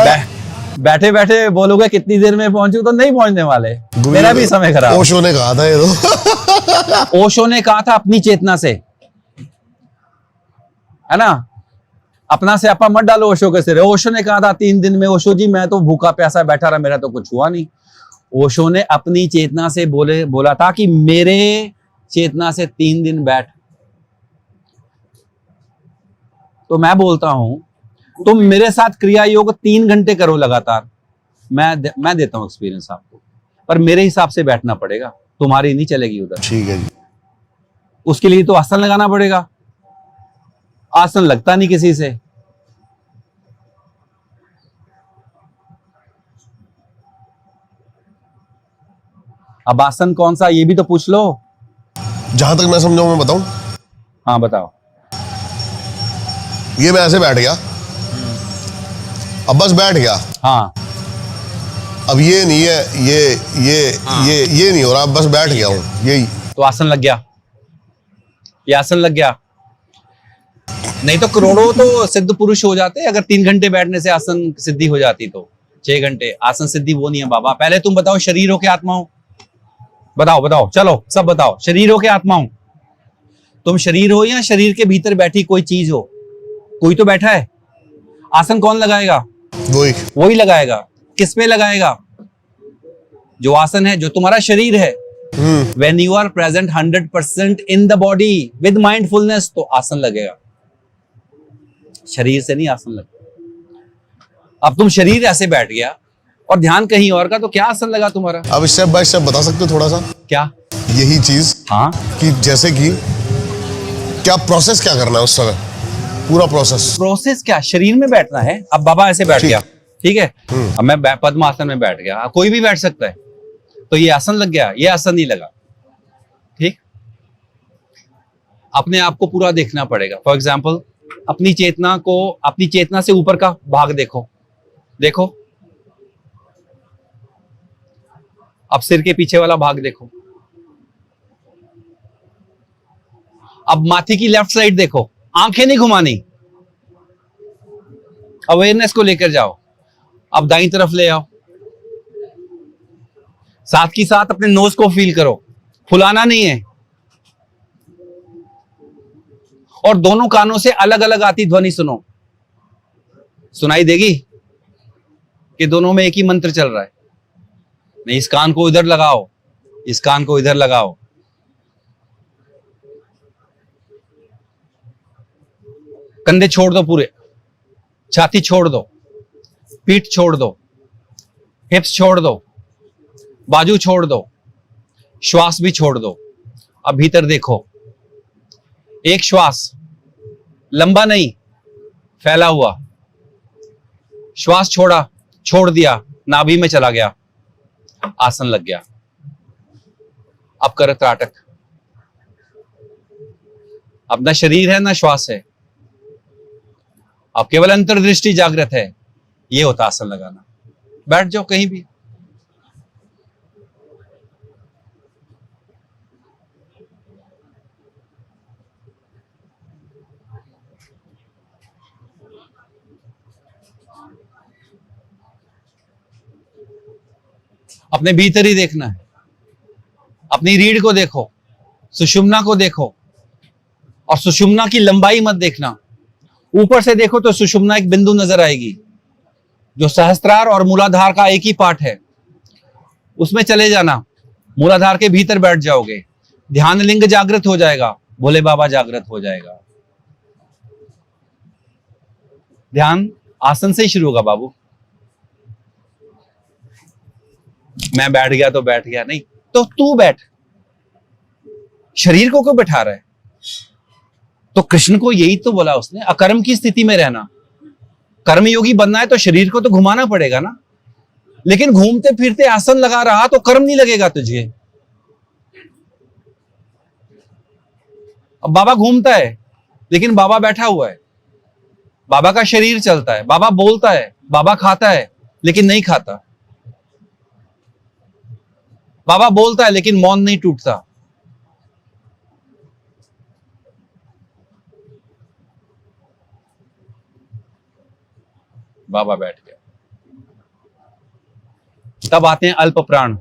बैठे बैठे बोलोगे कितनी देर में पहुंचू, तो नहीं पहुंचने वाले। मेरा भी समय खराब। ओशो ने कहा था ये तो। ओशो ने कहा था अपनी चेतना से, है ना। अपना से आपा मत डालो ओशो के सिर। ओशो ने कहा था 3 दिन में, ओशो जी मैं तो भूखा प्यासा बैठा रहा, मेरा तो कुछ हुआ नहीं। ओशो ने अपनी चेतना से बोला था कि मेरे चेतना से 3 दिन बैठ। तो मैं बोलता हूं तुम मेरे साथ क्रिया योग 3 घंटे करो लगातार, मैं देता हूं एक्सपीरियंस आपको। पर मेरे हिसाब से बैठना पड़ेगा, तुम्हारी नहीं चलेगी उधर। ठीक है जी। उसके लिए तो आसन लगाना पड़ेगा। आसन लगता नहीं किसी से। अब आसन कौन सा ये भी तो पूछ लो। जहां तक मैं समझाऊं मैं बताऊं। हाँ बताओ। ये मैं ऐसे बैठ गया, अब बस बैठ गया। हाँ अब ये नहीं है, ये नहीं हो रहा, अब बस बैठ गया हूं, यही तो आसन लग गया। ये आसन लग गया। नहीं तो करोड़ों तो सिद्ध पुरुष हो जाते अगर 3 घंटे बैठने से आसन सिद्धि हो जाती। तो 6 घंटे आसन सिद्धि वो नहीं है बाबा। पहले तुम बताओ, शरीर हो के आत्मा हो? बताओ, चलो सब बताओ, शरीर हो के आत्मा हो? तुम शरीर हो या शरीर के भीतर बैठी कोई चीज हो? कोई तो बैठा है। आसन कौन लगाएगा? वही लगाएगा। किस पे लगाएगा? जो आसन है, जो तुम्हारा शरीर है। When you are present 100% in the body with mindfulness, तो आसन लगेगा। शरीर से नहीं आसन लगेगा। अब तुम शरीर ऐसे बैठ गया और ध्यान कहीं और का, तो क्या आसन लगा तुम्हारा? अब स्टेप बाय स्टेप बता सकते हो थोड़ा सा? क्या यही चीज? हाँ, कि जैसे कि क्या प्रोसेस क्या करना है उस समय, पूरा प्रोसेस क्या? शरीर में बैठना है। अब बाबा ऐसे बैठ गया, ठीक है। अब मैं पद्मासन में बैठ गया, कोई भी बैठ सकता है। तो ये आसन लग गया, ये आसन नहीं लगा। ठीक, अपने आप को पूरा देखना पड़ेगा। फॉर एग्जाम्पल, अपनी चेतना से ऊपर का भाग देखो। अब सिर के पीछे वाला भाग देखो। अब माथे की लेफ्ट साइड देखो। आंखें नहीं घुमानी, अवेयरनेस को लेकर जाओ। अब दाईं तरफ ले आओ। साथ ही साथ अपने नोज को फील करो, फुलाना नहीं है। और दोनों कानों से अलग अलग आती ध्वनि सुनो। सुनाई देगी कि दोनों में एक ही मंत्र चल रहा है। नहीं, इस कान को इधर लगाओ, इस कान को इधर लगाओ। कंधे छोड़ दो पूरे, छाती छोड़ दो, पीठ छोड़ दो, हिप्स छोड़ दो, बाजू छोड़ दो, श्वास भी छोड़ दो। अब भीतर देखो। एक श्वास लंबा नहीं, फैला हुआ। श्वास छोड़ दिया, नाभि में चला गया, आसन लग गया। अब कर त्राटक। अब ना शरीर है ना श्वास है, अब केवल अंतर्दृष्टि जागृत है। ये होता आसन लगाना। बैठ जाओ कहीं भी। अपने भीतर ही देखना है। अपनी रीढ़ को देखो, सुषुम्ना को देखो, और सुषुम्ना की लंबाई मत देखना। ऊपर से देखो तो सुषुम्ना एक बिंदु नजर आएगी, जो सहस्त्रार और मूलाधार का एक ही पार्ट है। उसमें चले जाना, मूलाधार के भीतर बैठ जाओगे, ध्यान लिंग जागृत हो जाएगा, भोले बाबा जागृत हो जाएगा। ध्यान आसन से ही शुरू होगा बाबू। मैं बैठ गया तो बैठ गया, नहीं, तो तू बैठ, शरीर को क्यों बैठा रहा है? तो कृष्ण को यही तो बोला उसने, अकर्म की स्थिति में रहना। कर्मयोगी बनना है तो शरीर को तो घुमाना पड़ेगा ना, लेकिन घूमते फिरते आसन लगा रहा तो कर्म नहीं लगेगा तुझे। अब बाबा घूमता है लेकिन बाबा बैठा हुआ है, बाबा का शरीर चलता है, बाबा बोलता है, बाबा खाता है लेकिन नहीं खाता, बाबा बोलता है लेकिन मौन नहीं टूटता। बाबा बैठ गया। तब आते हैं अल्प प्राण,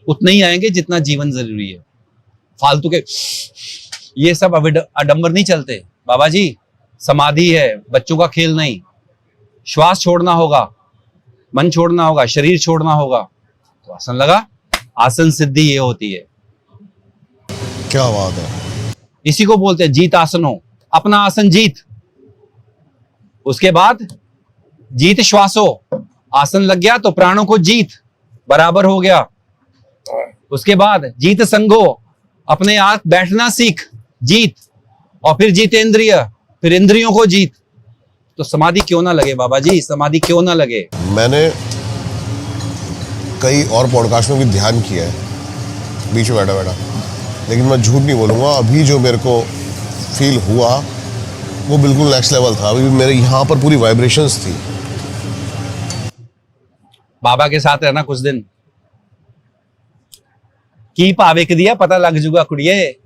उतने ही आएंगे जितना जीवन जरूरी है। फालतू के ये सब आडंबर नहीं चलते बाबा जी। समाधि है, बच्चों का खेल नहीं। श्वास छोड़ना होगा, मन छोड़ना होगा, शरीर छोड़ना होगा, तो आसन लगा। आसन सिद्धि ये होती है। क्या बात है। इसी को बोलते हैं जीत आसन हो। अपना आसन जीत, उसके बाद जीत श्वासो। आसन लग गया तो प्राणों को जीत, बराबर हो गया। उसके बाद जीत संगो, अपने आप बैठना सीख, जीत। और फिर जीतेंद्रिय, फिर इंद्रियों को जीत। तो समाधि क्यों ना लगे बाबा जी, समाधि क्यों ना लगे। मैंने कई और पॉडकास्ट में भी ध्यान किया है बीच में बैठा बैठा, लेकिन मैं झूठ नहीं बोलूँगा, अभी जो मेरे को फील हुआ वो बिल्कुल नेक्स्ट लेवल था। अभी मेरे यहाँ पर पूरी वाइब्रेशंस थी। बाबा के साथ रहना कुछ दिन, की पावे के दिया पता लग जूगा कुड़िए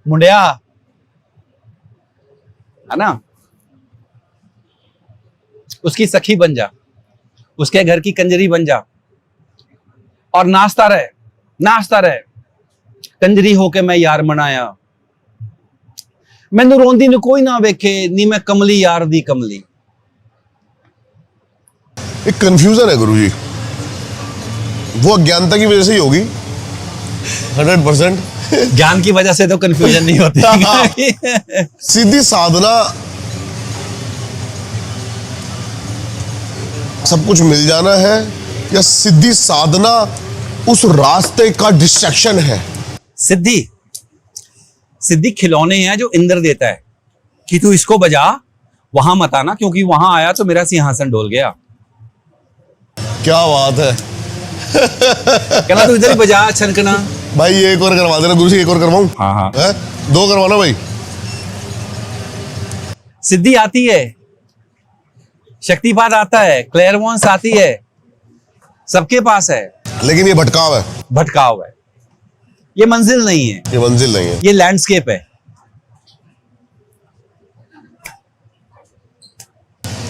मुंडिया, है ना। उसकी सखी बन जा, उसके घर की कंजरी बन जा और नाचता रहे, नाचता रहे। कंजरी होके मैं यार मनाया, मैनू रोंदी नु कोई ना वेखे, नी मैं कमली यार दी कमली। एक कंफ्यूजन है गुरुजी, वो अज्ञानता की वजह से ही होगी 100%। ज्ञान की वजह से तो कंफ्यूजन नहीं होती। सीधी साधना, सब कुछ मिल जाना है, या सीधी साधना उस रास्ते का डिस्ट्रैक्शन है? सिद्धि, सिद्धि खिलौने हैं जो इंद्र देता है कि तू इसको बजा, वहां मत आना, क्योंकि वहां आया तो मेरा सिंहासन डोल गया। क्या बात है। कहना तू इधर ही बजा छनकना। भाई ये एक और करवा देना गुरुजी, एक और करवाऊं? हाँ हाँ, 2 करवाना भाई। सिद्धि आती है, शक्तिपात आता है, क्लेयरवॉन्स आती है, सबके पास है, लेकिन ये भटकाव है, भटकाव है। ये मंजिल नहीं है, ये मंजिल नहीं है, ये लैंडस्केप है।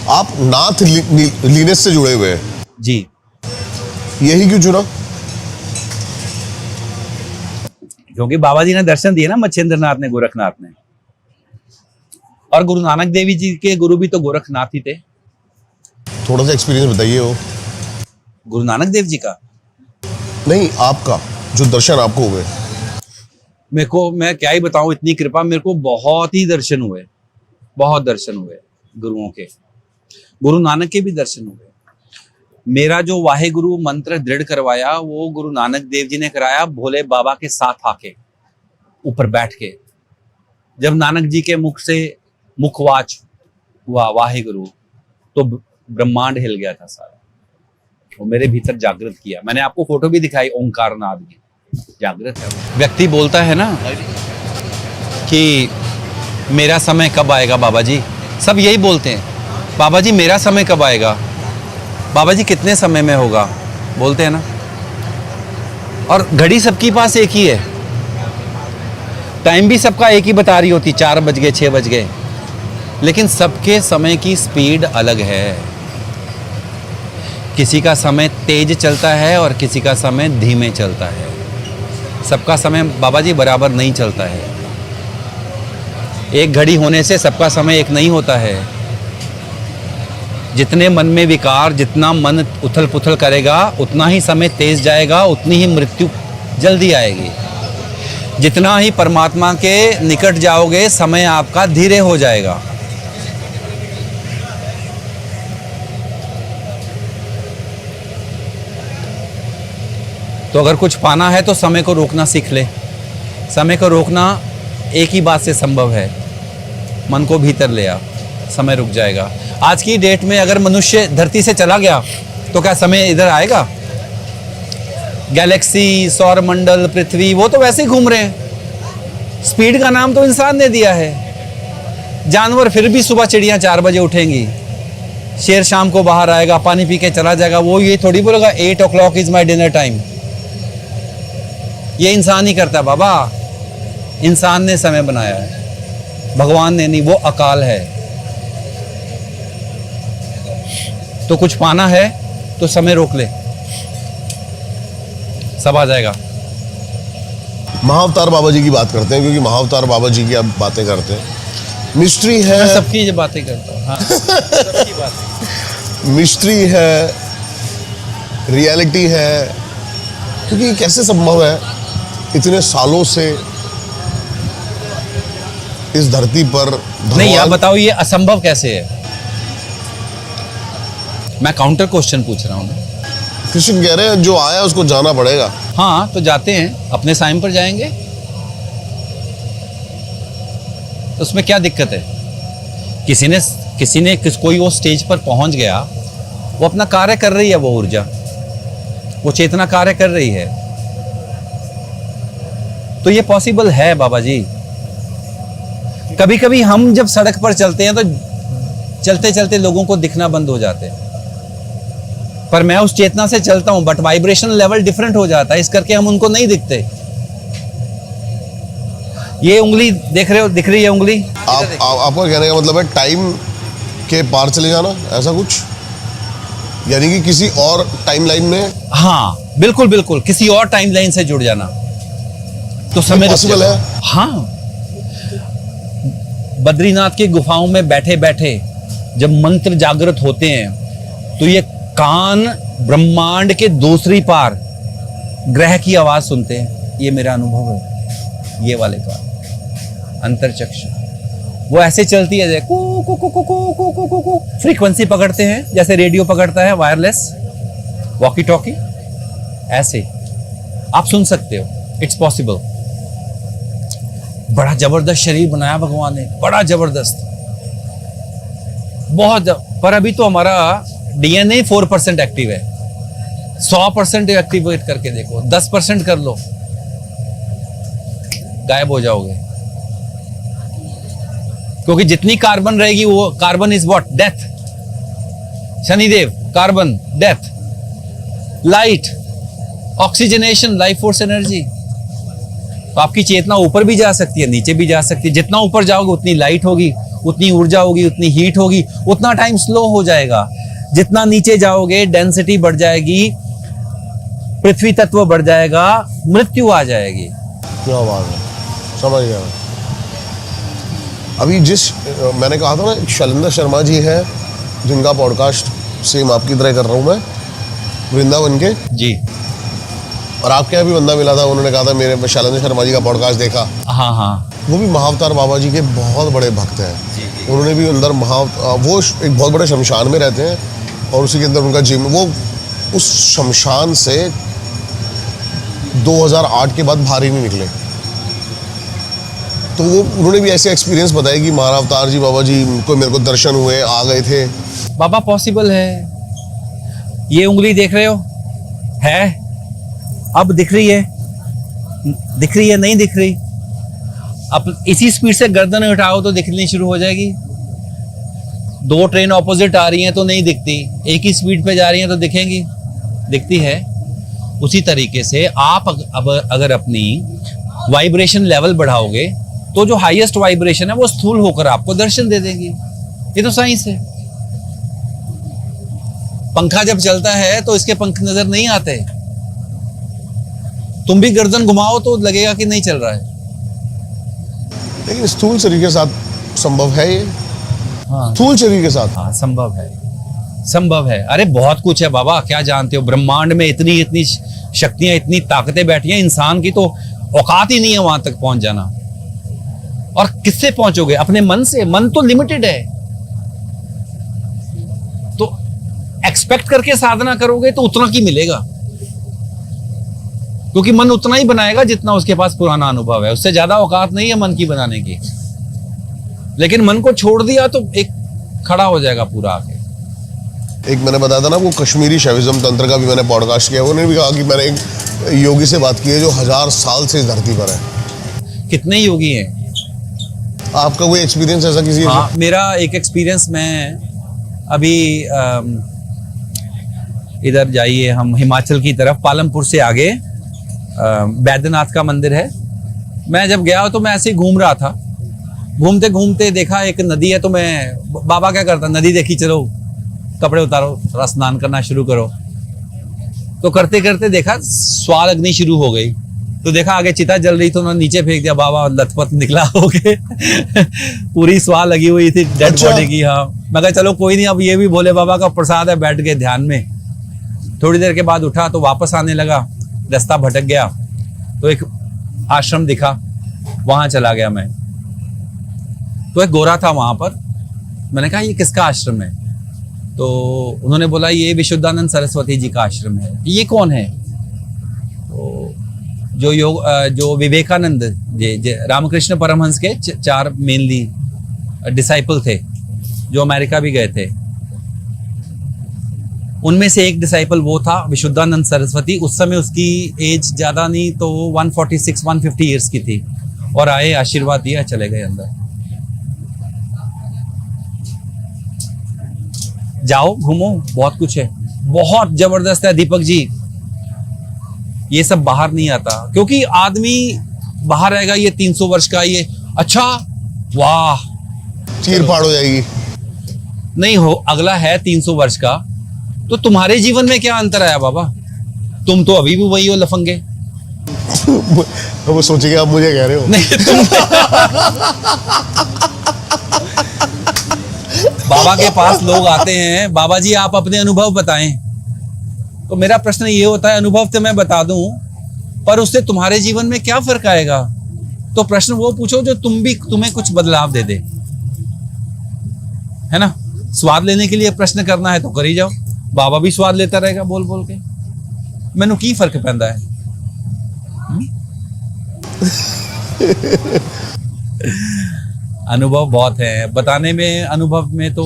आप नाथ लीनेस से जुड़े हुए हैं जी। यही क्यों चुना? क्योंकि बाबा जी ने दर्शन दिए ना, मच्छेंद्र नाथ ने, गोरखनाथ ने। और गुरु नानक देवी जी के गुरु भी तो गोरखनाथ ही थे। थोड़ा सा एक्सपीरियंस बताइए वो। गुरु नानक देव जी का नहीं, आपका जो दर्शन आपको हुए। मेरे को, मैं क्या ही बताऊं, इतनी कृपा। मेरे को बहुत ही दर्शन हुए, बहुत दर्शन हुए गुरुओं के। गुरु नानक के भी दर्शन हुए। मेरा जो वाहे गुरु मंत्र दृढ़ करवाया वो गुरु नानक देव जी ने कराया, भोले बाबा के साथ आके ऊपर बैठ के। जब नानक जी के मुख से मुखवाच हुआ वाहे गुरु, तो ब्रह्मांड हिल गया था सारा। वो मेरे भीतर जागृत किया। मैंने आपको फोटो भी दिखाई ओंकार नाद की, जागृत है। व्यक्ति बोलता है ना कि मेरा समय कब आएगा बाबा जी, सब यही बोलते हैं, बाबा जी मेरा समय कब आएगा, बाबा जी कितने समय में होगा, बोलते हैं ना। और घड़ी सबके पास एक ही है, टाइम भी सबका एक ही बता रही होती, 4 बज गए 6 बज गए, लेकिन सबके समय की स्पीड अलग है। किसी का समय तेज चलता है और किसी का समय धीमे चलता है। सबका समय बाबा जी बराबर नहीं चलता है। एक घड़ी होने से सबका समय एक नहीं होता है। जितने मन में विकार, जितना मन उथल पुथल करेगा, उतना ही समय तेज जाएगा, उतनी ही मृत्यु जल्दी आएगी। जितना ही परमात्मा के निकट जाओगे, समय आपका धीरे हो जाएगा। तो अगर कुछ पाना है तो समय को रोकना सीख ले। समय को रोकना एक ही बात से संभव है, मन को भीतर ले आ, समय रुक जाएगा। आज की डेट में अगर मनुष्य धरती से चला गया तो क्या समय इधर आएगा? गैलेक्सी, सौर मंडल, पृथ्वी, वो तो वैसे ही घूम रहे हैं। स्पीड का नाम तो इंसान ने दिया है। जानवर फिर भी सुबह चिड़ियां 4 बजे उठेंगी, शेर शाम को बाहर आएगा, पानी पी के चला जाएगा। वो ये थोड़ी बोलेगा 8 o'clock is my dinner time. ये इंसान ही करता है बाबा। इंसान ने समय बनाया है, भगवान ने नहीं, वो अकाल है। तो कुछ पाना है तो समय रोक ले, सब आ जाएगा। महाअवतार बाबा जी की बात करते हैं, क्योंकि महाअवतार बाबा जी की आप बातें करते हैं। मिस्ट्री है, मैं सबकी ये बातें करता हूँ। हाँ, सबकी बातें। मिस्ट्री है, रियलिटी है, क्योंकि कैसे संभव है इतने सालों से इस धरती पर नहीं, आप बताओ ये असंभव कैसे है? मैं काउंटर क्वेश्चन पूछ रहा हूँ। कृष्ण कह रहे हैं जो आया उसको जाना पड़ेगा। हाँ, तो जाते हैं, अपने टाइम पर जाएंगे, तो उसमें क्या दिक्कत है? कोई वो स्टेज पर पहुंच गया, वो अपना कार्य कर रही है, वो ऊर्जा, वो चेतना कार्य कर रही है, तो ये पॉसिबल है बाबा जी। कभी कभी हम जब सड़क पर चलते हैं तो चलते चलते लोगों को दिखना बंद हो जाते हैं, पर मैं उस चेतना से चलता हूं, बट वाइब्रेशन लेवल डिफरेंट हो जाता है, इस करके हम उनको नहीं दिखते। ये उंगली देख रहे हो, दिख रही है उंगली? आपका कहने का मतलब है टाइम के पार चले जाना, ऐसा कुछ? यानी कि किसी और टाइमलाइन में? हाँ, बिल्कुल बिल्कुल, किसी और टाइमलाइन से जुड़ जाना, तो समय पॉसिबल है। हाँ, बद्रीनाथ की गुफाओं में बैठे बैठे जब मंत्र जागृत होते हैं तो ये कान ब्रह्मांड के दूसरी पार ग्रह की आवाज सुनते हैं। ये मेरा अनुभव है, ये वाले का अंतरचक्षु, वो ऐसे चलती है, कू कू कू कू कू कू कू कू कू, फ्रीक्वेंसी पकड़ते हैं जैसे रेडियो पकड़ता है, वायरलेस वॉकी टॉकी, ऐसे आप सुन सकते हो। It's possible. बड़ा जबरदस्त शरीर बनाया भगवान ने, बड़ा जबरदस्त, बहुत पर अभी तो हमारा डीएनए 4% एक्टिव है। 100% एक्टिवेट करके देखो, 10% कर लो, गायब हो जाओगे। क्योंकि जितनी कार्बन रहेगी, वो carbon is what? Death. Shanidev, carbon, death, light, oxygenation, life force, energy. तो आपकी चेतना ऊपर भी जा सकती है, नीचे भी जा सकती है। जितना ऊपर जाओगे उतनी लाइट होगी, उतनी ऊर्जा होगी, उतनी हीट होगी, उतना टाइम स्लो हो जाएगा। जितना नीचे जाओगे डेंसिटी बढ़ जाएगी, पृथ्वी तत्व बढ़ जाएगा, मृत्यु आ जाएगी। क्या बात है, समझ गया। अभी मैंने कहा था ना, शैलेंद्र शर्मा जी है जिनका पॉडकास्ट सेम आपकी तरह कर रहा हूं मैं, वृंदावन के जी। और आपके यहाँ भी बंदा मिला था, उन्होंने कहा था मेरे शैलेंद्र शर्मा जी का पॉडकास्ट देखा। हाँ हाँ, वो भी महाअवतार बाबा जी के बहुत बड़े भक्त हैं। उन्होंने भी अंदर वो एक बहुत बड़े शमशान में रहते हैं और उसी के अंदर उनका जिम, वो उस शमशान से 2008 के बाद बाहर ही नहीं निकले। तो वो उन्होंने भी ऐसे एक्सपीरियंस बताया कि महाअवतार जी बाबा जी को मेरे को दर्शन हुए, आ गए थे। बाबा पॉसिबल है। ये उंगली देख रहे हो, है अब दिख रही है, दिख रही है, नहीं दिख रही? अब इसी स्पीड से गर्दन उठाओ तो दिखनी शुरू हो जाएगी। 2 ट्रेन ऑपोजिट आ रही हैं तो नहीं दिखती, एक ही स्पीड पे जा रही हैं तो दिखेंगी, दिखती है। उसी तरीके से आप अब अगर अपनी वाइब्रेशन लेवल बढ़ाओगे तो जो हाईएस्ट वाइब्रेशन है वो स्थूल होकर आपको दर्शन दे देंगी। ये तो साइंस है। पंखा जब चलता है तो इसके पंख नजर नहीं आते, तुम भी गर्दन घुमाओ तो लगेगा कि नहीं चल रहा है। लेकिन स्थूल शरीर के साथ संभव है ये? हाँ, स्थूल शरीर के साथ? हाँ, संभव है, संभव है। अरे बहुत कुछ है बाबा, क्या जानते हो? ब्रह्मांड में इतनी इतनी शक्तियां, इतनी ताकतें बैठी हैं, इंसान की तो औकात ही नहीं है वहां तक पहुंच जाना। और किससे पहुंचोगे? अपने मन से। मन तो लिमिटेड है, तो एक्सपेक्ट करके साधना करोगे तो उतना की मिलेगा। क्योंकि मन उतना ही बनाएगा जितना उसके पास पुराना अनुभव है, उससे ज्यादा औकात नहीं है मन की बनाने की। लेकिन मन को छोड़ दिया तो एक खड़ा हो जाएगा पूरा आके। एक मैंने बताया था ना, वो कश्मीरी शैविज्म तंत्र का भी मैंने पॉडकास्ट किया, उन्होंने भी कहा कि मैंने एक योगी से बात की है जो 1000 साल से इस धरती पर है। कितने योगी हैं? आपका कोई एक्सपीरियंस ऐसा किसी? हाँ, मेरा एक एक्सपीरियंस, मैं अभी इधर जाइए हम हिमाचल की तरफ, पालमपुर से आगे बैद्यनाथ का मंदिर है। मैं जब गया तो मैं ऐसे ही घूम रहा था, घूमते घूमते देखा एक नदी है, तो मैं, बाबा क्या करता, नदी देखी, चलो कपड़े उतारो, थोड़ा स्नान करना शुरू करो। तो करते करते देखा स्वाल अग्नि शुरू हो गई, तो देखा आगे चिता जल रही, तो उन्होंने नीचे फेंक दिया, बाबा लथपथ निकला हो गए। पूरी स्वाल लगी हुई थी डेड बॉडी की। हाँ, मैं कहा चलो कोई नहीं, अब ये भी भोले बाबा का प्रसाद है, बैठ गए ध्यान में। थोड़ी देर के बाद उठा तो वापस आने लगा, रास्ता भटक गया, तो एक आश्रम दिखा, वहां चला गया मैं। तो एक गोरा था वहां पर, मैंने कहा ये किसका आश्रम है? तो उन्होंने बोला ये विशुद्धानंद सरस्वती जी का आश्रम है। ये कौन है? तो जो विवेकानंद जी रामकृष्ण परमहंस के 4 मेनली डिसाइपल थे, जो अमेरिका भी गए थे, उनमें से एक डिसाइपल वो था विशुद्धानंद सरस्वती। उस समय उसकी एज ज्यादा नहीं तो 146-150 ईयर्स की थी, और आए, आशीर्वाद दिया, चले गए अंदर। जाओ घूमो, बहुत कुछ है, बहुत जबरदस्त है दीपक जी। ये सब बाहर नहीं आता, क्योंकि आदमी बाहर रहेगा, ये 300 वर्ष का, ये अच्छा, वाह, चीर फाड़ हो जाएगी। नहीं हो, अगला है 300 वर्ष का, तो तुम्हारे जीवन में क्या अंतर आया बाबा? तुम तो अभी भी वही हो, लफंगे। वो सोचेंगे आप मुझे कह रहे हो। नहीं, तुम बाबा के पास लोग आते हैं, बाबा जी आप अपने अनुभव बताएं, तो मेरा प्रश्न ये होता है, अनुभव तो मैं बता दूं, पर उससे तुम्हारे जीवन में क्या फर्क आएगा? तो प्रश्न वो पूछो जो तुम्हें कुछ बदलाव दे दे, है ना? स्वाद लेने के लिए प्रश्न करना है तो कर ही जाओ, बाबा भी स्वाद लेता रहेगा बोल बोल के, मैनू की फर्क पैंदा है? अनुभव बहुत है बताने में, अनुभव में तो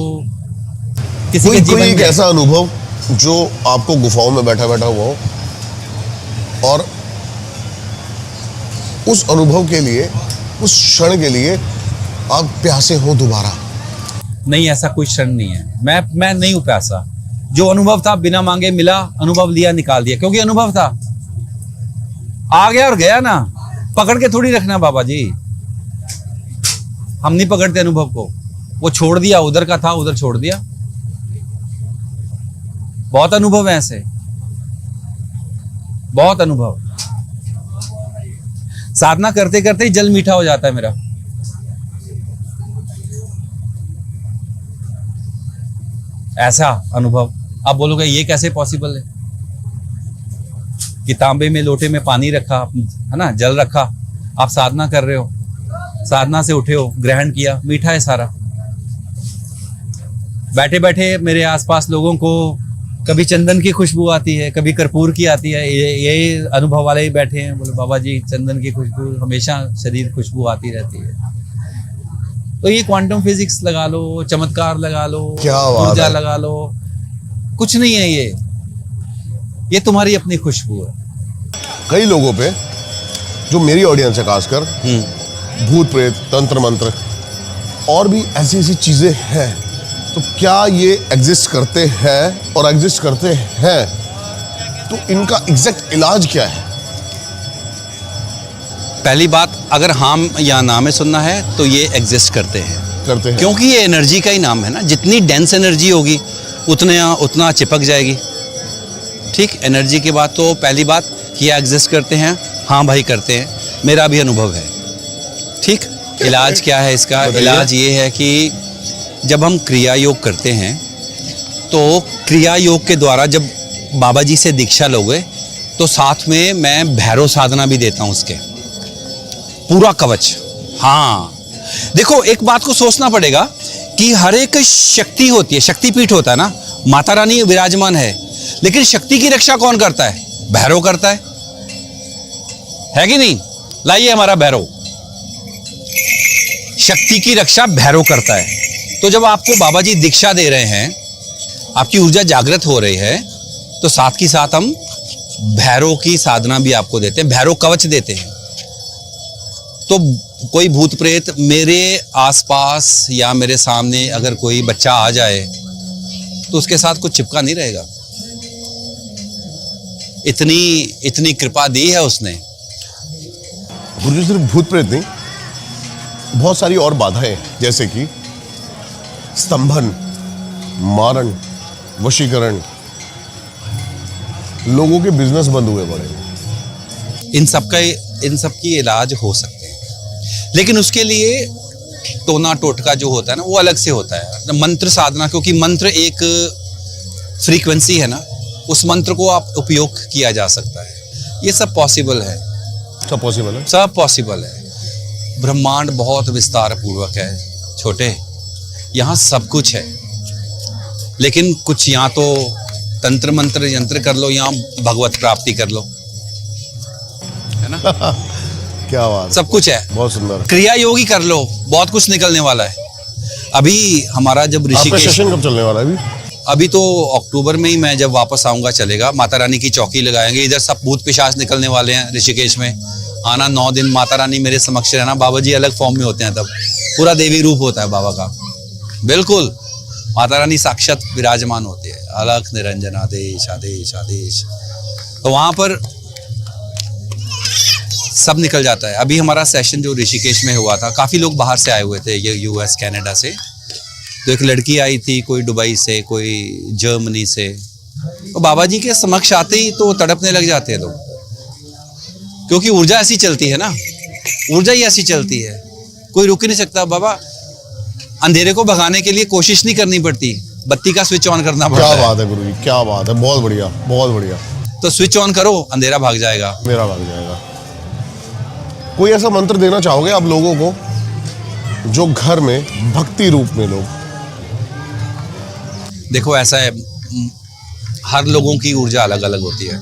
किसी के जीवन कोई एक में ऐसा अनुभव जो आपको गुफाओं में बैठा बैठा हुआ हो, और उस अनुभव के लिए, उस क्षण के लिए आप प्यासे हो दोबारा? नहीं, ऐसा कोई क्षण नहीं है। मैं नहीं हूं प्यासा। जो अनुभव था बिना मांगे मिला, अनुभव लिया, निकाल दिया, क्योंकि अनुभव था, आ गया और गया ना, पकड़ के थोड़ी रखना बाबा जी। हम नहीं पकड़ते अनुभव को, वो छोड़ दिया, उधर का था उधर छोड़ दिया। बहुत अनुभव है ऐसे, बहुत अनुभव। साधना करते करते ही जल मीठा हो जाता है मेरा। ऐसा अनुभव। आप बोलोगे ये कैसे पॉसिबल है कि तांबे में लोटे में पानी रखा, है ना, जल रखा, आप साधना कर रहे हो, साधना से उठे हो, ग्रहण किया, मीठा है सारा। बैठे बैठे मेरे आसपास लोगों को कभी चंदन की खुशबू आती है, कभी कर्पूर की आती है। ये अनुभव वाले ही बैठे हैं, बोले बाबा जी चंदन की खुशबू, हमेशा शरीर खुशबू आती रहती है। तो ये क्वांटम फिजिक्स लगा लो, चमत्कार लगा लो, ऊर्जा लगा लो, कुछ नहीं है ये तुम्हारी अपनी खुशबू है। कई लोगों पे, जो मेरी ऑडियंस है खासकर, भूत प्रेत, तंत्र मंत्र और भी ऐसी ऐसी चीजें हैं, तो क्या ये एग्जिस्ट करते हैं? और एग्जिस्ट करते हैं तो इनका एग्जैक्ट इलाज क्या है? पहली बात, अगर हम या ना में सुनना है तो ये एग्जिस्ट करते हैं, क्योंकि ये एनर्जी का ही नाम है ना। जितनी डेंस एनर्जी होगी उतना चिपक जाएगी। ठीक, एनर्जी के बाद तो पहली बात कि एग्जिस्ट करते हैं, हाँ भाई करते हैं, मेरा भी अनुभव है। ठीक, इलाज क्या है इसका? इलाज ये है कि जब हम क्रिया योग करते हैं तो क्रिया योग के द्वारा जब बाबा जी से दीक्षा लोगे तो साथ में मैं भैरव साधना भी देता हूँ, उसके पूरा कवच। हाँ देखो, एक बात को सोचना पड़ेगा कि हर एक शक्ति होती है, शक्तिपीठ होता है ना, माता रानी विराजमान है, लेकिन शक्ति की रक्षा कौन करता है? भैरव करता है। है कि नहीं? लाइए हमारा भैरव, शक्ति की रक्षा भैरव करता है। तो जब आपको बाबा जी दीक्षा दे रहे हैं, आपकी ऊर्जा जागृत हो रही है, तो साथ ही साथ हम भैरव की साधना भी आपको देते हैं, भैरव कवच देते हैं। तो कोई भूत प्रेत मेरे आसपास या मेरे सामने अगर कोई बच्चा आ जाए तो उसके साथ कुछ चिपका नहीं रहेगा। इतनी कृपा दी है उसने। गुरुजी सिर्फ भूत प्रेत नहीं, बहुत सारी और बाधाएं, जैसे कि स्तंभन, मारण, वशीकरण, लोगों के बिजनेस बंद हुए पड़े। इन सब की इलाज हो सकते हैं, लेकिन उसके लिए टोना टोटका जो होता है ना, वो अलग से होता है। मंत्र साधना, क्योंकि मंत्र एक फ्रीक्वेंसी है ना, उस मंत्र को आप उपयोग किया जा सकता है। ये सब पॉसिबल है, सब पॉसिबल है, सब पॉसिबल है। ब्रह्मांड बहुत विस्तार पूर्वक है छोटे, यहाँ सब कुछ है। लेकिन कुछ यहाँ तो तंत्र मंत्र यंत्र कर लो, यहाँ भगवत प्राप्ति कर लो, है ना। क्या बात, सब कुछ है, बहुत सुंदर। क्रिया योगी कर लो, बहुत कुछ निकलने वाला है। अभी हमारा जब आपका ऋषिकेश, सेशन कब चलने वाला है अभी तो अक्टूबर में ही मैं जब वापस आऊंगा चलेगा। माता रानी की चौकी लगाएंगे, इधर सब भूत पिशाच निकलने वाले हैं ऋषिकेश में। आना 9 दिन, माता रानी मेरे समक्ष रहना। बाबा जी अलग फॉर्म में होते हैं, तब पूरा देवी रूप होता है बाबा का, बिल्कुल। माता रानी साक्षात विराजमान होती है, अलख निरंजन आदेश आदेश आदेश। तो वहां पर सब निकल जाता है। अभी हमारा सेशन जो ऋषिकेश में हुआ था, काफी लोग बाहर से आए हुए थे, ये US कनाडा से। तो एक लड़की आई थी, कोई दुबई से, कोई जर्मनी से। तो बाबा जी के समक्ष आते ही तो तड़पने लग जाते हैं लोग, क्योंकि ऊर्जा ऐसी चलती है ना, ऊर्जा ही ऐसी चलती है, कोई रुक ही नहीं सकता। बाबा, अंधेरे को भगाने के लिए कोशिश नहीं करनी पड़ती, बत्ती का स्विच ऑन करना पड़ता है। क्या बात है गुरुजी, क्या बात है, बहुत बढ़िया, बहुत बढ़िया। तो स्विच ऑन करो, अंधेरा भाग जाएगा, मेरा भाग जाएगा। कोई ऐसा मंत्र देना चाहोगे आप लोगों को, जो घर में भक्ति रूप में लोग? देखो ऐसा है, हर लोगों की ऊर्जा अलग अलग होती है।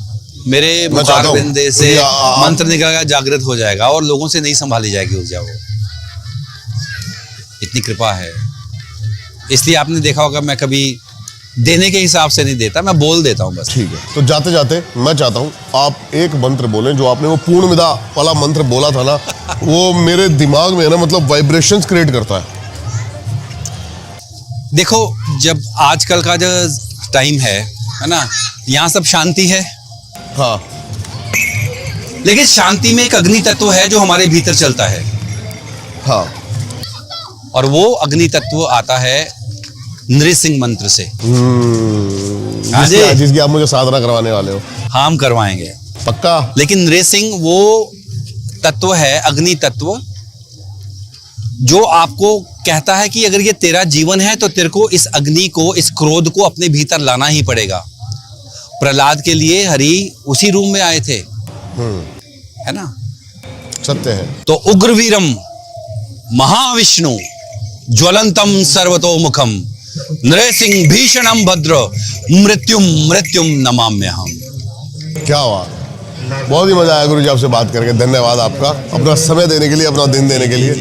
मेरे मुखारबिंदे से मंत्र निकलेगा, जागृत हो जाएगा, और लोगों से नहीं संभाली जाएगी ऊर्जा। वो इतनी कृपा है, इसलिए आपने देखा होगा मैं कभी देने के हिसाब से नहीं देता, मैं बोल देता हूँ बस। ठीक है, तो जाते जाते मैं चाहता हूँ आप एक मंत्र बोलें, जो आपने वो पूर्णमिदा वाला मंत्र बोला था ना, वो मेरे दिमाग में है ना, मतलब वाइब्रेशंस क्रिएट करता है। देखो, जब आजकल का जो टाइम है ना, यहाँ सब शांति है, हाँ, लेकिन शांति में एक अग्नि तत्व है जो हमारे भीतर चलता है, हाँ, और वो अग्नि तत्व आता है नृसिंह मंत्र से। हाँ जी, जिसकी आप मुझे साधना करवाने वाले हो। हाँ, हम करवाएंगे पक्का। लेकिन नृसिंह वो तत्व है, अग्नि तत्व, जो आपको कहता है कि अगर ये तेरा जीवन है तो तेरे को इस अग्नि को, इस क्रोध को अपने भीतर लाना ही पड़ेगा। प्रहलाद के लिए हरि उसी रूम में आए थे, है ना, सत्य है। तो उग्रवीरम महाविष्णु ज्वलंतम सर्वतोमुखम नृसिंह भीषणम भद्र मृत्युम मृत्युम नमाम्यहम। क्या बात, बहुत ही मजा आया गुरुजी आपसे बात करके। धन्यवाद आपका, अपना समय देने के लिए, अपना दिन देने के लिए,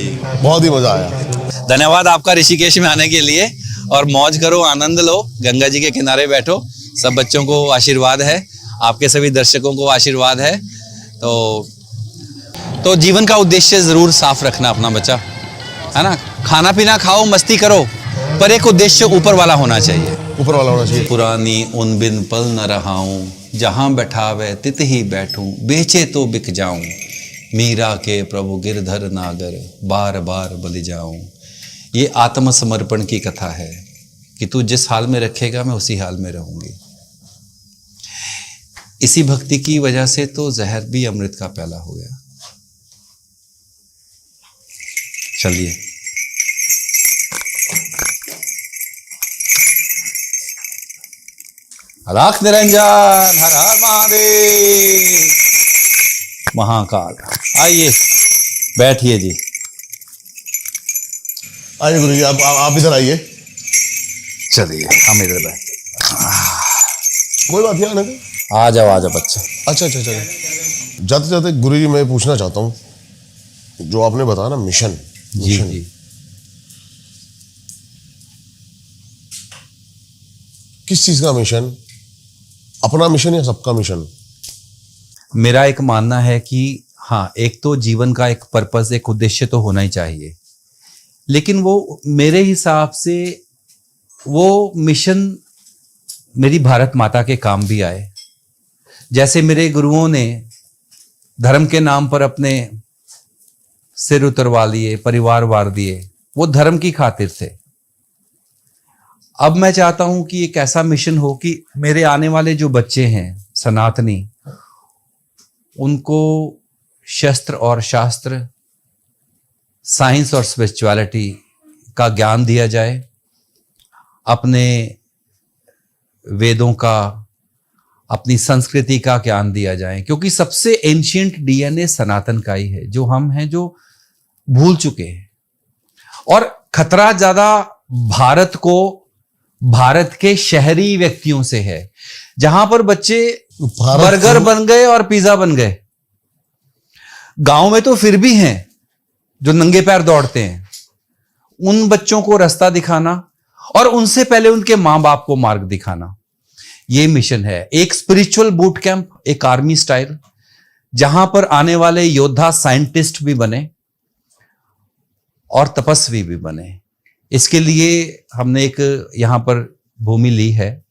बहुत ही मजा आया। धन्यवाद आपका ऋषिकेश में आने के लिए, और मौज करो, आनंद लो, गंगा जी के किनारे बैठो। सब बच्चों को आशीर्वाद है, आपके सभी दर्शकों को आशीर्वाद है। तो जीवन का उद्देश्य जरूर साफ रखना अपना बच्चा, है ना। खाना पीना खाओ, मस्ती करो, पर एक उद्देश्य ऊपर वाला होना चाहिए। ऊपर वाला होना चाहिए। पुरानी उन बिन पल न रहाऊं, जहां बैठावे तित ही बैठूं, बेचे तो बिक जाऊं, मीरा के प्रभु गिरधर नागर, बार बार बलि जाऊं। ये आत्मसमर्पण की कथा है कि तू जिस हाल में रखेगा मैं उसी हाल में रहूंगी। इसी भक्ति की वजह से तो जहर भी अमृत का प्याला हो गया। चलिए, अलख निरंजन, हर हर महादेव, महाकाल। आइए बैठिए जी। आइए गुरुजी, आप इधर आइए। चलिए हम इधर बैठ। कोई बात नहीं, आने दो। आ जाओ बच्चे। अच्छा अच्छा अच्छा, जाते जाते गुरुजी मैं पूछना चाहता हूँ, जो आपने बताया ना मिशन, जी जी, किस चीज का मिशन? अपना मिशन या सबका मिशन? मेरा एक मानना है कि हाँ, एक तो जीवन का एक पर्पस, एक उद्देश्य तो होना ही चाहिए, लेकिन वो मेरे हिसाब से वो मिशन मेरी भारत माता के काम भी आए। जैसे मेरे गुरुओं ने धर्म के नाम पर अपने सिर उतरवा लिए, परिवार वार दिए, वो धर्म की खातिर थे। अब मैं चाहता हूं कि एक ऐसा मिशन हो कि मेरे आने वाले जो बच्चे हैं सनातनी, उनको शस्त्र और शास्त्र, साइंस और स्पिरिचुअलिटी का ज्ञान दिया जाए, अपने वेदों का, अपनी संस्कृति का ज्ञान दिया जाए, क्योंकि सबसे एंशिएंट डीएनए सनातन का ही है, जो हम हैं, जो भूल चुके हैं। और खतरा ज्यादा भारत को, भारत के शहरी व्यक्तियों से है, जहां पर बच्चे बर्गर बन गए और पिज्जा बन गए। गांव में तो फिर भी हैं जो नंगे पैर दौड़ते हैं। उन बच्चों को रास्ता दिखाना और उनसे पहले उनके मां बाप को मार्ग दिखाना, ये मिशन है। एक स्पिरिचुअल बूट कैंप, एक आर्मी स्टाइल, जहां पर आने वाले योद्धा साइंटिस्ट भी बने और तपस्वी भी बने। इसके लिए हमने एक यहां पर भूमि ली है,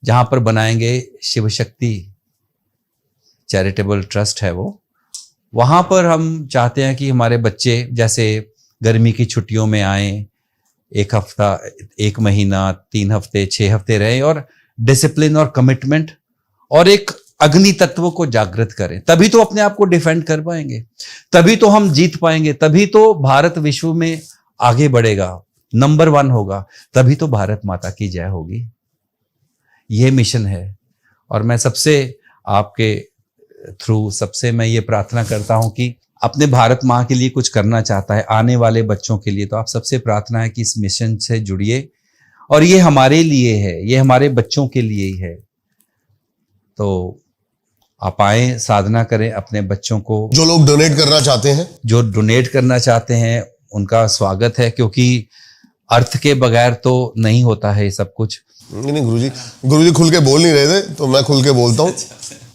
जहां पर बनाएंगे शिव शक्ति चैरिटेबल ट्रस्ट है वो। वहां पर हम चाहते हैं कि हमारे बच्चे जैसे गर्मी की छुट्टियों में आए, एक हफ्ता, एक महीना, 3 हफ्ते, 6 हफ्ते रहे और डिसिप्लिन और कमिटमेंट और एक अग्नि तत्व को जागृत करें। तभी तो अपने आप को डिफेंड कर पाएंगे, तभी तो हम जीत पाएंगे, तभी तो भारत विश्व में आगे बढ़ेगा, नंबर 1 होगा, तभी तो भारत माता की जय होगी। ये मिशन है। और मैं सबसे आपके थ्रू सबसे मैं ये प्रार्थना करता हूं कि अपने भारत माँ के लिए कुछ करना चाहता है, आने वाले बच्चों के लिए, तो आप सबसे प्रार्थना है कि इस मिशन से जुड़िए। और ये हमारे लिए है, ये हमारे बच्चों के लिए ही है। तो आप आए, साधना करें, अपने बच्चों को, जो लोग डोनेट करना चाहते हैं, जो डोनेट करना चाहते हैं, उनका स्वागत है, क्योंकि अर्थ के बगैर तो नहीं होता है ये सब कुछ। नहीं गुरुजी खुल के बोल नहीं रहे थे, तो मैं खुल के बोलता हूँ।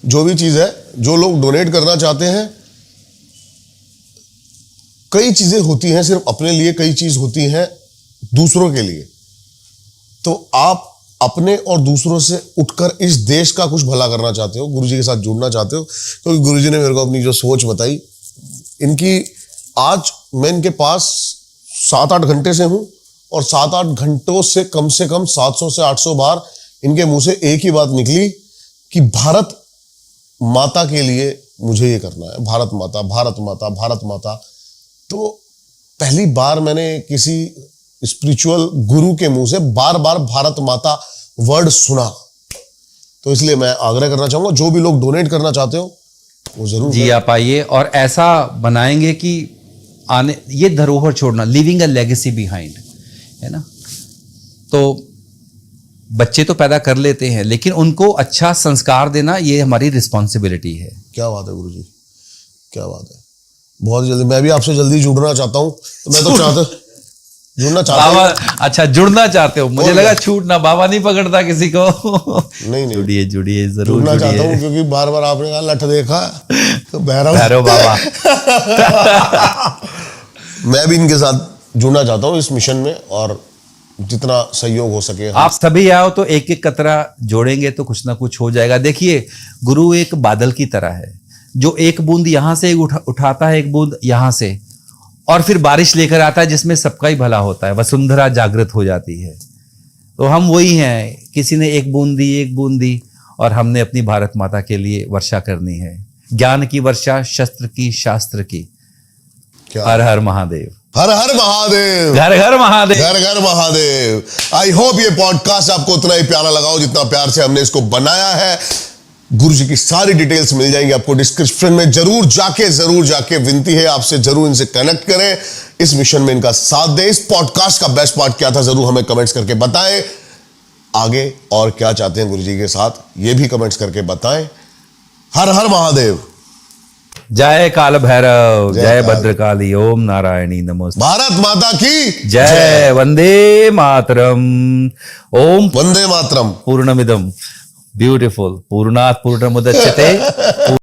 जो भी चीज है, जो लोग डोनेट करना चाहते हैं, कई चीजें होती हैं सिर्फ अपने लिए, कई चीज होती हैं दूसरों के लिए। तो आप अपने और दूसरों से उठकर इस देश का कुछ भला करना चाहते हो, गुरुजी के साथ जुड़ना चाहते हो, क्योंकि तो गुरुजी ने मेरे को अपनी जो सोच बताई, इनकी आज मैं इनके पास 7-8 घंटे से हूं और 7-8 घंटों से कम 700 से 800 बार इनके मुंह से एक ही बात निकली कि भारत माता के लिए मुझे ये करना है। भारत माता, भारत माता, भारत माता। तो पहली बार मैंने किसी स्पिरिचुअल गुरु के मुंह से बार बार भारत माता वर्ड सुना। तो इसलिए मैं आग्रह करना चाहूंगा, जो भी लोग डोनेट करना चाहते हो वो जरूर जी आप आइए, और ऐसा बनाएंगे कि आने, ये धरोहर छोड़ना, लिविंग अ लेगेसी बिहाइंड, है ना। तो बच्चे तो पैदा कर लेते हैं, लेकिन उनको अच्छा संस्कार देना ये हमारी रिस्पॉन्सिबिलिटी है। क्या बात है गुरुजी, क्या बात है। बहुत जल्दी मैं भी आपसे जल्दी जुड़ना चाहता हूँ। तो मैं तो जुड़ना चाहता हूँ। बाबा, अच्छा जुड़ना चाहते हो, मुझे लगा छूटना, बाबा नहीं पकड़ता किसी को। नहीं जुड़िए जुड़िए, जरूर जुड़ना चाहता हूँ, क्योंकि बार बार आपने कहा लठ देखा तो भैरव बाबा। मैं भी इनके साथ जुड़ना चाहता हूँ इस मिशन में, और जितना सहयोग हो सके। आप सभी आओ तो एक एक कतरा जोड़ेंगे तो कुछ ना कुछ हो जाएगा। देखिए, गुरु एक बादल की तरह है, जो एक बूंद यहां से उठाता है, एक बूंद यहां से, और फिर बारिश लेकर आता है, जिसमें सबका ही भला होता है, वसुंधरा जागृत हो जाती है। तो हम वही हैं, किसी ने एक बूंद दी और हमने अपनी भारत माता के लिए वर्षा करनी है, ज्ञान की वर्षा, शस्त्र की, शास्त्र की। हर हर महादेव, हर हर महादेव, घर घर महादेव, घर घर महादेव। आई होप ये पॉडकास्ट आपको उतना ही प्यारा लगा हो जितना प्यार से हमने इसको बनाया है। गुरुजी की सारी डिटेल्स मिल जाएंगी आपको डिस्क्रिप्शन में। जरूर जाके विनती है आपसे, जरूर इनसे कनेक्ट करें, इस मिशन में इनका साथ दें। इस पॉडकास्ट का बेस्ट पार्ट क्या था, जरूर हमें कमेंट्स करके बताएं। आगे और क्या चाहते हैं गुरुजी के साथ, ये भी कमेंट्स करके बताएं। हर हर महादेव। जय काल भैरव, जय जय काल। भद्रकाली, ओम नारायणी नमोस्तुते। भारत माता की जय वंदे मातरम। ओम वंदे मातरम। पूर्णमिदम, ब्यूटीफुल, पूर्णात् पूर्णमुदच्यते